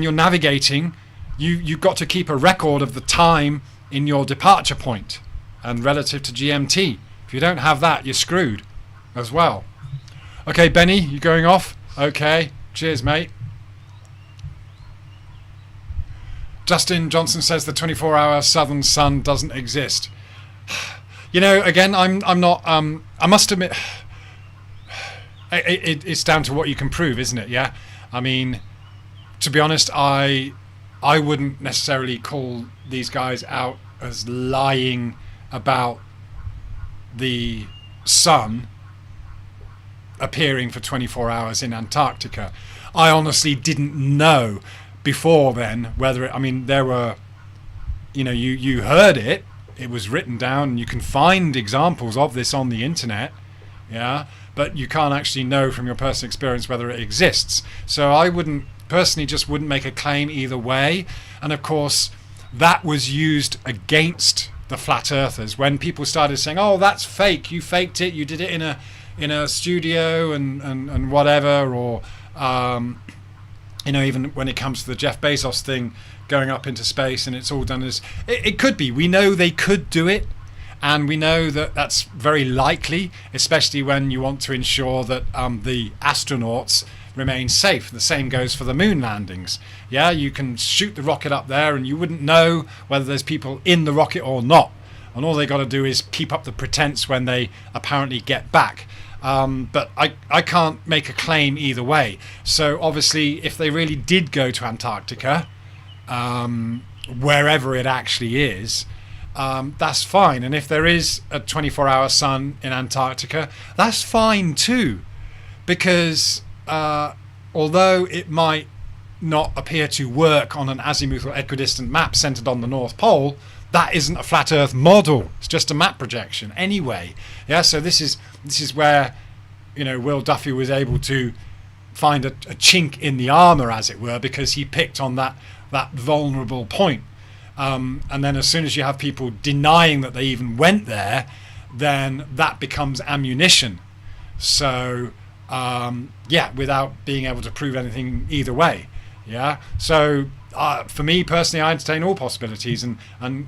you're navigating, you've got to keep a record of the time in your departure point and relative to GMT. If you don't have that, you're screwed as well. Okay, Benny, you going off? Okay, cheers, mate. Justin Johnson says the 24-hour southern sun doesn't exist. Again, I'm not. I must admit. It's down to what you can prove, isn't it? Yeah. I mean, to be honest, I wouldn't necessarily call these guys out as lying about the sun appearing for 24 hours in Antarctica. I honestly didn't know before then whether there were, you heard it. It was written down, and you can find examples of this on the internet. Yeah. But you can't actually know from your personal experience whether it exists. So I wouldn't make a claim either way. And of course, that was used against the flat earthers when people started saying, "Oh, that's fake. You faked it. You did it in a studio and whatever." Or even when it comes to the Jeff Bezos thing, going up into space, and it's all done as it could be. We know they could do it. And we know that that's very likely, especially when you want to ensure that the astronauts remain safe. The same goes for the moon landings. Yeah, you can shoot the rocket up there and you wouldn't know whether there's people in the rocket or not. And all they got to do is keep up the pretense when they apparently get back. But I can't make a claim either way. So obviously, if they really did go to Antarctica, wherever it actually is, that's fine. And if there is a 24-hour sun in Antarctica, that's fine too, because although it might not appear to work on an azimuthal equidistant map centered on the North Pole, that isn't a flat Earth model. It's just a map projection anyway. Yeah, so this is where Will Duffy was able to find a chink in the armor, as it were, because he picked on that vulnerable point. And then as soon as you have people denying that they even went there, then that becomes ammunition. So without being able to prove anything either way. So for me personally, I entertain all possibilities, and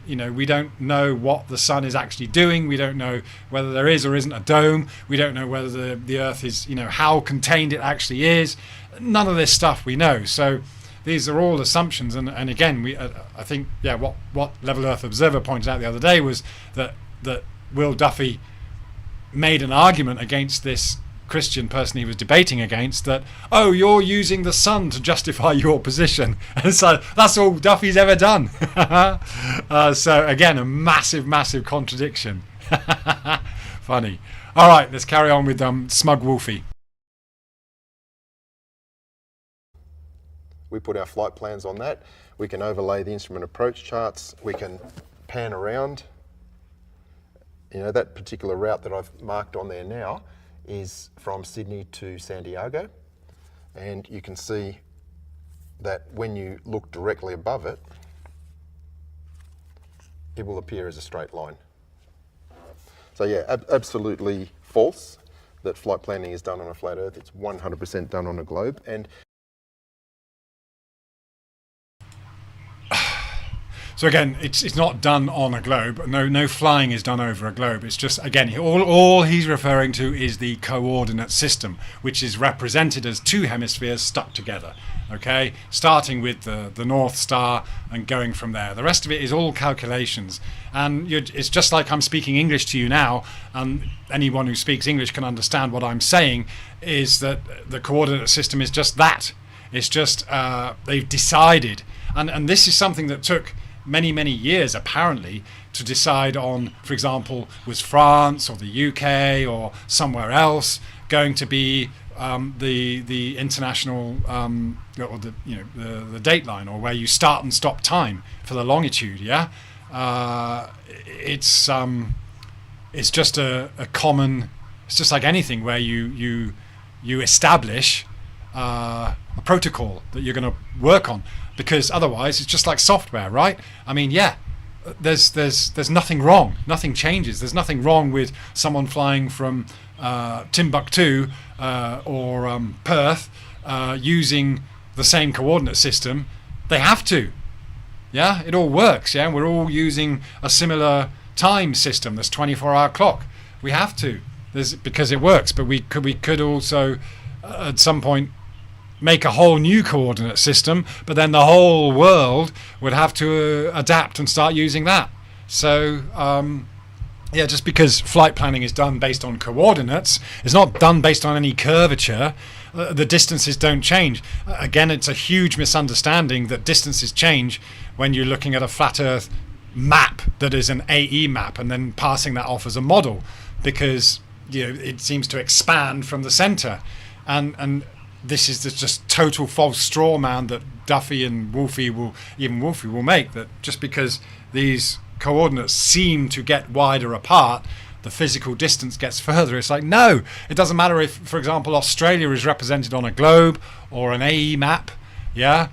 we don't know what the sun is actually doing. We don't know whether there is or isn't a dome. We don't know whether the earth is, how contained it actually is. None of this stuff we know. So these are all assumptions, and again, I think what Level Earth Observer pointed out the other day was that Will Duffy made an argument against this Christian person he was debating against, that, oh, you're using the sun to justify your position. And so that's all Duffy's ever done. So again, a massive contradiction. Funny. All right, let's carry on with Smug Wolfie. We put our flight plans on that. We can overlay the instrument approach charts. We can pan around. That particular route that I've marked on there now is from Sydney to San Diego. And you can see that when you look directly above it, it will appear as a straight line. So absolutely false that flight planning is done on a flat Earth. It's 100% done on a globe. And so again, it's not done on a globe. No flying is done over a globe. It's just, again, all he's referring to is the coordinate system, which is represented as two hemispheres stuck together. Okay, starting with the North Star and going from there. The rest of it is all calculations, and it's just like I'm speaking English to you now, and anyone who speaks English can understand what I'm saying. Is that the coordinate system is just that? It's just they've decided, and this is something that took many years apparently to decide on. For example, was France or the UK or somewhere else going to be the international or the date line, or where you start and stop time for the longitude? It's just a common. It's just like anything where you establish a protocol that you're going to work on, because otherwise it's just like software, right? I mean, there's nothing wrong, nothing changes. There's nothing wrong with someone flying from Timbuktu or Perth using the same coordinate system. They have to. It all works. We're all using a similar time system. This 24-hour clock. We have to. Because it works. But we could also at some point make a whole new coordinate system, but then the whole world would have to adapt and start using that. So just because flight planning is done based on coordinates, it's not done based on any curvature. The distances don't change. Again, it's a huge misunderstanding that distances change when you're looking at a flat Earth map that is an AE map and then passing that off as a model, because it seems to expand from the center, and this is just total false straw man that Duffy and Wolfie will make, that just because these coordinates seem to get wider apart, the physical distance gets further. It's like, no, it doesn't matter if, for example, Australia is represented on a globe or an AE map. The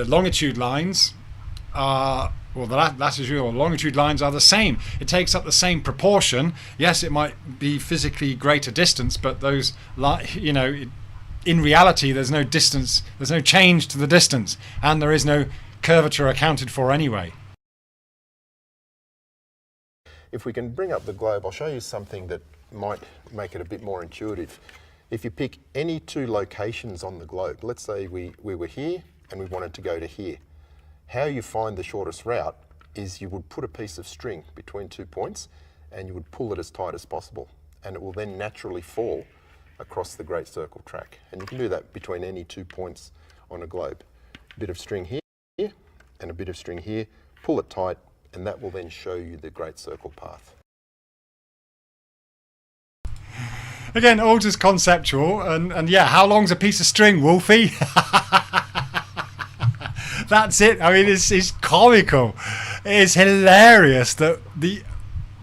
longitude lines are, well, the latitude or longitude lines are the same. It takes up the same proportion. Yes, it might be physically greater distance, but those, in reality, there's no distance, there's no change to the distance, and there is no curvature accounted for anyway. If we can bring up the globe, I'll show you something that might make it a bit more intuitive. If you pick any two locations on the globe, let's say we were here and we wanted to go to here. How you find the shortest route is you would put a piece of string between 2 points and you would pull it as tight as possible, and it will then naturally fall across the Great Circle track. And you can do that between any 2 points on a globe. A bit of string here and a bit of string here, pull it tight, and that will then show you the Great Circle path. Again, all just conceptual, and how long's a piece of string, Wolfie? That's it. I mean, it's comical. It's hilarious that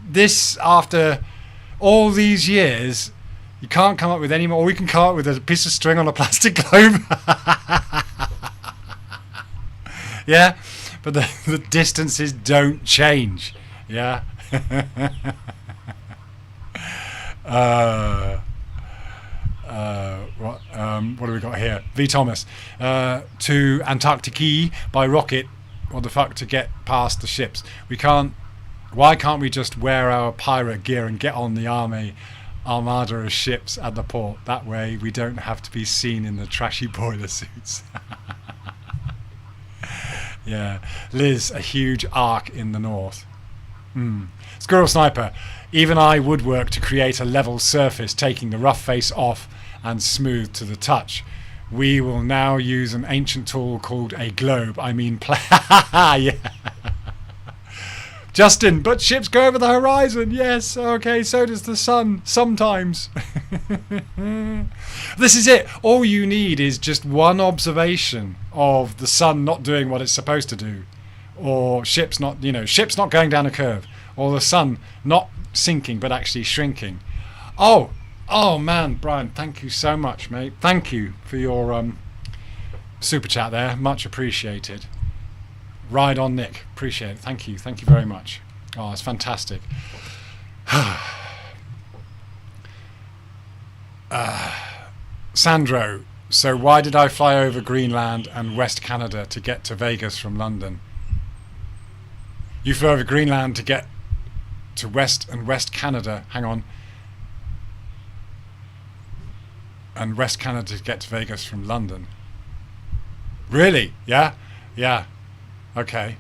this after all these years, You can't come up with any more. Or we can come up with a piece of string on a plastic globe. Yeah, but the distances don't change. Yeah. What do we got here? V. Thomas to Antarctica by rocket. What the fuck to get past the ships? We can't. Why can't we just wear our pirate gear and get on the armada of ships at the port? That way we don't have to be seen in the trashy boiler suits. Yeah, Liz, a huge arc in the north. Squirrel Sniper, even I would work to create a level surface, taking the rough face off and smooth to the touch. We will now use an ancient tool called a globe. I mean, yeah. Justin, but ships go over the horizon. Yes, okay, so does the sun sometimes. This is it. All you need is just one observation of the sun not doing what it's supposed to do, or ships not going down a curve, or the sun not sinking but actually shrinking. Oh man, Brian, thank you so much, mate. Thank you for your super chat there. Much appreciated. Ride on, Nick. Appreciate it. Thank you very much. Oh, it's fantastic. Sandro, so why did I fly over Greenland and West Canada to get to Vegas from London? You flew over Greenland to get to West Canada. Hang on. And West Canada to get to Vegas from London. Really? Yeah. Okay.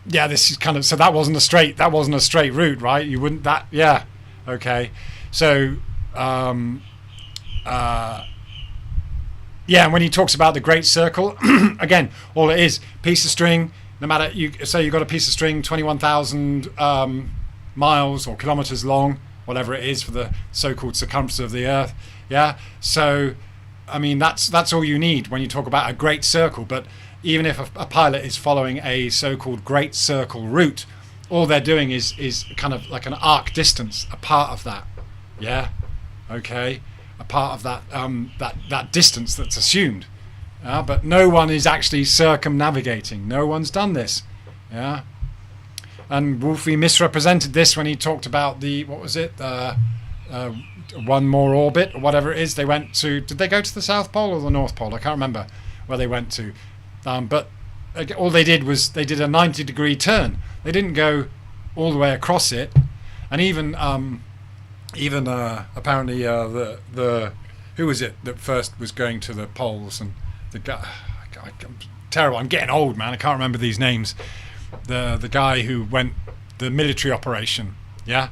Yeah, this is kind of, so that wasn't a straight route, right? You wouldn't that, yeah. Okay. So yeah, and when he talks about the Great Circle, again, all it is, piece of string, no matter, you say you've got a piece of string 21,000 miles or kilometers long, whatever it is for the so-called circumference of the Earth. Yeah, so I mean that's all you need when you talk about a great circle. But even if a pilot is following a so-called great circle route, all they're doing is kind of like an arc distance, a part of that. Yeah, okay, a part of that that distance that's assumed. But no one is actually circumnavigating. No one's done this. Yeah, and Wolfie misrepresented this when he talked about the, what was it? One more orbit or whatever it is. They went to, did they go to the South Pole or the North Pole? I can't remember where they went to, but all they did was they did a 90-degree turn. They didn't go all the way across it. And even apparently the who was it that first was going to the poles, and the guy, I'm terrible, I'm getting old, man, I can't remember these names. The guy who went the military operation. Yeah.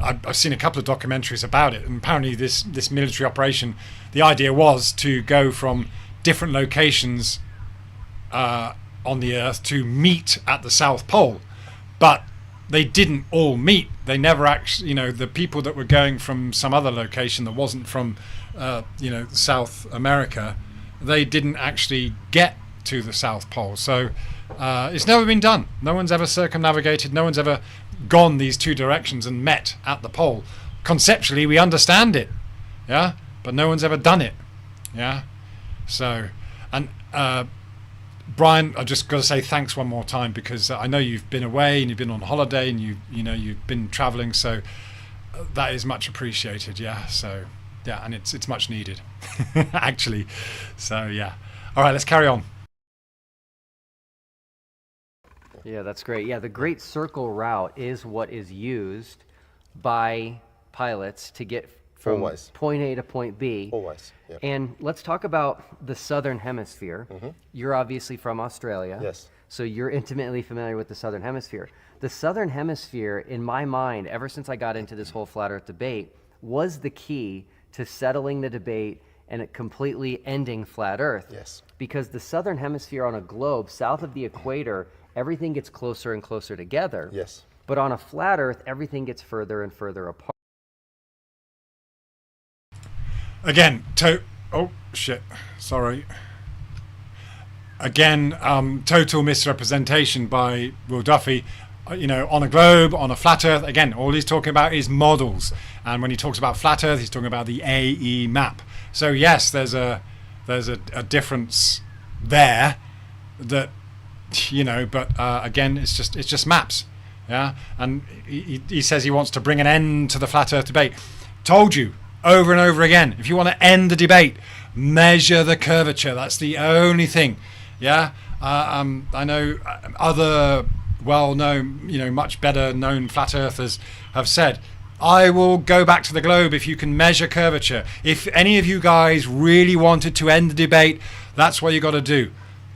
I've seen a couple of documentaries about it, and apparently this military operation, the idea was to go from different locations on the Earth to meet at the South Pole, but they didn't all meet. They never actually, the people that were going from some other location that wasn't from, South America, they didn't actually get to the South Pole. So it's never been done. No one's ever circumnavigated. No one's ever gone these two directions and met at the pole. Conceptually, we understand it, yeah, but no one's ever done it, yeah. So, and Brian, I just got to say thanks one more time, because I know you've been away and you've been on holiday and you've been traveling, so that is much appreciated, yeah. So yeah, and it's much needed actually. So yeah, all right, let's carry on. Yeah, that's great. Yeah, the Great Circle route is what is used by pilots to get from Always. point A to point B. Always. Yep. And let's talk about the Southern Hemisphere. Mm-hmm. You're obviously from Australia. Yes. So you're intimately familiar with the Southern Hemisphere. The Southern Hemisphere, in my mind, ever since I got into this whole flat Earth debate, was the key to settling the debate and it completely ending flat Earth. Yes. Because the Southern Hemisphere on a globe, south of the equator, everything gets closer and closer together. Yes. But on a flat Earth, everything gets further and further apart. Again, oh shit, sorry. Again, total misrepresentation by Will Duffy. on a globe, on a flat Earth. Again, all he's talking about is models. And when he talks about flat Earth, he's talking about the AE map. So yes, there's a difference there that, but again, it's just maps. Yeah. And he says he wants to bring an end to the flat Earth debate. Told you over and over again, if you want to end the debate, measure the curvature. That's the only thing. Yeah. I know other well-known, much better known flat earthers have said, I will go back to the globe if you can measure curvature. If any of you guys really wanted to end the debate, that's what you got to do.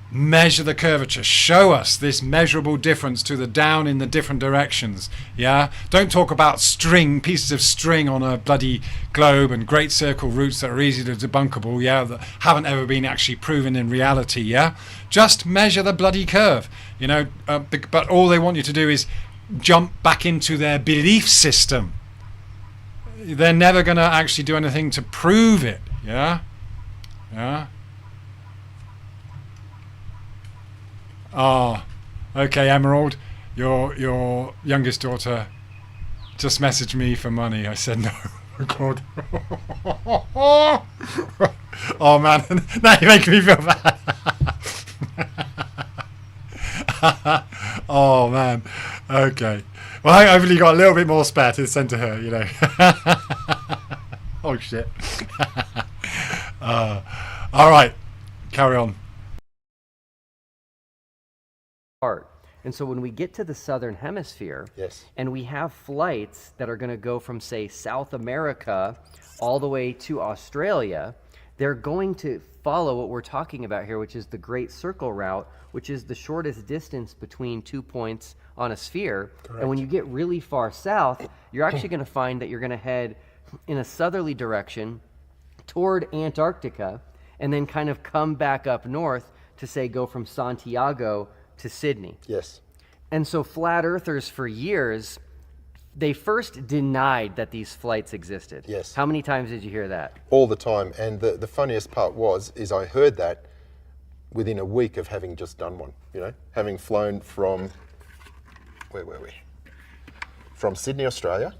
Measure the curvature. Show us this measurable difference to the down in the different directions. Yeah. Don't talk about pieces of string on a bloody globe and great circle routes that are easy to debunkable. Yeah. That haven't ever been actually proven in reality. Yeah. Just measure the bloody curve. But all they want you to do is jump back into their belief system. They're never going to actually do anything to prove it. Yeah. Yeah. Oh, okay, Emerald. Your youngest daughter just messaged me for money. I said no. God. Oh man, now you're making me feel bad. Oh man. Okay. Well, I hopefully got a little bit more spare to send to her. Oh shit. All right, carry on. And so when we get to the southern hemisphere, Yes. and we have flights that are going to go from, say, South America all the way to Australia, they're going to follow what we're talking about here, which is the Great Circle Route, which is the shortest distance between 2 points on a sphere. Correct. And when you get really far south, you're actually going to find that you're going to head in a southerly direction toward Antarctica, and then kind of come back up north to, say, go from Santiago to Sydney. Yes. And so flat earthers for years, they first denied that these flights existed. Yes. How many times did you hear that? All the time. And the funniest part is I heard that within a week of having just done one, having flown from, where were we? From Sydney, Australia.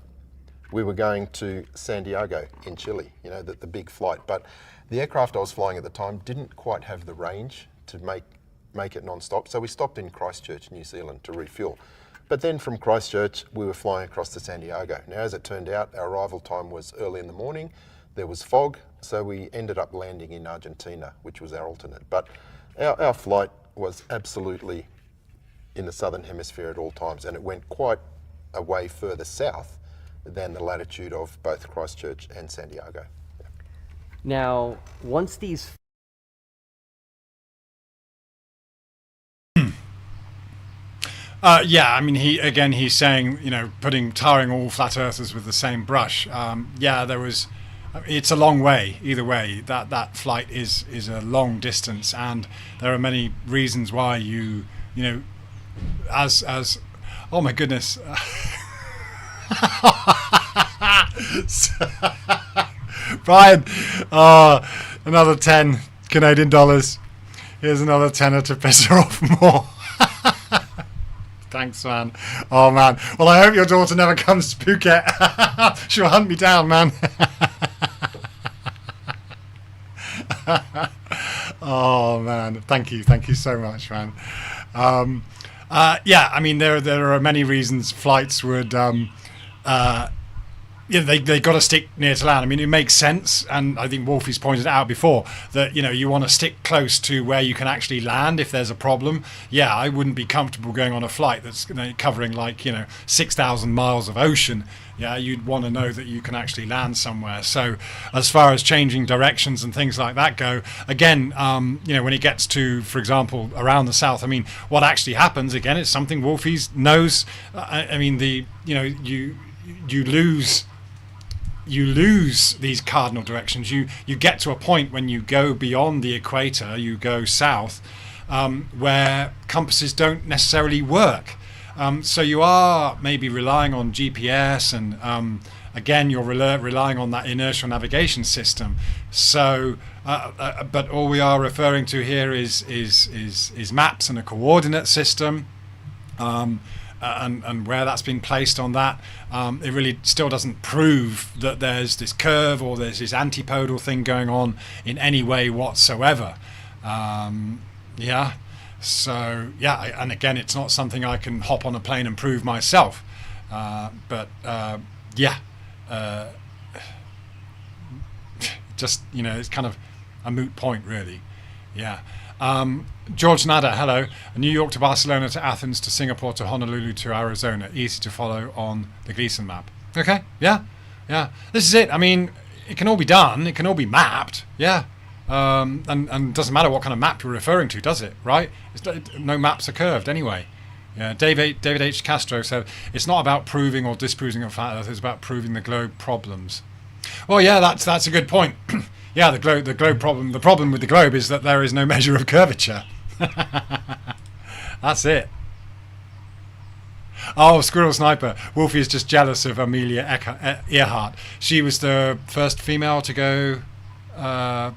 We were going to Santiago in Chile, the big flight. But the aircraft I was flying at the time didn't quite have the range to make it non-stop. So we stopped in Christchurch, New Zealand to refuel. But then from Christchurch, we were flying across to Santiago. Now, as it turned out, our arrival time was early in the morning. There was fog, so we ended up landing in Argentina, which was our alternate. But our flight was absolutely in the southern hemisphere at all times, and it went quite a way further south than the latitude of both Christchurch and Santiago. Yeah. Now, once these Yeah, I mean, he's saying, tarring all flat earthers with the same brush. It's a long way either way. That flight is a long distance, and there are many reasons why as oh my goodness. Brian, another 10 Canadian dollars. Here's another tenner to piss her off more. Thanks, man. Oh, man. Well, I hope your daughter never comes to Phuket. She'll hunt me down, man. Oh, man. Thank you so much, man. Yeah, I mean, there are many reasons flights would they got to stick near to land. I mean, it makes sense, and I think Wolfie's pointed out before that you want to stick close to where you can actually land if there's a problem. Yeah, I wouldn't be comfortable going on a flight that's covering 6,000 miles of ocean. Yeah, you'd want to know that you can actually land somewhere. So as far as changing directions and things like that go, again, when it gets to, for example, around the south, I mean, what actually happens, again, it's something Wolfie's knows. I mean, you lose these cardinal directions. You get to a point when you go beyond the equator, you go south, where compasses don't necessarily work. So you are maybe relying on GPS, and again, you're relying on that inertial navigation system. So, but all we are referring to here is maps and a coordinate system. and where that's been placed on that. It really still doesn't prove that there's this curve or there's this antipodal thing going on in any way whatsoever. Yeah. So yeah, and again, it's not something I can hop on a plane and prove myself. But yeah, just, you know, it's kind of a moot point, really. Yeah. George Nada, hello. New York to Barcelona to Athens to Singapore to Honolulu to Arizona. Easy to follow on the Gleason map. Okay, yeah, yeah. This is it. I mean, it can all be done. It can all be mapped. Yeah. And it doesn't matter what kind of map you're referring to, does it? Right? No maps are curved anyway. Yeah. David H. Castro said it's not about proving or disproving a flat Earth. It's about proving the globe problems. Well, yeah, that's a good point. Yeah, the globe problem. The problem with the globe is that there is no measure of curvature. That's it. Oh, Squirrel Sniper. Wolfie is just jealous of Amelia Earhart. She was the first female to go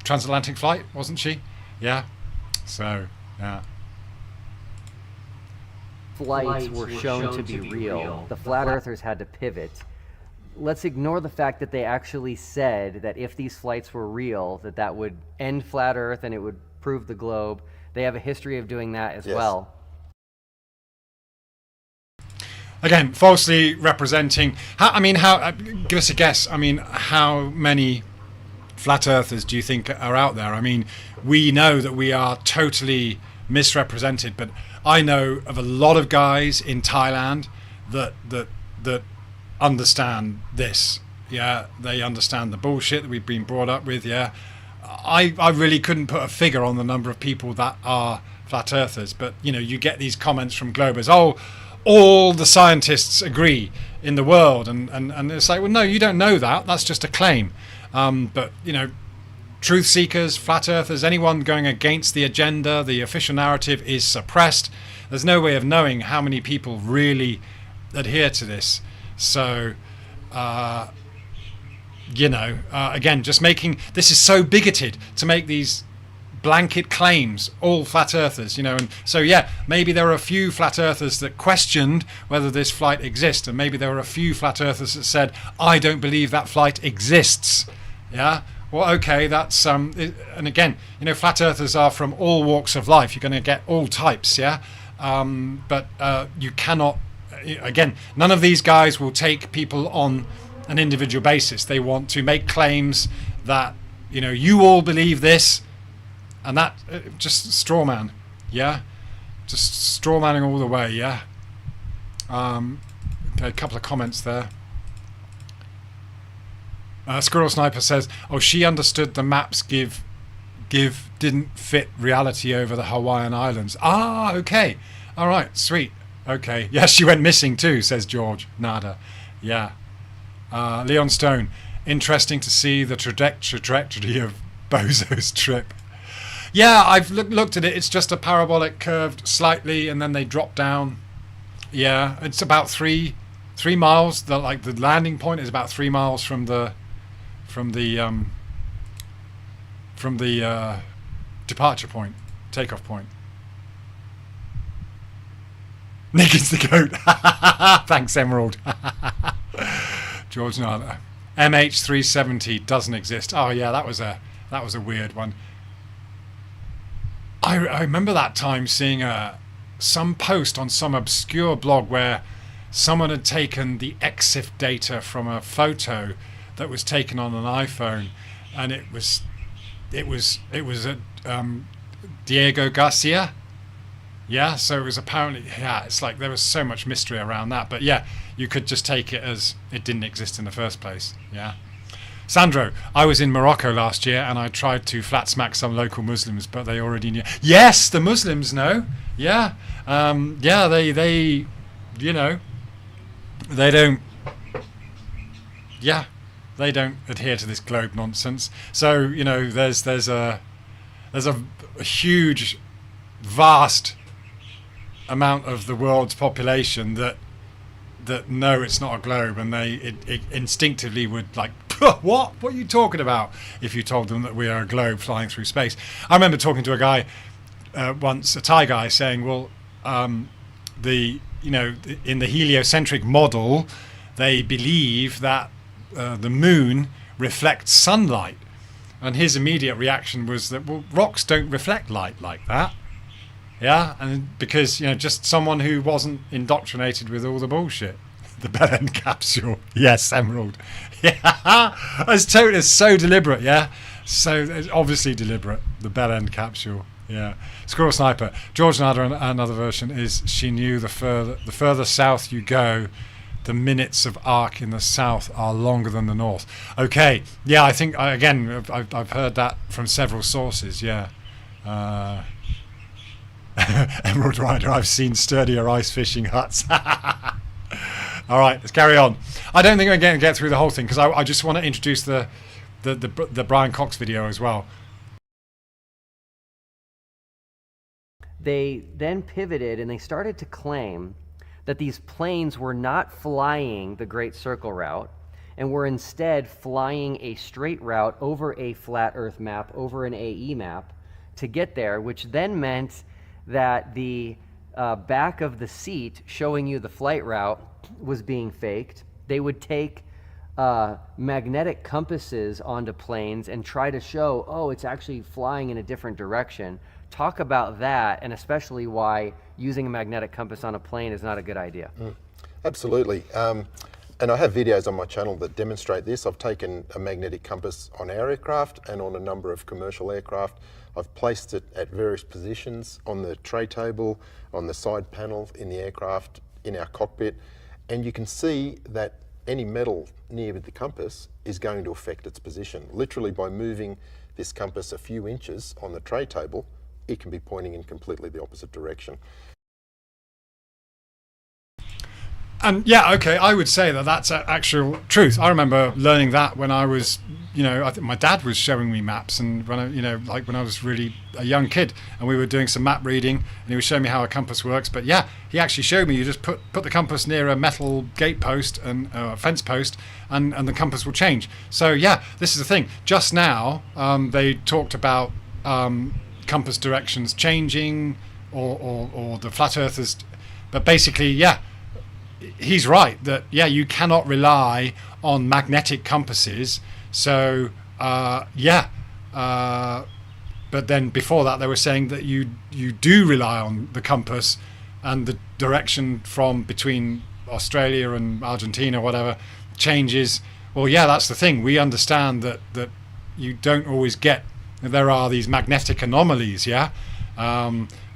transatlantic flight, wasn't she? Yeah. So, yeah. Flights were shown to be real. The flat earthers had to pivot. Let's ignore the fact that they actually said that if these flights were real, that would end flat Earth and it would prove the globe. They have a history of doing that as well. Again, falsely representing. Give us a guess. I mean, how many flat earthers do you think are out there? I mean, we know that we are totally misrepresented, but I know of a lot of guys in Thailand that understand this. Yeah, they understand the bullshit that we've been brought up with. Yeah, I really couldn't put a figure on the number of people that are flat earthers, but you know, you get these comments from Globers, oh, all the scientists agree in the world, and it's like, well, no, you don't know that, that's just a claim. But you know, truth seekers, flat earthers, anyone going against the agenda, the official narrative is suppressed. There's no way of knowing how many people really adhere to this. So, you know, again, just making, this is so bigoted to make these blanket claims, all flat earthers, you know, and so yeah, maybe there are a few flat earthers that questioned whether this flight exists, and maybe there are a few flat earthers that said, I don't believe that flight exists. Yeah, well, okay, that's and again, you know, flat earthers are from all walks of life. You're going to get all types. Yeah, but you cannot. Again, none of these guys will take people on an individual basis. They want to make claims that, you know, you all believe this, and that just straw man. Yeah, just straw manning all the way. Yeah. Okay, a couple of comments there. Squirrel Sniper says, oh, she understood the maps give didn't fit reality over the Hawaiian Islands. Ah, okay. All right, sweet. Okay. Yes, she went missing too, says George Nada. Yeah. Leon Stone, interesting to see the trajectory of Bozo's trip. Yeah, I've looked at it. It's just a parabolic curved slightly, and then they drop down. Yeah, it's about three miles. The landing point is about 3 miles from the departure point, takeoff point. Nick is the goat. Thanks, Emerald. George Nada. MH370 doesn't exist. Oh yeah, that was a weird one. I remember that time seeing some post on some obscure blog where someone had taken the EXIF data from a photo that was taken on an iPhone, and it was Diego Garcia. Yeah, so it was apparently, yeah, it's like there was so much mystery around that, but yeah, you could just take it as it didn't exist in the first place. Yeah. Sandro, I was in Morocco last year and I tried to flat smack some local Muslims, but they already knew. Yes, the Muslims know. Yeah. Yeah, they you know, they don't, yeah, they don't adhere to this globe nonsense. So, you know, there's a huge, vast amount of the world's population that no, it's not a globe, and it instinctively would like, what are you talking about, if you told them that we are a globe flying through space. I remember talking to a guy once, a Thai guy, saying, well, in the heliocentric model, they believe that the moon reflects sunlight. And his immediate reaction was that, well, rocks don't reflect light like that. Yeah, and because, just someone who wasn't indoctrinated with all the bullshit. The bell end capsule. Yes, Emerald. Yeah, it's so deliberate, yeah? So it's obviously deliberate, the bell end capsule. Yeah. Squirrel Sniper. George Nader, another version, is she knew the further south you go, the minutes of arc in the south are longer than the north. Okay, yeah, I think, again, I've heard that from several sources, yeah. Emerald Rider, I've seen sturdier ice fishing huts. All right, let's carry on. I don't think I'm going to get through the whole thing because I just want to introduce the Brian Cox video as well. They then pivoted and they started to claim that these planes were not flying the Great Circle route and were instead flying a straight route over a flat Earth map, over an AE map, to get there, which then meant that the back of the seat showing you the flight route was being faked. They would take magnetic compasses onto planes and try to show, oh, it's actually flying in a different direction. Talk about that, and especially why using a magnetic compass on a plane is not a good idea. Absolutely. And I have videos on my channel that demonstrate this. I've taken a magnetic compass on our aircraft and on a number of commercial aircraft. I've placed it at various positions on the tray table, on the side panel in the aircraft, in our cockpit, and you can see that any metal near the compass is going to affect its position. Literally by moving this compass a few inches on the tray table, it can be pointing in completely the opposite direction. And yeah, okay, I would say that that's actual truth. I remember learning that when I was, I think my dad was showing me maps, and when when I was really a young kid, and we were doing some map reading, and he was showing me how a compass works. But yeah, he actually showed me you just put the compass near a metal gate post and a fence post, and the compass will change. So yeah, this is the thing. Just now, they talked about compass directions changing, or the flat earthers, but basically, yeah. He's right that you cannot rely on magnetic compasses. So but then before that they were saying that you do rely on the compass and the direction from between Australia and Argentina or whatever changes. Well, yeah, that's the thing. We understand that you don't always get. There are these magnetic anomalies. Yeah.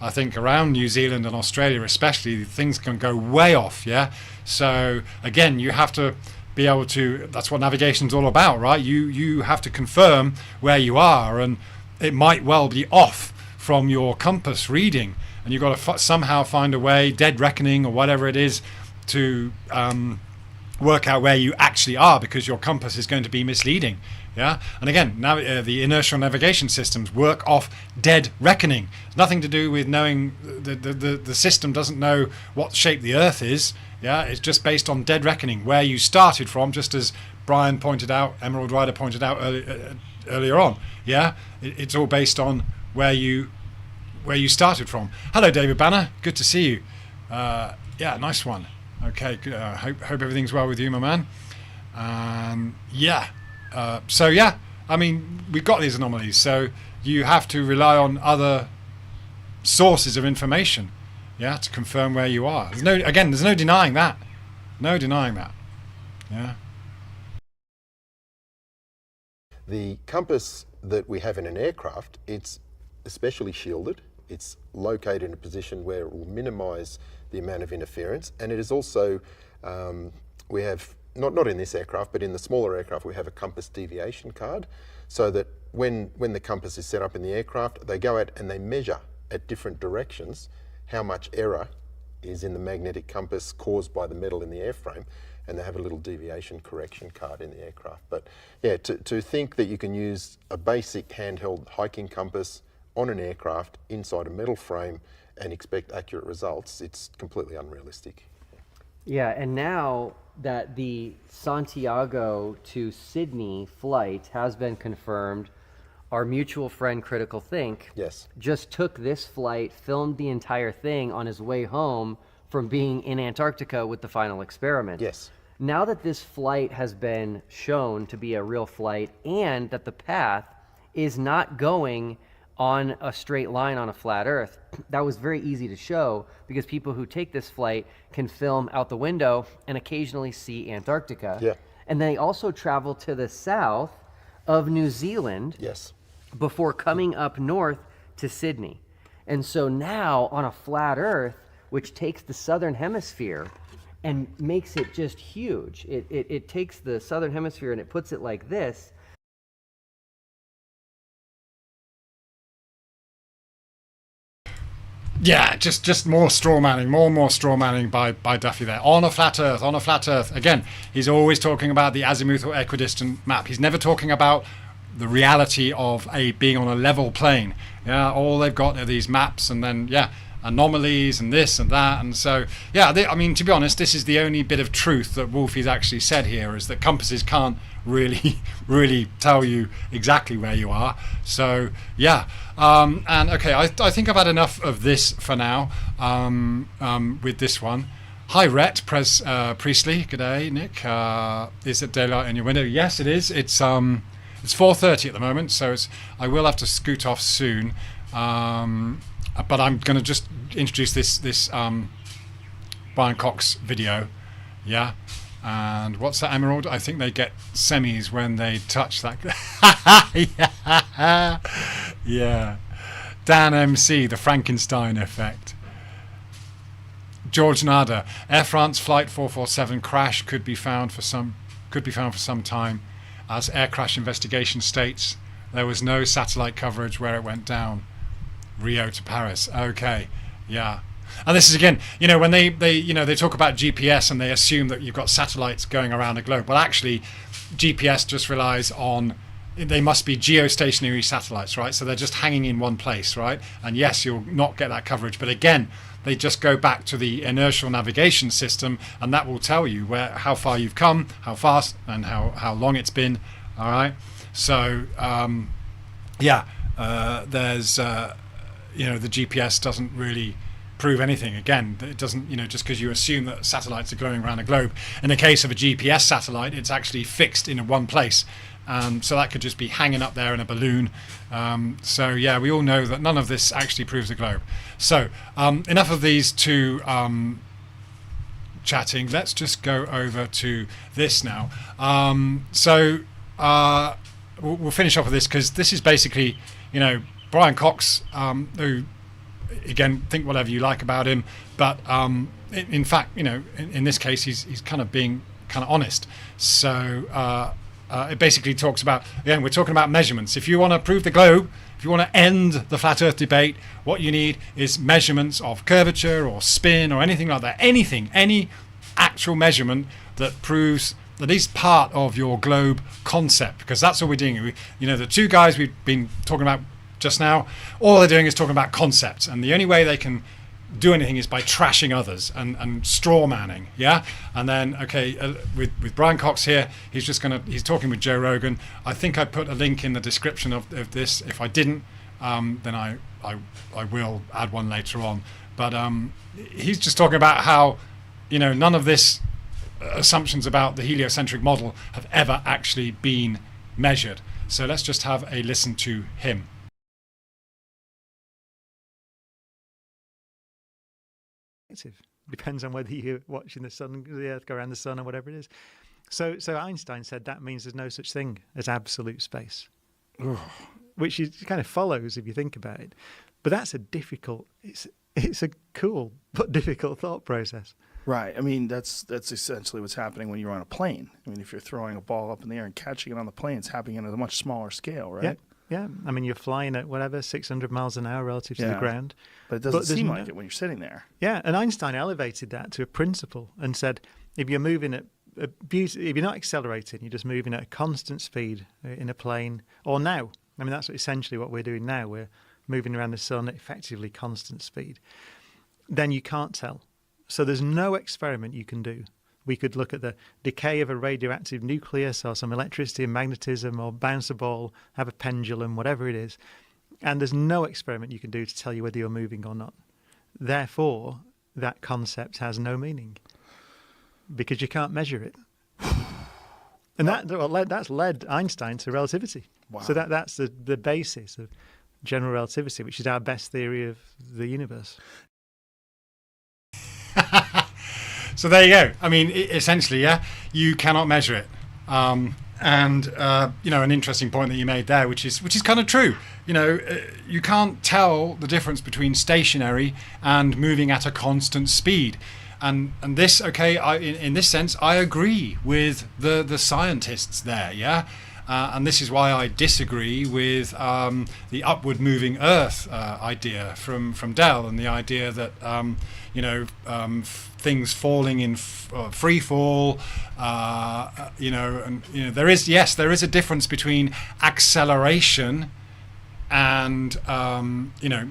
I think around New Zealand and Australia especially, things can go way off, yeah? So again, you have to be able to, that's what navigation's all about, right? You have to confirm where you are, and it might well be off from your compass reading, and you've got to somehow find a way, dead reckoning or whatever it is, to work out where you actually are, because your compass is going to be misleading. Yeah, and again, now the inertial navigation systems work off dead reckoning. It's nothing to do with knowing the system doesn't know what shape the Earth is. Yeah, it's just based on dead reckoning, where you started from. Just as Brian pointed out, Emerald Rider pointed out earlier on. Yeah, it's all based on where you started from. Hello, David Banner. Good to see you. Yeah, nice one. Okay, good. Hope everything's well with you, my man. Yeah. So yeah, I mean, we've got these anomalies, so you have to rely on other sources of information, yeah, to confirm where you are. There's no denying that. No denying that. Yeah. The compass that we have in an aircraft, it's especially shielded. It's located in a position where it will minimize the amount of interference, and it is also, we have not in this aircraft, but in the smaller aircraft, we have a compass deviation card, so that when the compass is set up in the aircraft, they go out and they measure at different directions how much error is in the magnetic compass caused by the metal in the airframe, and they have a little deviation correction card in the aircraft. But yeah, to think that you can use a basic handheld hiking compass on an aircraft inside a metal frame and expect accurate results, it's completely unrealistic. Yeah, and now that the Santiago to Sydney flight has been confirmed, our mutual friend Critical Think Yes. just took this flight, filmed the entire thing on his way home from being in Antarctica with the final experiment. Yes. Now that this flight has been shown to be a real flight and that the path is not going on a straight line on a flat Earth, that was very easy to show because people who take this flight can film out the window and occasionally see Antarctica. Yeah. And they also travel to the south of New Zealand Yes. before coming up north to Sydney. And so now on a flat Earth, which takes the southern hemisphere and makes it just huge, it takes the southern hemisphere and it puts it like this. Yeah, just more straw manning, more and more straw manning by Duffy there. On a flat Earth, on a flat Earth. Again, he's always talking about the azimuthal equidistant map. He's never talking about the reality of being on a level plane. Yeah, all they've got are these maps, and then anomalies and this and that. And so I mean, to be honest, this is the only bit of truth that Wolfie's actually said here, is that compasses can't really tell you exactly where you are. So and okay, I think I've had enough of this for now with this one. Hi Rhett Priestley, good day Nick. Is it daylight in your window? Yes it is. It's 4:30 at the moment, so I will have to scoot off soon, but I'm going to just introduce this Brian Cox video. And what's that, Emerald? I think they get semis when they touch that. Yeah. Dan MC, the Frankenstein effect. George Nada, Air France Flight 447 crash could be found for some time. As air crash investigation states, there was no satellite coverage where it went down. Rio to Paris. Okay. Yeah. And this is again, when they talk about GPS and they assume that you've got satellites going around the globe. Well, actually, GPS just relies on, they must be geostationary satellites, right? So they're just hanging in one place, right? And yes, you'll not get that coverage. But again, they just go back to the inertial navigation system, and that will tell you how far you've come, how fast, and how long it's been. All right. So there's the GPS doesn't really prove anything. Again, it doesn't, just because you assume that satellites are going around the globe. In the case of a GPS satellite, it's actually fixed in one place. So that could just be hanging up there in a balloon. We all know that none of this actually proves the globe. So enough of these two chatting. Let's just go over to this now. We'll finish off with this, because this is basically, Brian Cox, who, again, think whatever you like about him, but in fact, in this case, he's kind of being kind of honest. So it basically talks about, again, we're talking about measurements. If you want to prove the globe, if you want to end the flat Earth debate, what you need is measurements of curvature or spin or anything like that. Any actual measurement that proves at least part of your globe concept, because that's all we're doing. The two guys we've been talking about just now, all they're doing is talking about concepts, and the only way they can do anything is by trashing others and straw manning. And then with Brian Cox here, he's talking with Joe Rogan. I think I put a link in the description of this. If I didn't, then I will add one later on. But he's just talking about how none of this assumptions about the heliocentric model have ever actually been measured. So let's just have a listen to him. Depends on whether you're watching the Earth go around the sun or whatever it is. So Einstein said that means there's no such thing as absolute space, which kind of follows if you think about it. But that's it's a cool but difficult thought process. Right. I mean, that's essentially what's happening when you're on a plane. I mean, if you're throwing a ball up in the air and catching it on the plane, it's happening at a much smaller scale, right? Yeah. I mean, you're flying at 600 miles an hour relative to the ground. But it doesn't seem like it when you're sitting there. Yeah, and Einstein elevated that to a principle and said, if you're moving at if you're not accelerating, you're just moving at a constant speed in a plane, or now. I mean, that's essentially what we're doing now. We're moving around the sun at effectively constant speed. Then you can't tell. So there's no experiment you can do. We could look at the decay of a radioactive nucleus or some electricity and magnetism, or bounce a ball, have a pendulum, whatever it is. And there's no experiment you can do to tell you whether you're moving or not. Therefore, that concept has no meaning because you can't measure it. And that's led Einstein to relativity. Wow. So that's the basis of general relativity, which is our best theory of the universe. So there you go. I mean, essentially, yeah, you cannot measure it. And an interesting point that you made there, which is kind of true. You can't tell the difference between stationary and moving at a constant speed. And this, okay, in this sense, I agree with the scientists there, yeah? And this is why I disagree with the upward moving Earth idea from Dell, and the idea that things falling in free fall, there is a difference between acceleration and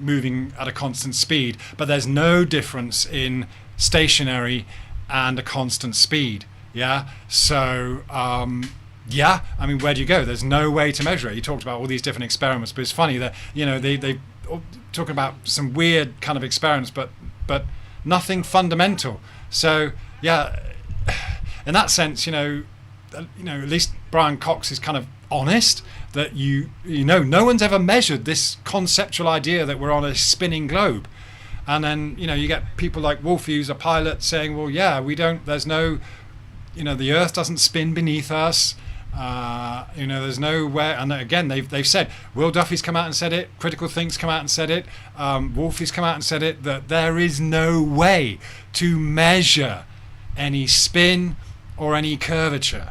moving at a constant speed, but there's no difference in stationary and a constant speed. Yeah, so yeah, I mean, where do you go? There's no way to measure it. You talked about all these different experiments, but it's funny that they talking about some weird kind of experiments, but nothing fundamental. So yeah, in that sense, at least Brian Cox is kind of honest that no one's ever measured this conceptual idea that we're on a spinning globe. And then you get people like Wolfie, who's a pilot, saying, well, yeah, there's no, the Earth doesn't spin beneath us. There's nowhere, and again they've said, Will Duffy's come out and said it, Critical Think's come out and said it, Wolfie's come out and said it, that there is no way to measure any spin or any curvature,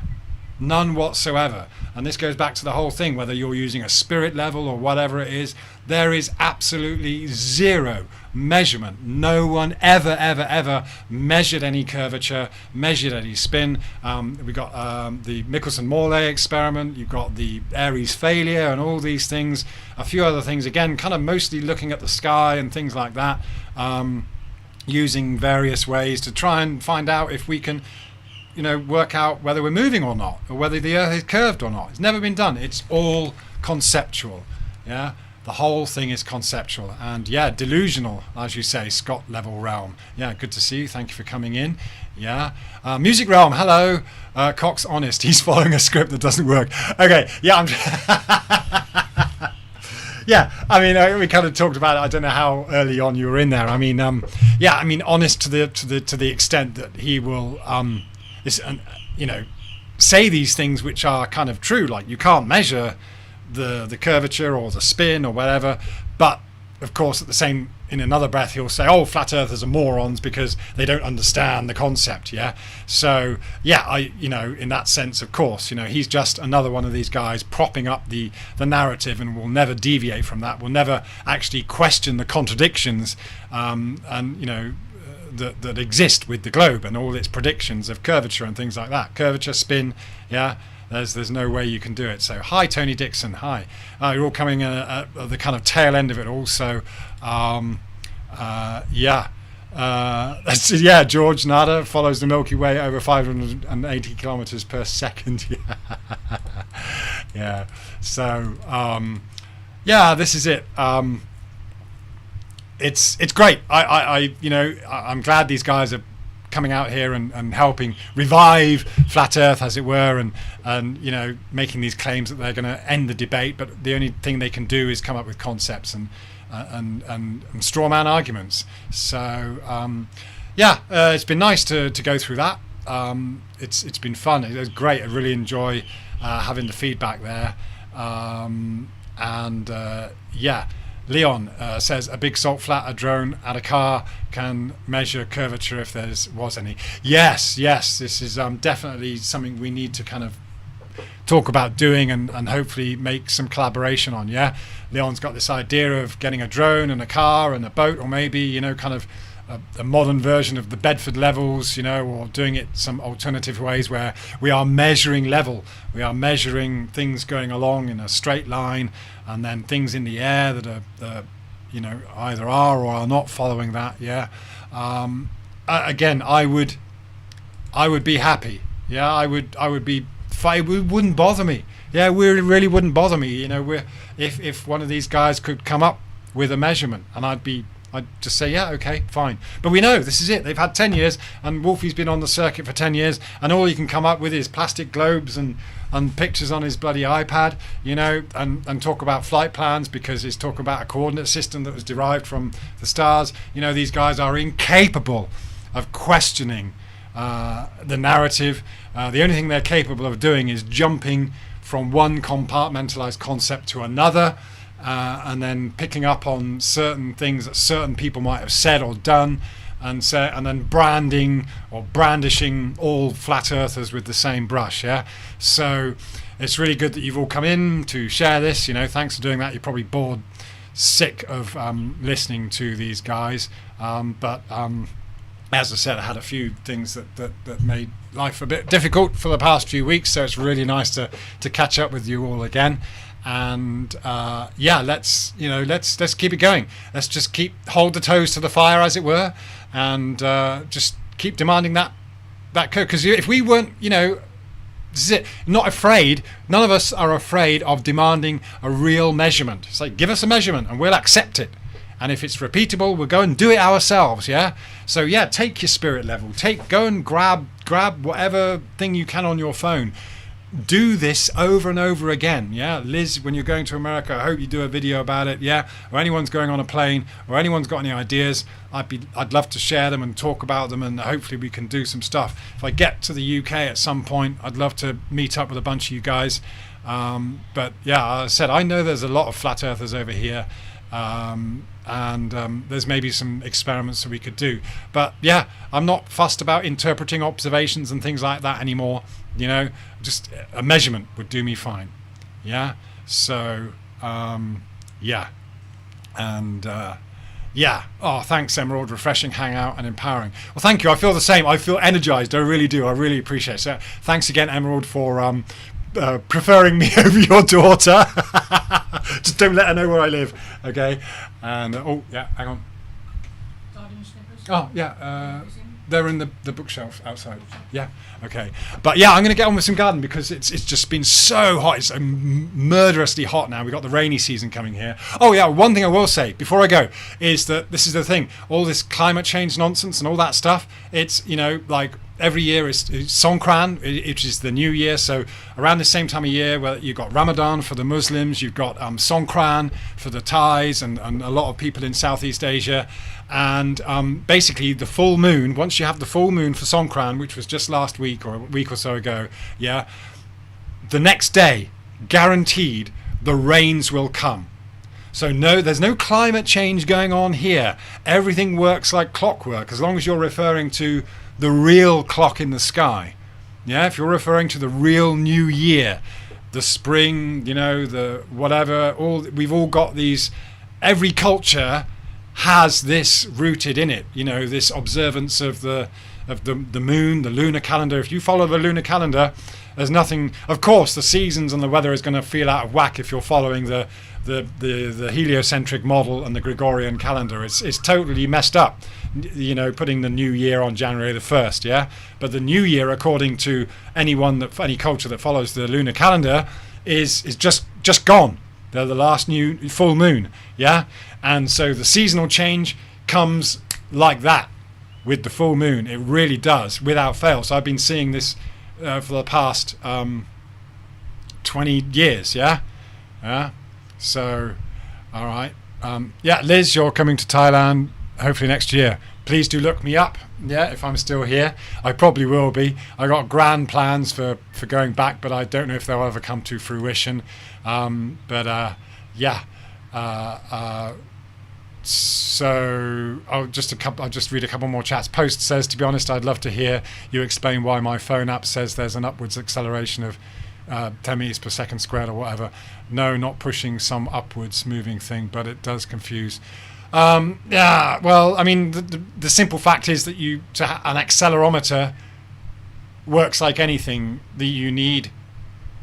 none whatsoever. And this goes back to the whole thing, whether you're using a spirit level or whatever it is, there is absolutely zero measurement. No one ever measured any curvature, measured any spin. We've got the Michelson-Morley experiment, you've got the Aries failure and all these things, a few other things, again, kind of mostly looking at the sky and things like that, using various ways to try and find out if we can work out whether we're moving or not, or whether the Earth is curved or not. It's never been done. It's all conceptual. Yeah, the whole thing is conceptual and delusional, as you say, Scott Level Realm. Yeah, good to see you. Thank you for coming in. Yeah, Music Realm. Hello, Cox. Honest, he's following a script that doesn't work. Okay. Yeah. Yeah, I mean, we kind of talked about it. I don't know how early on you were in there. I mean, honest to the extent that he will. Say these things which are kind of true, like you can't measure the curvature or the spin or whatever, but of course in another breath he'll say, oh, flat earthers are morons because they don't understand the concept. Yeah, so yeah, in that sense, of course, he's just another one of these guys propping up the narrative, and will never deviate from that, will never actually question the contradictions that exist with the globe and all its predictions of curvature and things like that. Curvature, spin, yeah, there's no way you can do it. So hi, Tony Dixon, hi. You're all coming at the kind of tail end of it also. George Nada follows the Milky Way over 580 kilometers per second. Yeah. So this is it. It's great. I'm glad these guys are coming out here and helping revive flat Earth, as it were, and making these claims that they're going to end the debate. But the only thing they can do is come up with concepts and straw man arguments. So it's been nice to go through that. It's been fun. It was great. I really enjoy having the feedback there. Leon says a big salt flatter drone at a car can measure curvature if there was any. Yes, this is definitely something we need to kind of talk about doing and hopefully make some collaboration on. Yeah, Leon's got this idea of getting a drone and a car and a boat, or maybe kind of a modern version of the Bedford levels, or doing it some alternative ways where we are measuring level. We are measuring things going along in a straight line, and then things in the air that are, either are or are not following that. Yeah. Again, I would be happy. Yeah, I would be fine. It wouldn't bother me. Yeah, it really wouldn't bother me. If one of these guys could come up with a measurement, and I'd be I'd just say, yeah, okay, fine. But we know this is it. They've had 10 years, and Wolfie's been on the circuit for 10 years, and all you can come up with is plastic globes and pictures on his bloody iPad, you know, and talk about flight plans because he's talking about a coordinate system that was derived from the stars. You know, these guys are incapable of questioning the narrative. The only thing they're capable of doing is jumping from one compartmentalized concept to another, and then picking up on certain things that certain people might have said or done, and then branding or brandishing all flat earthers with the same brush. Yeah, so it's really good that you've all come in to share this. You know, thanks for doing that. You're probably bored sick of listening to these guys, but as I said, I had a few things that made life a bit difficult for the past few weeks, so it's really nice to catch up with you all again. And let's keep it going. Let's just hold the toes to the fire, as it were, and just keep demanding that code. Because if we weren't, you know, this is it. Not afraid. None of us are afraid of demanding a real measurement. It's like, give us a measurement and we'll accept it. And if it's repeatable, we'll go and do it ourselves. Yeah. So yeah, take your spirit level. Go and grab whatever thing you can on your phone. Do this over and over again. Yeah, Liz, when you're going to America, I hope you do a video about it. Yeah, or anyone's going on a plane, or anyone's got any ideas, I'd love to share them and talk about them, and hopefully we can do some stuff. If I get to the UK at some point, I'd love to meet up with a bunch of you guys. But yeah, as I said, I know there's a lot of flat earthers over here. And there's maybe some experiments that we could do, but yeah, I'm not fussed about interpreting observations and things like that anymore. You know, just a measurement would do me fine. Yeah, so yeah, and yeah. Oh, thanks, Emerald. Refreshing hangout and empowering. Well, thank you. I feel the same. I feel energized. I really do. I really appreciate it. So thanks again, Emerald, for preferring me over your daughter. Just don't let her know where I live, okay? And oh yeah, hang on. Oh yeah, they're in the bookshelf outside. Yeah, okay. But yeah, I'm going to get on with some garden because it's just been so hot. It's murderously hot now. We've got the rainy season coming here. Oh yeah, one thing I will say before I go is that this is the thing. All this climate change nonsense and all that stuff. It's, you know, like, every year is Songkran, which is the new year. So around the same time of year, where you've got Ramadan for the Muslims, you've got Songkran for the Thais and a lot of people in Southeast Asia. And basically the full moon, once you have the full moon for Songkran, which was just last week or a week or so ago, yeah, the next day, guaranteed, the rains will come. So no, there's no climate change going on here. Everything works like clockwork, as long as you're referring to the real clock in the sky. Yeah, if you're referring to the real new year, the spring, you know, the whatever, we've all got these, every culture has this rooted in it, you know, this observance of the moon, the lunar calendar. If you follow the lunar calendar, there's nothing, of course the seasons and the weather is going to feel out of whack if you're following the heliocentric model and the Gregorian calendar. It's totally messed up, you know, putting the new year on January the 1st, yeah? But the new year, according to any culture that follows the lunar calendar, is just gone. They're the last new full moon, yeah? And so the seasonal change comes like that with the full moon. It really does, without fail. So I've been seeing this for the past 20 years, yeah? Yeah? So, all right. Yeah, Liz, you're coming to Thailand hopefully next year. Please do look me up, yeah, if I'm still here. I probably will be. I got grand plans for going back, but I don't know if they'll ever come to fruition. Yeah. So I'll just read a couple more chats. Post says, to be honest, I'd love to hear you explain why my phone app says there's an upwards acceleration of 10 meters per second squared or whatever. No, not pushing some upwards moving thing, but it does confuse. Yeah, well, I mean, the simple fact is that an accelerometer works like anything. That you need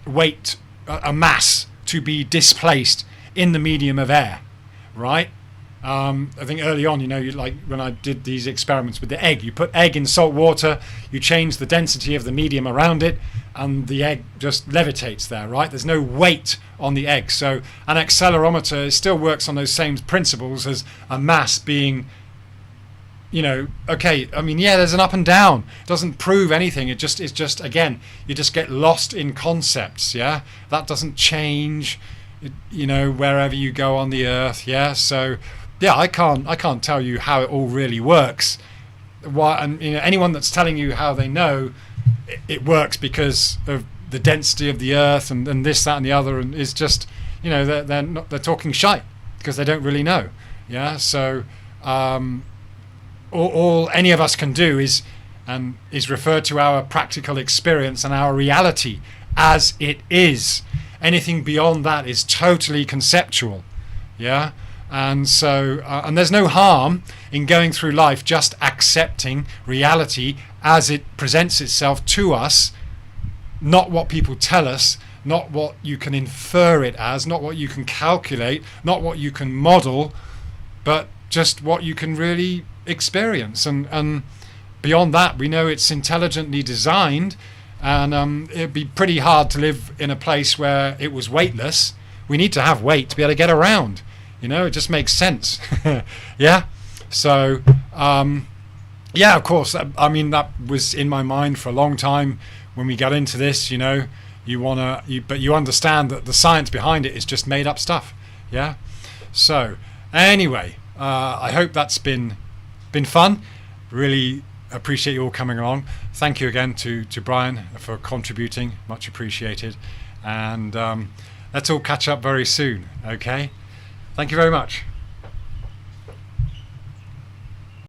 weight, a mass, to be displaced in the medium of air, right? I think early on, like when I did these experiments with the egg, you put egg in salt water, you change the density of the medium around it, and the egg just levitates there, right? There's no weight on the egg. So an accelerometer still works on those same principles as a mass being, okay, I mean, yeah, there's an up and down. It doesn't prove anything. It's just, again, you just get lost in concepts, yeah? That doesn't change, wherever you go on the earth, yeah? So, yeah, I can't tell you how it all really works. Why? And anyone that's telling you how they know it works because of the density of the earth and this, that, and the other, and is just, they're talking shite because they don't really know, yeah? So, all any of us can do is refer to our practical experience and our reality as it is. Anything beyond that is totally conceptual, yeah? And so, and there's no harm in going through life just accepting reality as it presents itself to us, not what people tell us, not what you can infer it as, not what you can calculate, not what you can model, but just what you can really experience. And beyond that, we know it's intelligently designed, and it'd be pretty hard to live in a place where it was weightless. We need to have weight to be able to get around. It just makes sense. Yeah. So, yeah, of course. I mean, that was in my mind for a long time when we got into this. But you understand that the science behind it is just made up stuff. Yeah. So, anyway, I hope that's been fun. Really appreciate you all coming along. Thank you again to Brian for contributing. Much appreciated. And let's all catch up very soon. Okay. Thank you very much.